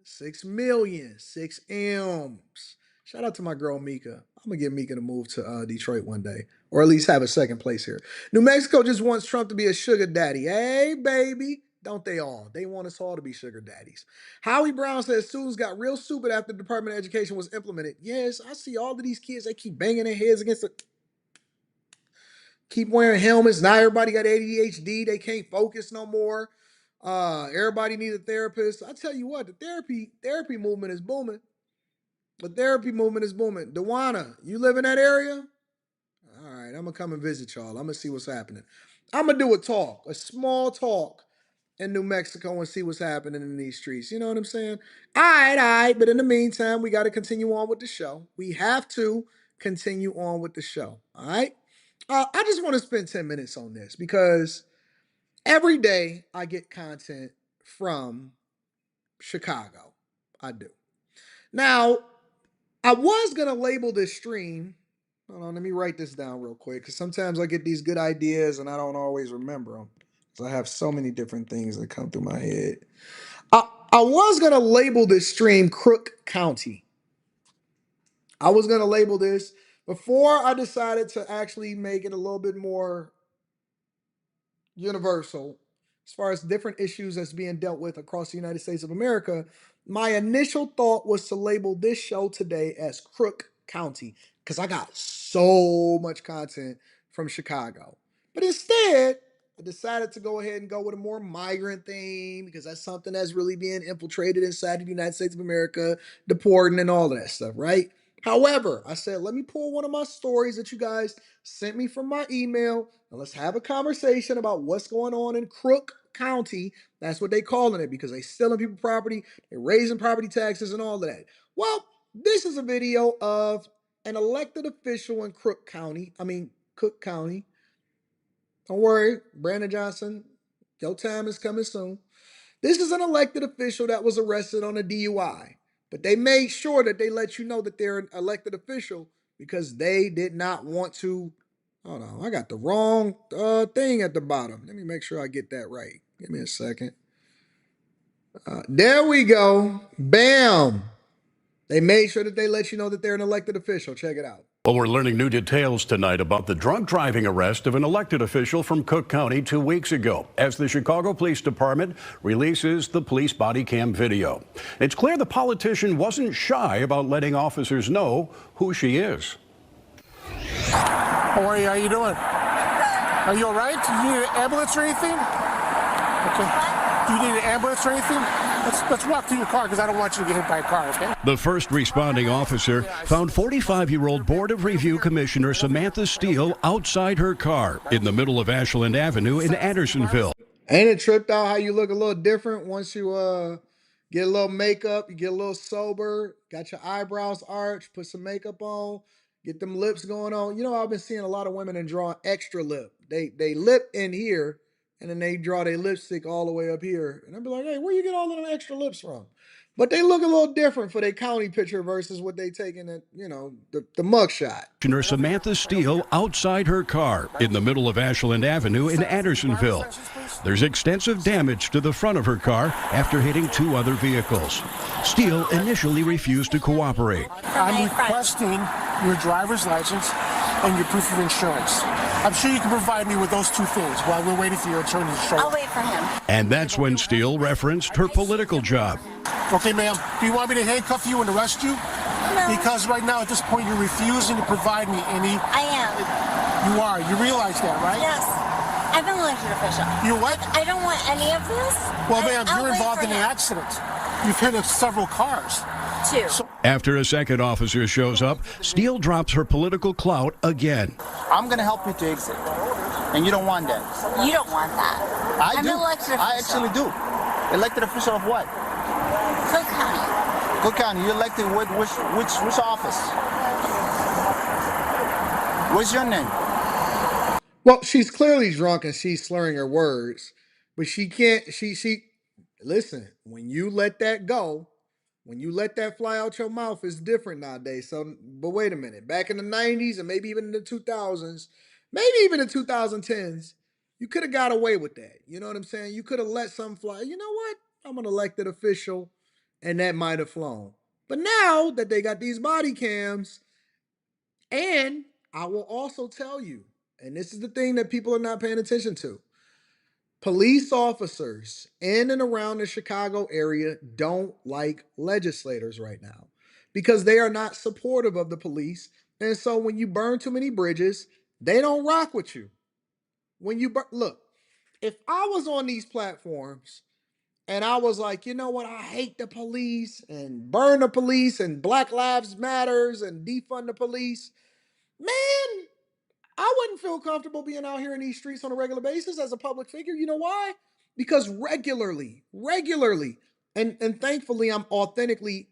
6 million, 6 M's. Shout out to my girl Mika. I'm going to get Mika to move to Detroit one day, or at least have a second place here. New Mexico just wants Trump to be a sugar daddy. Hey, baby. Don't they all? They want us all to be sugar daddies. Howie Brown says students got real stupid after the Department of Education was implemented. Yes, I see all of these kids, they keep banging their heads against the... Keep wearing helmets. Now everybody got ADHD. They can't focus no more. Everybody needs a therapist. I tell you what, the therapy movement is booming. The therapy movement is booming. Dewana, you live in that area? All right, I'm going to come and visit y'all. I'm going to see what's happening. I'm going to do a small talk in New Mexico and see what's happening in these streets. You know what I'm saying? All right. But in the meantime, we got to continue on with the show. We have to continue on with the show. All right? I just want to spend 10 minutes on this because every day I get content from Chicago. I do. Now, I was going to label this stream. Hold on, let me write this down real quick because sometimes I get these good ideas and I don't always remember them. So I have so many different things that come through my head. I was going to label this stream Crook County. I was going to label this before I decided to actually make it a little bit more universal as far as different issues that's being dealt with across the United States of America. My initial thought was to label this show today as Crook County because I got so much content from Chicago. But instead, I decided to go ahead and go with a more migrant theme because that's something that's really being infiltrated inside the United States of America, deporting and all of that stuff, right? However, I said, let me pull one of my stories that you guys sent me from my email, and let's have a conversation about what's going on in Crook Cook County. That's what they calling it because they stealing people property, they're raising property taxes and all of that. Well, this is a video of an elected official in Cook County. Don't worry, Brandon Johnson, your time is coming soon. This is an elected official that was arrested on a DUI, but they made sure that they let you know that they're an elected official because they did not want to. Hold on, I got the wrong thing at the bottom. Let me make sure I get that right. Give me a second. There we go. Bam. They made sure that they let you know that they're an elected official. Check it out. Well, we're learning new details tonight about the drunk driving arrest of an elected official from Cook County 2 weeks ago as the Chicago Police Department releases the police body cam video. It's clear the politician wasn't shy about letting officers know who she is. How are you? How you doing? Are you all right? Do you need an ambulance or anything? Okay. Do you need an ambulance or anything? Let's walk to your car because I don't want you to get hit by a car, okay? The first responding officer found 45-year-old Board of Review Commissioner Samantha Steele outside her car in the middle of Ashland Avenue in Andersonville. Ain't it tripped out how you look a little different once you get a little makeup, you get a little sober, got your eyebrows arched, put some makeup on, get them lips going on. You know, I've been seeing a lot of women and drawing extra lip. They lip in here, and then they draw their lipstick all the way up here. And I'd be like, hey, where you get all them extra lips from? But they look a little different for their county picture versus what they taking at, the mug shot. Commissioner Samantha Steele outside her car in the middle of Ashland Avenue in Andersonville. There's extensive damage to the front of her car after hitting 2 other vehicles. Steele initially refused to cooperate. I'm requesting your driver's license and your proof of insurance. I'm sure you can provide me with those 2 things while we're waiting for your attorney to show up. I'll wait for him. And that's when Steele referenced her political job. Okay, ma'am. Do you want me to handcuff you and arrest you? No. Because right now, at this point, you're refusing to provide me any. I am. You are. You realize that, right? Yes. I'm an elected official. You what? I don't want any of this. Well, ma'am, you're involved in an accident. You've hit several cars. 2. After a second officer shows up, Steele drops her political clout again. I'm going to help you to exit. And you don't want that. You don't want that. I do. I'm an elected official. I actually do. Elected official of what? Cook County. Cook County. You elected which office? What's your name? Well, she's clearly drunk and she's slurring her words, but she can't, listen, when you let that go, when you let that fly out your mouth, it's different nowadays. So, but wait a minute, back in the 90s and maybe even in the 2000s, maybe even the 2010s, you could have got away with that. You know what I'm saying? You could have let some fly. You know what? I'm an elected official, and that might have flown. But now that they got these body cams, and I will also tell you, and this is the thing that people are not paying attention to. Police officers in and around the Chicago area don't like legislators right now because they are not supportive of the police. And so when you burn too many bridges, they don't rock with you. Look, if I was on these platforms and I was like, you know what, I hate the police and burn the police and Black Lives Matters and defund the police, man, I wouldn't feel comfortable being out here in these streets on a regular basis as a public figure. You know why? Because regularly, and thankfully I'm authentically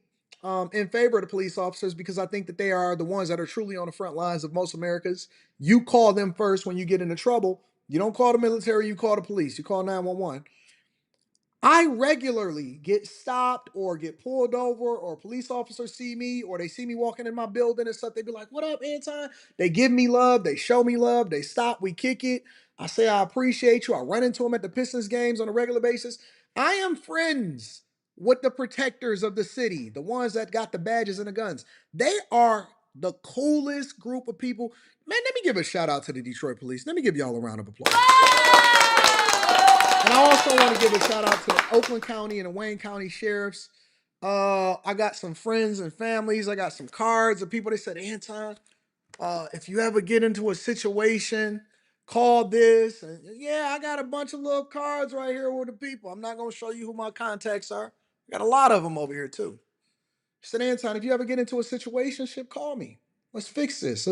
in favor of the police officers because I think that they are the ones that are truly on the front lines of most Americas. You call them first when you get into trouble. You don't call the military, you call the police, you call 911. I regularly get stopped or get pulled over or police officers see me or they see me walking in my building and stuff. They be like, what up, Anton? They give me love. They show me love. They stop. We kick it. I say, I appreciate you. I run into them at the Pistons games on a regular basis. I am friends with the protectors of the city, the ones that got the badges and the guns. They are the coolest group of people. Man, let me give a shout out to the Detroit police. Let me give y'all a round of applause. And I also want to give a shout out to the Oakland County and the Wayne County sheriffs. I got some friends and families. I got some cards of people. They said, Anton, if you ever get into a situation, call this. And yeah, I got a bunch of little cards right here with the people. I'm not going to show you who my contacts are. I got a lot of them over here too. I said, Anton, if you ever get into a situation, call me. Let's fix this.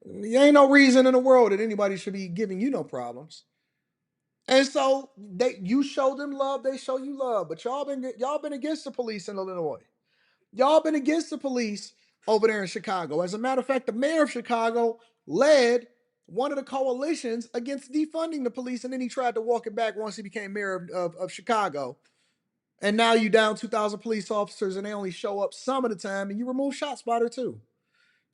There ain't no reason in the world that anybody should be giving you no problems. And so you show them love, they show you love. But y'all been against the police in Illinois. Y'all been against the police over there in Chicago. As a matter of fact, the mayor of Chicago led one of the coalitions against defunding the police, and then he tried to walk it back once he became mayor of Chicago. And now you down 2,000 police officers, and they only show up some of the time, and you remove ShotSpotter too.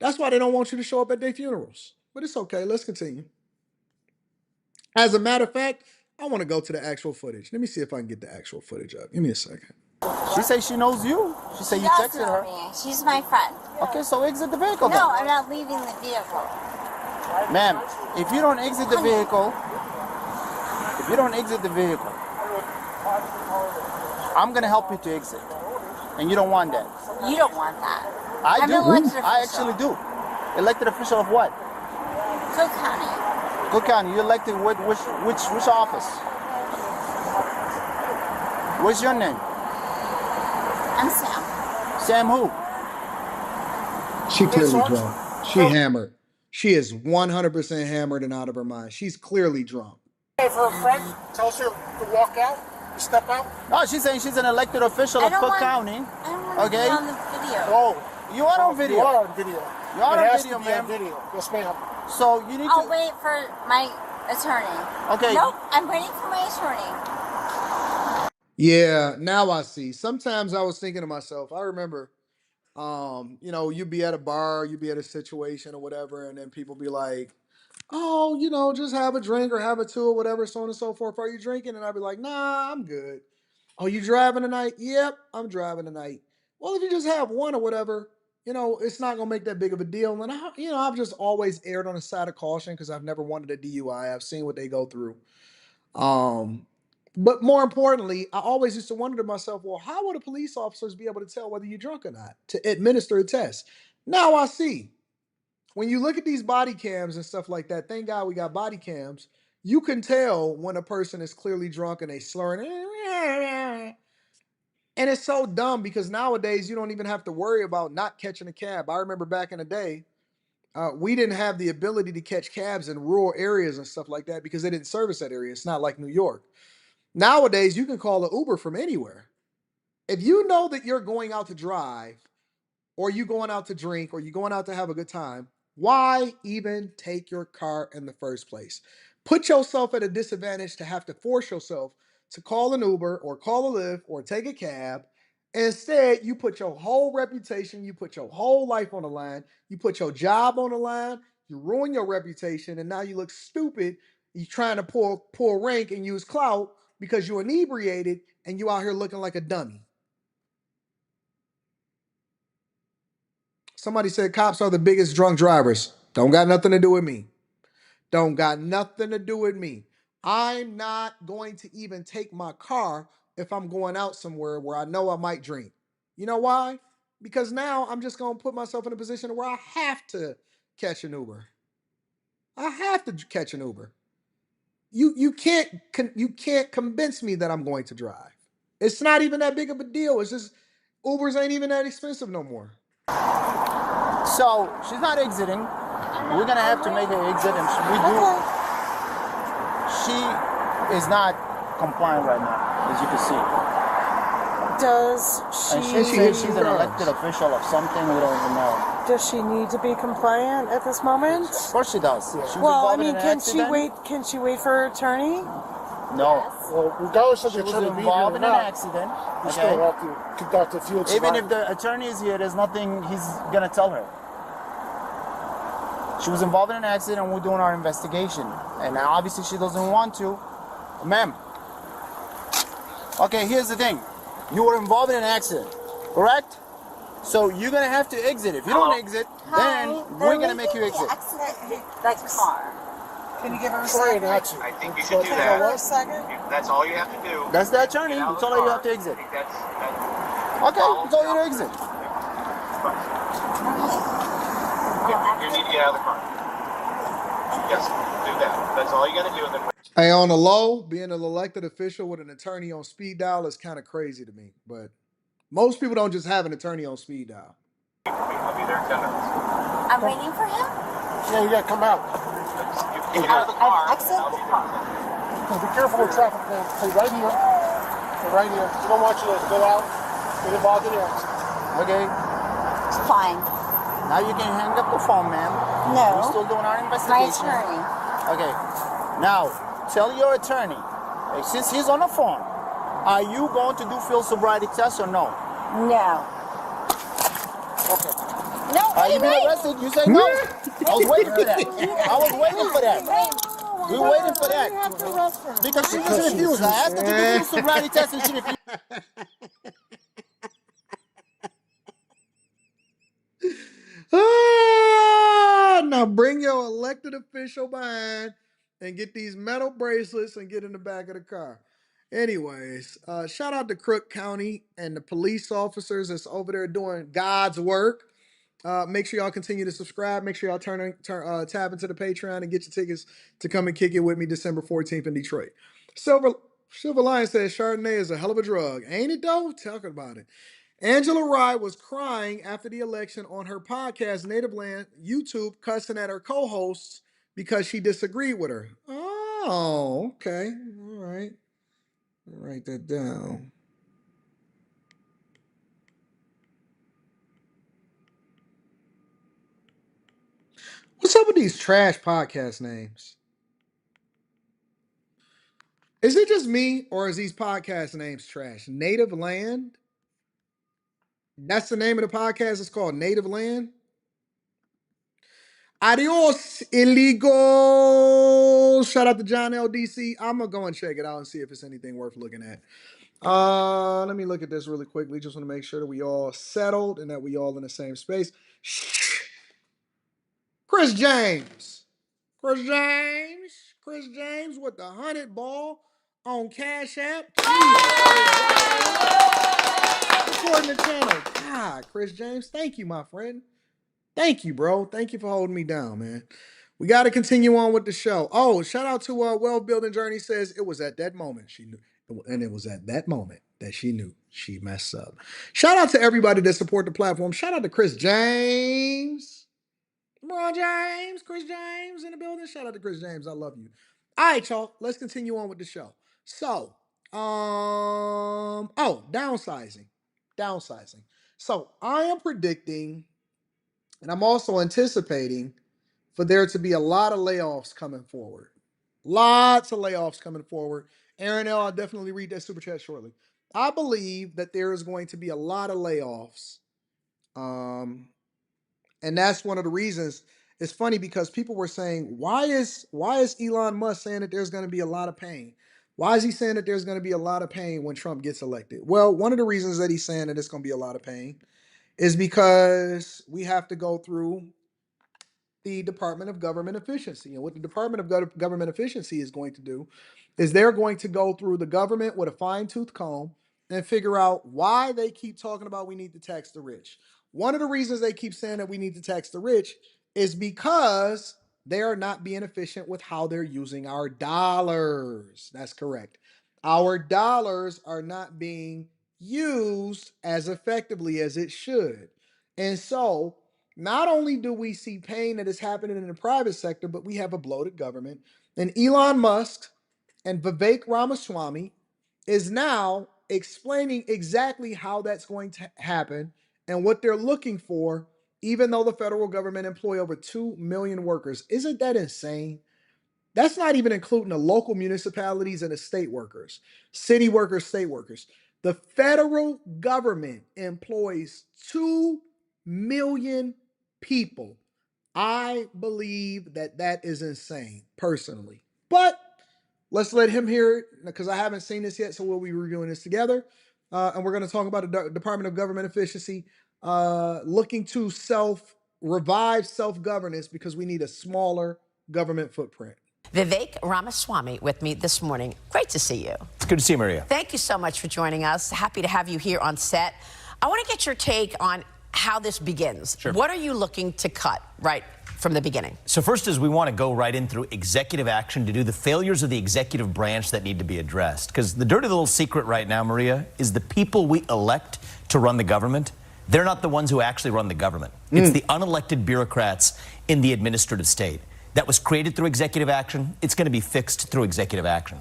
That's why they don't want you to show up at their funerals. But it's okay. Let's continue. As a matter of fact, I want to go to the actual footage. Let me see if I can get the actual footage up. Give me a second. She says she knows you. She said you texted her. Me. She's my friend. Okay, so exit the vehicle. No, I'm not leaving the vehicle. Ma'am, if you don't exit the vehicle, I'm gonna help you to exit, and you don't want that. You don't want that. I do. I official. actually do. Elected official of what? Cook County. Cook County. You elected which office? What's your name? I'm Sam. Sam who? She clearly drunk. She hammered. She is 100% hammered and out of her mind. She's clearly drunk. If her friend tells her to walk out, to step out. No, she's saying she's an elected official of Cook County. I don't want to be on the video. Oh, you are on video. You are on video. You are on video, ma'am. ma'am. Yes, ma'am. So you need I'll to. wait for my attorney. Okay. Nope, I'm waiting for my attorney. Yeah, now I see. Sometimes I was thinking to myself, I remember, you'd be at a bar, you'd be at a situation or whatever, and then people be like, oh, just have a drink or have a two or whatever, so on and so forth. Are you drinking? And I'd be like, nah, I'm good. Oh, you driving tonight? Yep, I'm driving tonight. Well, if you just have one or whatever, it's not going to make that big of a deal. And, I've just always erred on the side of caution because I've never wanted a DUI. I've seen what they go through. But more importantly, I always used to wonder to myself, well, how would the police officers be able to tell whether you're drunk or not to administer a test? Now I see. When you look at these body cams and stuff like that, thank God we got body cams, you can tell when a person is clearly drunk and they slurring. And it's so dumb because nowadays you don't even have to worry about not catching a cab. I remember back in the day, we didn't have the ability to catch cabs in rural areas and stuff like that because they didn't service that area. It's not like New York. Nowadays, you can call an Uber from anywhere. If you know that you're going out to drive, or you going out to drink, or you're going out to have a good time, why even take your car in the first place? Put yourself at a disadvantage to have to force yourself to call an Uber or call a Lyft or take a cab. Instead, you put your whole reputation, you put your whole life on the line, you put your job on the line, you ruin your reputation, and now you look stupid. You're trying to pull rank and use clout because you're inebriated and you out here looking like a dummy. Somebody said cops are the biggest drunk drivers. Don't got nothing to do with me. Don't got nothing to do with me. I'm not going to even take my car if I'm going out somewhere where I know I might drink. You know why? Because now I'm just going to put myself in a position where I have to catch an Uber. I have to catch an Uber. You can't convince me that I'm going to drive. It's not even that big of a deal. It's just Ubers ain't even that expensive no more. So she's not exiting. We're gonna have to make her exit, and she is not compliant right now, as you can see. Does she? And she says she's an elected official of something we don't even know. Does she need to be compliant at this moment? Of course she does. She Well, I mean, can she wait? Can she wait for her attorney? No. Well, regardless of She the was attorney being here involved or in an not, accident. you Okay. still have to conduct a field Even survival. if the attorney is here, there's nothing he's gonna tell her. She was involved in an accident, and we're doing our investigation. And now obviously she doesn't want to. Ma'am. Okay, here's the thing. You were involved in an accident, correct? So you're gonna have to exit. If you don't exit, then we're gonna make you exit. That car. Can you give her a second? I think you should do that. For a second. That's all you have to do. That's the attorney. He told her you have to exit. I think that's Okay, he told you to exit. you need to get out of the car. Yes, do that. That's all you got to do. And then Hey, on the low, being an elected official with an attorney on speed dial is kind of crazy to me. But most people don't just have an attorney on speed dial. I'll be there in 10 minutes. I'm waiting for him. Yeah, you gotta come out. You get out of the car. Exit. Okay, be careful with traffic. Okay, right here. Okay, right here. We don't want you to go out, get involved in accident. Okay. It's fine. Now you can hang up the phone, ma'am. No. We're still doing our My investigation. attorney. Okay. Now, tell your attorney, since he's on the phone, are you going to do field sobriety tests or no? No. Okay. No, Are you being arrested? You say no. I was waiting for that. I was waiting for that. We were waiting for that. Because she just refused. I asked her to do field sobriety tests and she refused. Now bring your elected official behind and get these metal bracelets and get in the back of the car. Anyways, shout out to Crook County and the police officers that's over there doing God's work. Make sure y'all continue to subscribe. Make sure y'all tap into the Patreon and get your tickets to come and kick it with me December 14th in Detroit. Silver Lion says Chardonnay is a hell of a drug. Ain't it though? Talking about it. Angela Rye was crying after the election on her podcast, Native Land, YouTube, cussing at her co-hosts because she disagreed with her. Oh, okay. All right. I'll write that down. What's up with these trash podcast names? Is it just me or is these podcast names trash? Native Land? That's the name of the podcast. It's called Native Land. Adios, illegal. Shout out to John LDC. I'm going to go and check it out and see if it's anything worth looking at. Let me look at this really quickly. Just want to make sure that we all settled and that we all in the same space. Chris James with the 100 ball on Cash App. Supporting the channel. God, Chris James, thank you, my friend. Thank you, bro. Thank you for holding me down, man. We got to continue on with the show. Oh, shout out to Wealth Building Journey says it was at that moment she knew. And it was at that moment that she knew she messed up. Shout out to everybody that support the platform. Shout out to Chris James. LeBron James, Chris James in the building. Shout out to Chris James. I love you. All right, y'all. Let's continue on with the show. So, downsizing. So I am predicting, and I'm also anticipating for there to be a lot of layoffs coming forward. Lots of layoffs coming forward. Aaron L., I'll definitely read that super chat shortly. I believe that there is going to be a lot of layoffs. And that's one of the reasons. It's funny because people were saying, why is Elon Musk saying that there's going to be a lot of pain? Why is he saying that there's going to be a lot of pain when Trump gets elected? Well, one of the reasons that he's saying that it's going to be a lot of pain is because we have to go through the Department of Government Efficiency. And what the Department of Government Efficiency is going to do is they're going to go through the government with a fine-tooth comb and figure out why they keep talking about we need to tax the rich. One of the reasons they keep saying that we need to tax the rich is because they are not being efficient with how they're using our dollars. That's correct. Our dollars are not being used as effectively as it should. And so, not only do we see pain that is happening in the private sector, but we have a bloated government. And Elon Musk and Vivek Ramaswamy is now explaining exactly how that's going to happen and what they're looking for, even though the federal government employ over 2 million workers. Isn't that insane? That's not even including the local municipalities and the state workers, city workers, state workers. The federal government employs 2 million people. I believe that that is insane, personally. But let's let him hear it, because I haven't seen this yet, so we'll be reviewing this together. And we're going to talk about the Department of Government Efficiency looking to revive self-governance because we need a smaller government footprint. Vivek Ramaswamy with me this morning. Great to see you. It's good to see you, Maria. Thank you so much for joining us. Happy to have you here on set. I want to get your take on how this begins. Sure. What are you looking to cut right from the beginning? So first is we want to go right in through executive action to do the failures of the executive branch that need to be addressed. Because the dirty little secret right now, Maria, is the people we elect to run the government, they're not the ones who actually run the government. It's the unelected bureaucrats in the administrative state. that was created through executive action. It's going to be fixed through executive action.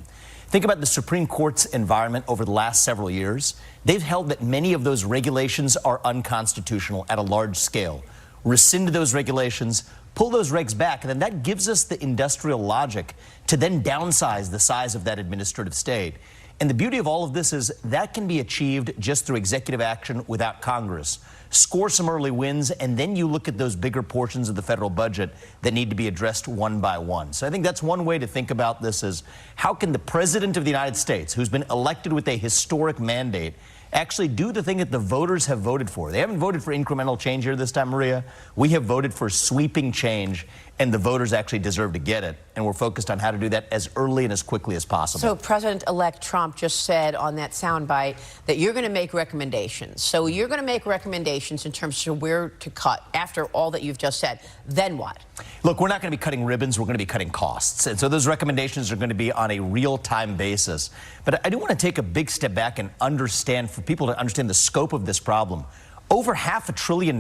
Think about the Supreme Court's environment over the last several years. They've held that many of those regulations are unconstitutional at a large scale. Rescind those regulations, pull those regs back, and then that gives us the industrial logic to then downsize the size of that administrative state. And the beauty of all of this is that can be achieved just through executive action without Congress. Score some early wins, and then you look at those bigger portions of the federal budget that need to be addressed one by one. So I think that's one way to think about this is how can the President of the United States, who's been elected with a historic mandate, actually do the thing that the voters have voted for. They haven't voted for incremental change here this time, Maria. We have voted for sweeping change, and the voters actually deserve to get it. And we're focused on how to do that as early and as quickly as possible. So President-elect Trump just said on that soundbite that you're going to make recommendations. So you're going to make recommendations in terms of where to cut after all that you've just said. Then what? Look, we're not going to be cutting ribbons. We're going to be cutting costs. And so those recommendations are going to be on a real-time basis. But I do want to take a big step back and understand, for people to understand the scope of this problem. Over $500 billion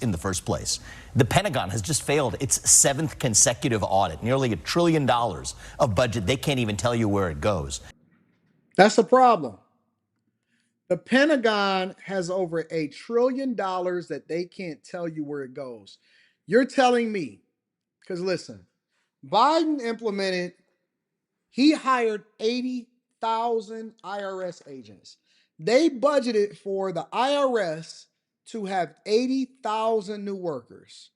in the first place. The Pentagon has just failed its 7th consecutive audit. Nearly $1 trillion of budget. They can't even tell you where it goes. That's a problem. The Pentagon has over $1 trillion that they can't tell you where it goes. You're telling me, because listen, Biden implemented, he hired 80,000 IRS agents. They budgeted for the IRS to have 80,000 new workers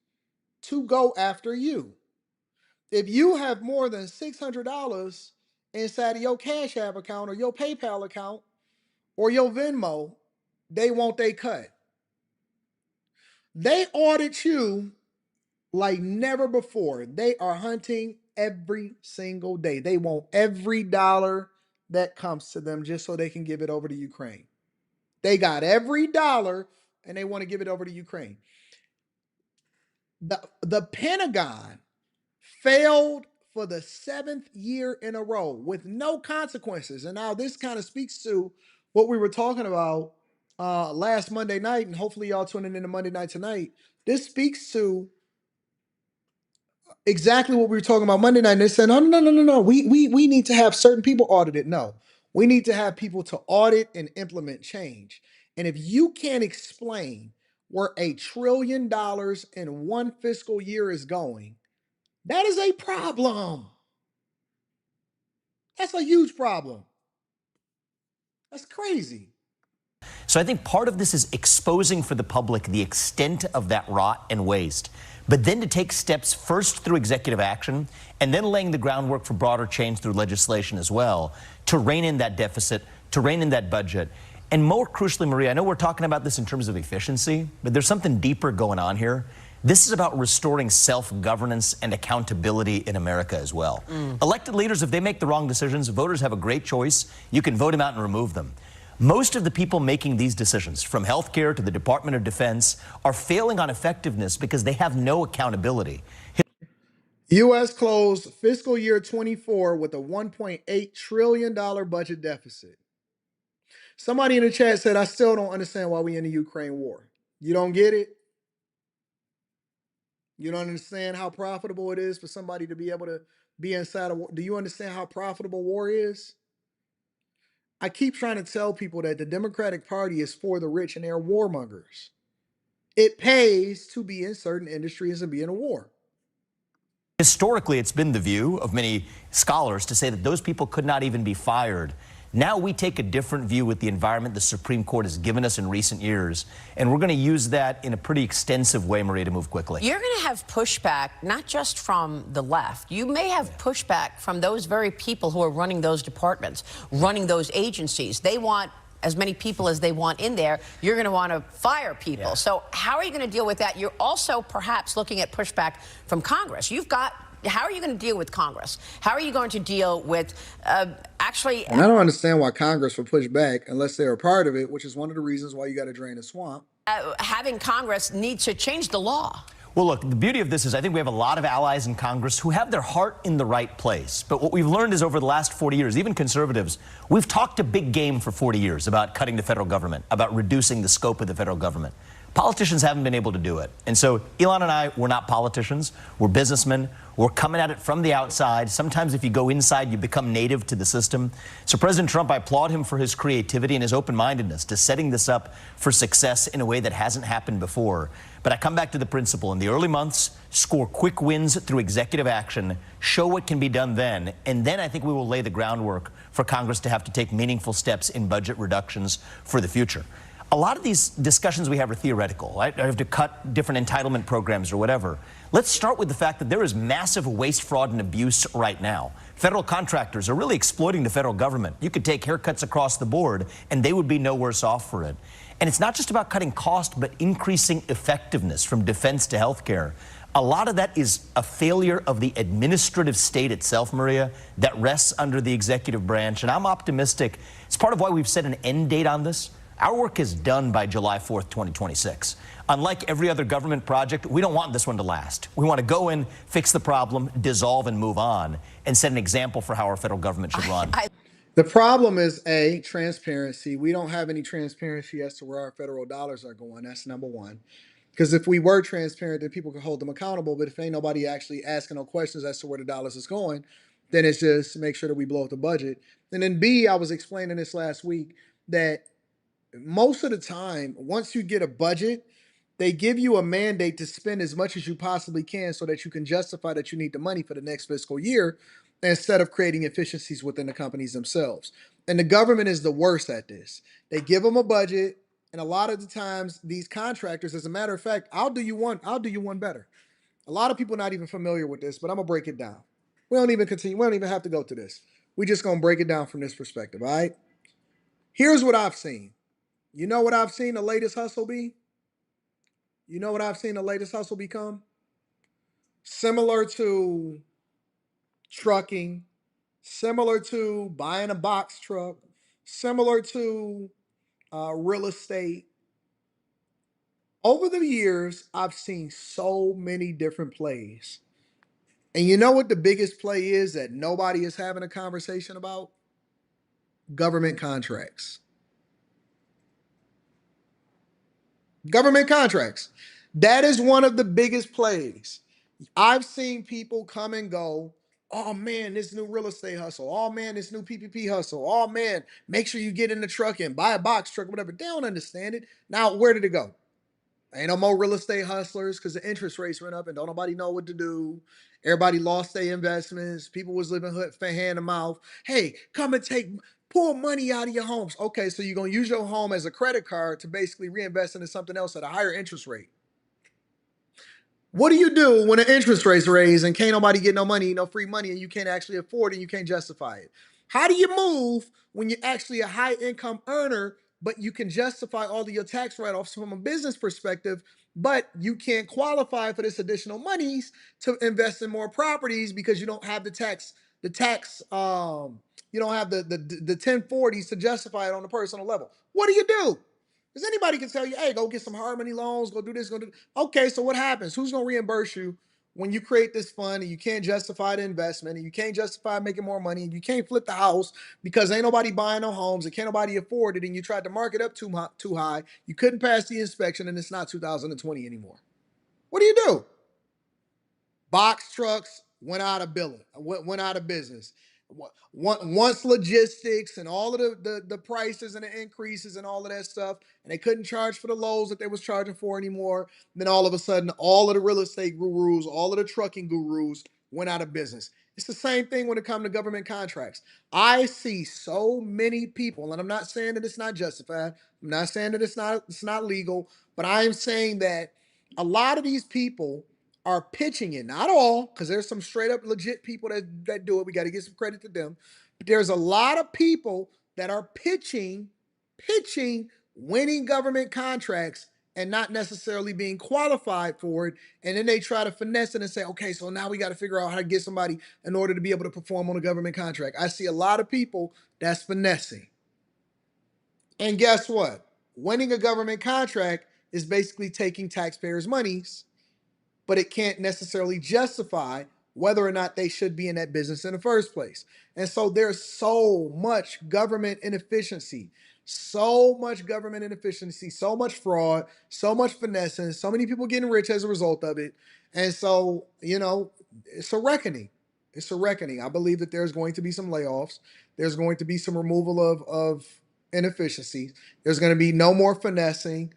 to go after you. If you have more than $600 inside of your Cash App account or your PayPal account or your Venmo, they want they cut. They audit you like never before. They are hunting every single day. They want every dollar that comes to them just so they can give it over to Ukraine. They got every dollar and they want to give it over to Ukraine. The Pentagon failed for the 7th year in a row with no consequences. And now this kind of speaks to what we were talking about last Monday night, and hopefully y'all tuning in to Monday night tonight. This speaks to exactly what we were talking about Monday night. And they said, no. We need to have certain people audited. No, we need to have people to audit and implement change. And if you can't explain where $1 trillion in one fiscal year is going, that is a problem. That's a huge problem. That's crazy. So I think part of this is exposing for the public the extent of that rot and waste, but then to take steps first through executive action and then laying the groundwork for broader change through legislation as well to rein in that deficit, to rein in that budget. And more crucially, Maria, I know we're talking about this in terms of efficiency, but there's something deeper going on here. This is about restoring self-governance and accountability in America as well. Elected leaders, if they make the wrong decisions, voters have a great choice. You can vote them out and remove them. Most of the people making these decisions, from healthcare to the Department of Defense, are failing on effectiveness because they have no accountability. U.S. closed fiscal year 24 with a $1.8 trillion budget deficit. Somebody in the chat said, I still don't understand why we're in the Ukraine war. You don't get it? You don't understand how profitable it is for somebody to be able to be inside a war? Do you understand how profitable war is? I keep trying to tell people that the Democratic Party is for the rich and they're warmongers. It pays to be in certain industries and be in a war. Historically, it's been the view of many scholars to say that those people could not even be fired. Now we take a different view with the environment the Supreme Court has given us in recent years, and we're going to use that in a pretty extensive way, Maria, to move quickly. You're going to have pushback, not just from the left. You may have pushback from those very people who are running those departments, running those agencies. They want as many people as they want in there. You're going to want to fire people. Yeah. So how are you going to deal with that? You're also perhaps looking at pushback from Congress. How are you going to deal with Congress? How are you going to deal with actually... And I don't understand why Congress will push back unless they're a part of it, which is one of the reasons why you got to drain the swamp. Having Congress need to change the law. Well, look, the beauty of this is I think we have a lot of allies in Congress who have their heart in the right place. But what we've learned is over the last 40 years, even conservatives, we've talked a big game for 40 years about cutting the federal government, about reducing the scope of the federal government. Politicians haven't been able to do it. And so Elon and I, we're not politicians. We're businessmen. We're coming at it from the outside. Sometimes if you go inside, you become native to the system. So President Trump, I applaud him for his creativity and his open-mindedness to setting this up for success in a way that hasn't happened before. But I come back to the principle. In the early months, score quick wins through executive action, show what can be done then, and then I think we will lay the groundwork for Congress to have to take meaningful steps in budget reductions for the future. A lot of these discussions we have are theoretical. I have to cut different entitlement programs or whatever. Let's start with the fact that there is massive waste, fraud, and abuse right now. Federal contractors are really exploiting the federal government. You could take haircuts across the board, and they would be no worse off for it. And it's not just about cutting cost, but increasing effectiveness from defense to healthcare. A lot of that is a failure of the administrative state itself, Maria, that rests under the executive branch. And I'm optimistic. It's part of why we've set an end date on this. Our work is done by July 4th, 2026. Unlike every other government project, we don't want this one to last. We want to go in, fix the problem, dissolve, and move on, and set an example for how our federal government should run. The problem is, A, transparency. We don't have any transparency as to where our federal dollars are going. That's number one. Because if we were transparent, then people could hold them accountable. But if ain't nobody actually asking no questions as to where the dollars is going, then it's just make sure that we blow up the budget. And then B, I was explaining this last week, that most of the time, once you get a budget, they give you a mandate to spend as much as you possibly can so that you can justify that you need the money for the next fiscal year instead of creating efficiencies within the companies themselves. And the government is the worst at this. They give them a budget, and a lot of the times these contractors, as a matter of fact, I'll do you one better. A lot of people not even familiar with this, but I'm gonna break it down. We don't even have to go to this. We just gonna break it down from this perspective, all right? Here's what I've seen. You know what I've seen the latest hustle be? You know what I've seen the latest hustle become? Similar to trucking, similar to buying a box truck, similar to real estate. Over the years, I've seen so many different plays. And you know what the biggest play is that nobody is having a conversation about? Government contracts. Government contracts. That is one of the biggest plays. I've seen people come and go. Oh man, this new real estate hustle. Oh man, this new PPP hustle. Oh man, make sure you get in the truck and buy a box truck, whatever. They don't understand it. Now, where did it go? Ain't no more real estate hustlers because the interest rates went up and don't nobody know what to do. Everybody lost their investments. People was living hand to mouth. Hey, come and pull money out of your homes. Okay, so you're going to use your home as a credit card to basically reinvest into something else at a higher interest rate. What do you do when the interest rates raise and can't nobody get no money, no free money, and you can't actually afford it and you can't justify it? How do you move when you're actually a high income earner, but you can justify all of your tax write-offs from a business perspective, but you can't qualify for this additional monies to invest in more properties because you don't have you don't have the 1040s to justify it on a personal level? What do you do? Because anybody can tell you, hey, go get some hard money loans, go do this, go do this. Okay, so what happens? Who's going to reimburse you when you create this fund and you can't justify the investment and you can't justify making more money and you can't flip the house because ain't nobody buying no homes and can't nobody afford it and you tried to mark it up too high, you couldn't pass the inspection and it's not 2020 anymore. What do you do? Box trucks went out of business. Once logistics and all of the prices and the increases and all of that stuff, and they couldn't charge for the loads that they was charging for anymore. Then all of a sudden, all of the real estate gurus, all of the trucking gurus went out of business. It's the same thing when it comes to government contracts. I see so many people, and I'm not saying that it's not justified. I'm not saying that it's not legal, but I am saying that a lot of these people are pitching it. Not all, because there's some straight up legit people that do it. We got to give some credit to them. But there's a lot of people that are pitching winning government contracts and not necessarily being qualified for it. And then they try to finesse it and say, okay, so now we got to figure out how to get somebody in order to be able to perform on a government contract. I see a lot of people that's finessing. And guess what? Winning a government contract is basically taking taxpayers' monies, but it can't necessarily justify whether or not they should be in that business in the first place. And so there's so much government inefficiency, so much fraud, so much finessing, so many people getting rich as a result of it. And so, it's a reckoning. It's a reckoning. I believe that there's going to be some layoffs. There's going to be some removal of inefficiencies. There's going to be no more finessing.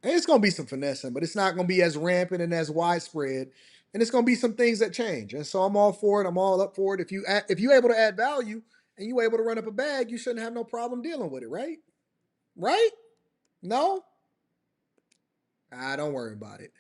And it's going to be some finessing, but it's not going to be as rampant and as widespread. And it's going to be some things that change. And so I'm all for it. I'm all up for it. If you're able to add value and you're able to run up a bag, you shouldn't have no problem dealing with it, right? Right? No? Don't worry about it.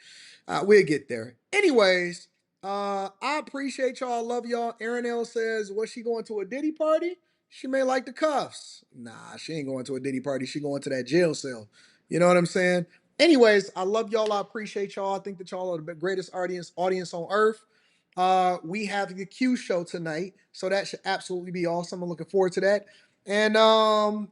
We'll get there. Anyways, I appreciate y'all. I love y'all. Aaron L says, was she going to a Diddy party? She may like the cuffs. Nah, she ain't going to a Diddy party. She going to that jail cell. You know what I'm saying? Anyways, I love y'all. I appreciate y'all. I think that y'all are the greatest audience on earth. We have the Q show tonight, so that should absolutely be awesome. I'm looking forward to that. And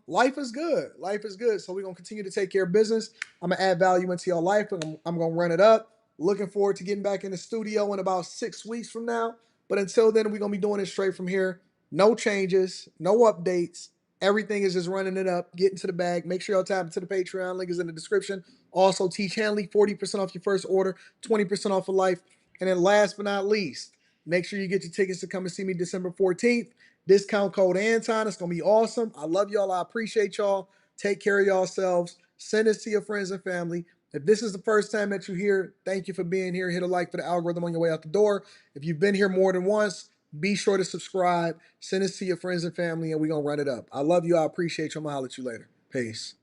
life is good. Life is good. So we're gonna continue to take care of business. I'm gonna add value into your life, and I'm gonna run it up. Looking forward to getting back in the studio in about 6 weeks from now. But until then, we're gonna be doing it straight from here. No changes, no updates. Everything is just running it up, getting to the bag. Make sure y'all tap into the Patreon. Link is in the description. Also, Tiege Hanley, 40% off your first order, 20% off for life. And then last but not least, make sure you get your tickets to come and see me December 14th. Discount code Anton. It's going to be awesome. I love y'all. I appreciate y'all. Take care of yourselves. Send this to your friends and family. If this is the first time that you're here, thank you for being here. Hit a like for the algorithm on your way out the door. If you've been here more than once, be sure to subscribe. Send this to your friends and family, and we're going to run it up. I love you. I appreciate you. I'm going to holler at you later. Peace.